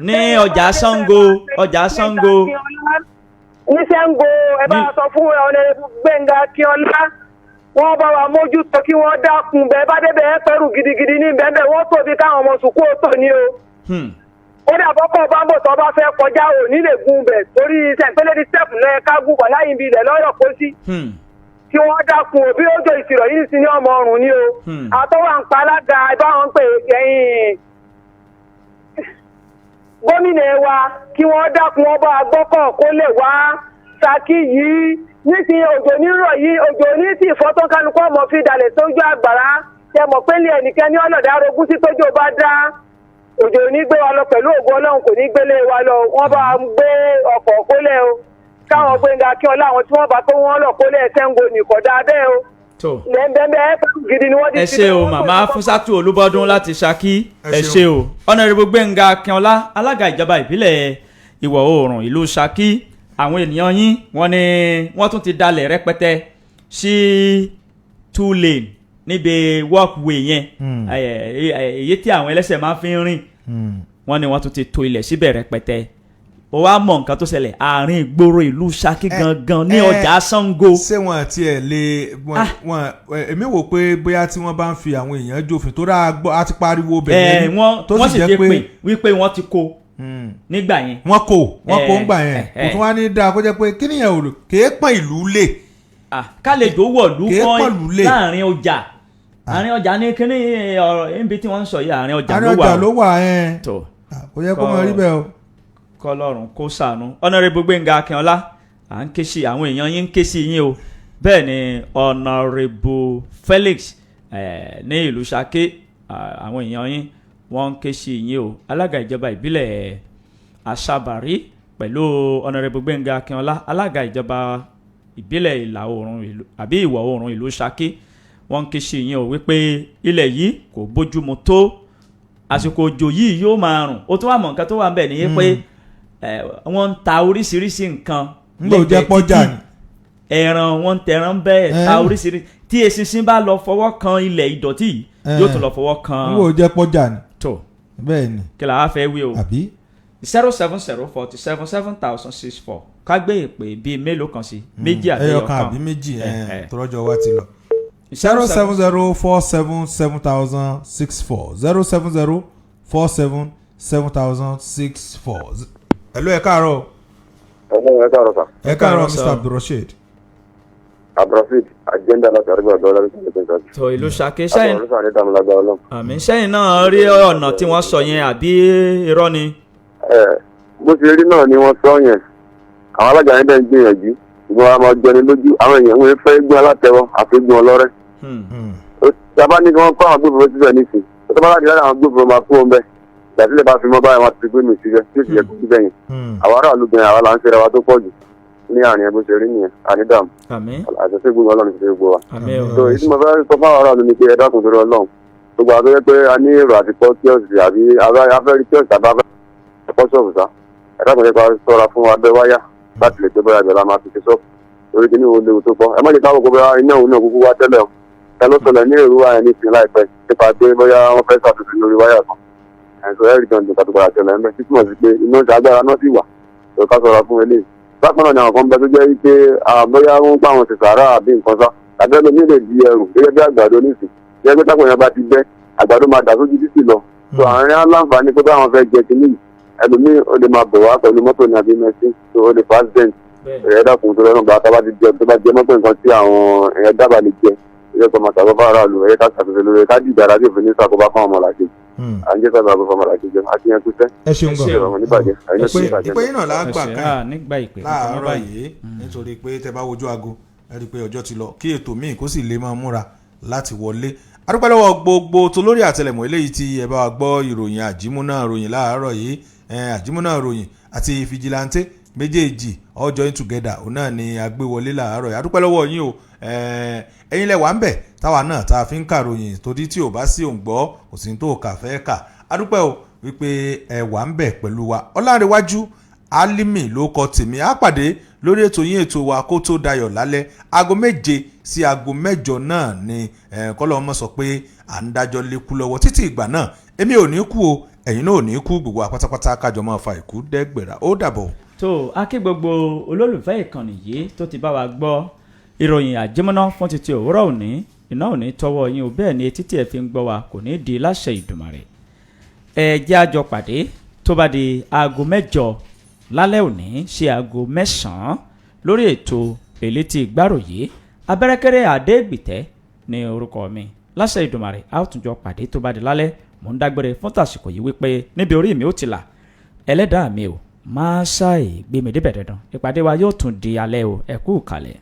ní ọjà Ṣàngó ọjà Ṣàngó. ní Ṣẹ́ńgó ẹ bá sọ fún ọ̀nẹ́rẹ́ Gbẹ̀ngà Akínọlá wọ́n bá wa mójútó kí wọ́n dákun bẹ́ẹ̀ bá débẹ̀ ẹ pẹ̀rù gidigidi ní bẹ́ẹ̀ wọ́n tóbi káwọn ọmọ sùkú ó tò ní o. ó dà bọ́kọ̀ bámbò tó bá fẹ́ kọjá ò ní lè gun bẹ̀ torí sẹ́ńpẹ́lẹ́ ní step náà ká gùn bọ̀ láyìn bí ilẹ̀ lọ́rọ̀ kó sí. kí wọ́n dákun òbí òjò ìṣirò yìí sí ní ọmọ ọrùn ni o àtọwà ń pa alága ìbáwọn ń pè ẹ̀yìn gómìnà wa kí wọ́n dákun ọba àgbọ́kọ̀ kó lè wá Ṣakí yìí nísìnyí òjò nírọ̀ yìí òjò ní tí ìfọ́tọ́ kálukọ́ ọmọ fi dalẹ̀ sójú àgbàrá tẹ mọ̀ pé lé ẹnìkan ní ọ̀nàdà arogún sí tójú bá dá òjò ní gbé wa lọ pẹ̀lú ògùn ọlọ́run kò ní gbélé wa lọ wọ́n bá gbé ọkọ̀ kólẹ̀ o káwọn Gbénga Akínọlá àwọn tí wọ́n bá tó wọ́n lọ kólẹ̀ Ṣàngó nìkọ̀ dáadẹ́ o. ẹ ṣé o màmá Fúsátù Olúbọ́dún láti Ṣakí ẹ ṣé o Honorable Gbénga Akínọlá alága ìjọba ìbílẹ̀ ìwọ̀ oòrùn ìlú Ṣakí àwọn ènìyàn yín wọ́n ní wọ́n tún ti dalẹ̀ rẹpẹtẹ sí 2 lane níbi walkway yẹn èyí tí àwọn ẹlẹ́sẹ̀ máa fi ń rìn wọ́n ní wọ́n tún ti tò ilẹ̀ síbẹ̀ rẹpẹtẹ ó wá mọ nǹkan tó ṣẹlẹ̀ àárín ìgboro ìlú Ṣakí gangan ní ọjà Ṣàngó. ṣé wọn àti ẹ lè wọn èmi wò pé bóyá tí wọ́n bá ń fi àwọn èèyàn jófin tó dáa gbọ́ á ti pariwo bẹ̀rẹ̀ yẹn wọ́n sì ti pè wípé wọ́n ti kó nígbà yẹn. wọ́n kó ńgbà yẹn kò tún wá ní dáa kó jẹ́ pé kí nìyẹn ò kéé pọ́n ìlú lè. kálejò wọ̀lú kan láàrin ọjà àárín ọjà ní kíní ọ̀rọ̀ níbi tí wọ́n ń sọ yìí àárín ọjà ló wà kò yẹ kó mọ rí bẹ́ẹ̀ o. kọlọ́run kó ṣàánú Honorable Gbénga Akínọlá à ń ké sí àwọn èèyàn yín ń ké sí yín o bẹ́ẹ̀ ni Honorable Felix ní ìlú Ṣakí àwọn èèyàn yín wọ́n ń ké sí yín o alága ìjọba ìbílẹ̀ Àṣàbàrí pẹ̀lú Honorable Gbénga Akínọlá alága ìjọba ìbílẹ̀ ìlà oòrùn ìlú àbí ìwọ̀ oòrùn ìlú Ṣakí wọ́n ń ké sí yín o wípé ilẹ̀ yìí kò bójúmu tó àsìkò òjò yìí yóò máa rùn ó tún wà mọ̀ nǹkan tó wà ń bẹ̀ nìyí pé wọ́n ń ta oríṣiríṣi nǹkan lẹ́gbẹ̀ẹ́ títì ẹran wọ́n ń tẹran bẹ́ẹ̀ ta oríṣiríṣi tí eṣinṣin bá lọ fọwọ́ kan ilẹ̀ ìdọ̀tí yóò tún lọ fọwọ́ kan. n kò jẹ́ pọ́jà ni. tó bẹ́ẹ̀ ni. kí la wá fẹ́ wí o. àbí. 070477064 ká gbé ìpè bíi mélòó kan sí méjì àbí ẹyọ kan àbí méjì tọrọjọ wa ti lọ. 070477064 070477064. Hello, ẹ káàárọ̀. ẹ káàárọ̀ sà. ẹ káàárọ̀ Mr. Abdulrasheed. Abdulrasheed agenda láti àríwá dọ́là ní ìpínlẹ̀. tó ìlú Ṣakí sẹ́yìn àmì sẹ́yìn náà rí ọ̀nà tí wọ́n sọ yẹn àbí irọ́ ni. bó ṣe rí náà ni wọ́n sọ yẹn àwọn alága yẹn dẹ̀ ń gbìyànjú ìgbọ́n wa máa jẹni lójú àwọn èèyàn wọn fẹ́ gbé alátẹ̀wọ́ àfi gbé wọn lọ́rẹ́. sábà ní kí wọ́n kọ́ àwọn agbófinró síbẹ̀ nísìnyí tó bá láti láti àwọn agbófinró máa kó wọn bẹ́ẹ̀ ìdásílẹ̀ bá fi mọ́ báyìí wọn ti gbé mi síbẹ̀ tí ó sì yẹ kó síbẹ̀ yẹn àwọn aráàlú bẹ̀rẹ̀ àwa là ń ṣe ra wa tó pọ̀ jù ní àárín ẹ̀ bó ṣe rí nìyẹn ànídàmú àṣẹṣe gbogbo Ọlọ́run ti ṣe gbogbo wa. so ìdí mo fẹ́ sọ fún àwọn aráàlú ni pé ẹ dákun torí Ọlọ́run gbogbo àbẹ́rẹ́ pé a ní èrò àti kọ́ kíọ̀sì àbí afẹ́rí kíọ̀sì àbá ẹ̀kọ́ ṣọ́ọ̀bù sá ẹ dákun jẹ́ ká sọ́ra fún abẹ́ wáyà láti lè tó bẹ́ẹ̀ àgbẹ̀lá máa fi ṣe ṣọ́ọ̀bù torí kí ní wo léwu tó pọ̀ ẹ má jẹ́ káwọn gbogbo iná òun náà kúkú wá tẹ́lẹ̀ o ẹ ló sọlẹ̀ ní èrú wa yẹn ní ìsìn láìpẹ́ nípa pé bóyá wọ́n fẹ́ ṣàtúnṣe lórí wáyà kan ẹ̀sọ́ ẹ̀rí gan ní kàtúkọ̀ àtẹlẹ̀ ẹ̀mẹ́ títí mọ̀ sí pé iná ti agbára náà sì wà tó ká sọ̀rọ̀ fún eléyìí bákan náà ni àwọn kan bẹ tó jẹ́ wípé bóyá wọ́n ń pa àwọn ti sàárà àbí nǹkan sá tàbí ẹlòmíì lè di ẹrù gẹ́gẹ́ bí àgbàdo nísìn jẹ́ pé táwọn èèyàn bá ti gbẹ́ àgbàdo máa dà sójú títì lọ tó àárín aláǹfààní pé báwọn fẹ́ jẹ kínní ẹlòmíì ó lè máa bọ̀ wá pẹ̀lú mọ́tò ní àbí mẹ́sìn tó ó lè fast dent ẹ̀yẹ́ dàkún tó lọ́nà gbà tá bá ti jẹ tó bá jẹ mọ́tò nǹkan tí àwọn èèyàn dábàá lè jẹ ẹ̀yẹ́ kọ́ máa tàbí fáwọn aráàlú ẹ̀yẹ́ ká ṣàtúnṣe lórí ká dìgbà láti òfin ní sàkóbá fún ọmọ làkejì à ń jẹ́ sábà fún ọmọ làkejì àti yẹn kúṣẹ́. ẹ ṣeun gan ìpè yín náà lágbà kan láàárọ̀ yìí nítorí pé tẹ bá wojú aago ẹ rí i pé ọjọ́ ti lọ kí ètò míì kó sì lè máa múra láti wọlé adúpẹ́ lọ́wọ́ gbogbo tó lórí àtẹlẹ̀mọ́ eléyìí tí ẹ bá wa gbọ́ ìròyìn àjímúná ròyìn láàárọ̀ yìí àjímúná ròyìn àti fìjìláńtẹ́ méjèèjì all join together òun náà ni agbéwọlé láàárọ̀ yìí adúpẹ́ lọ́wọ́ yín o ẹ̀yin lẹ wà ń bẹ̀ táwa náà tá a fi ń kà ròyìn torí tí ò bá sí òǹgbọ́ kò sí tó kà fẹ́ kà adúpẹ́ o wípé ẹ wà ń bẹ̀ pẹ̀lú wa ọlárẹ̀wájú Álímì ló kọ tèmi á pàdé lórí ètò yín ètò wa kó tó dayọ̀ lálẹ́ aago 7 sí aago 8 náà ni kọ́lọ́ ọmọ sọ pé à ń dájọ́ lékú lọ́wọ́ títí ìgbà náà èmi ò ní kú o ẹ̀yin náà ò ní kú gbogbo àpátápátá kájọ máa fa ìkú dẹ́gbẹ̀rà ó dàbọ̀. tó a kí gbogbo olólùfẹ́ ìkànnì yìí tó ti bá wa gbọ́ ìròyìn àjẹmọ́ná fún títí òwúrọ̀ òní iná òní tọwọ́ yín o bẹ́ẹ̀ ni etí tí ẹ fi ń gbọ́ wa kò ní di láṣẹ Ìdùmarè ẹ jẹ́ àjọ pàdé tó bá di aago 8 lálẹ́ òní sí aago 9 lórí ètò elétí ìgbáròyé abẹ́rẹ́kẹ́rẹ́ àdégbìtẹ́ ní orúkọ mi láṣẹ Ìdùmarè a ó tún jọ pàdé tó bá di lálẹ́ mò ń dágbére fún tàsìkò yìí wípé níbi orí mi ó ti là ẹlẹ́dàá mi ò máa ṣàì gbé mi débẹ̀ dandan ìpàdé wa yóò tún di alẹ́ o ẹ kú ìkàlẹ̀.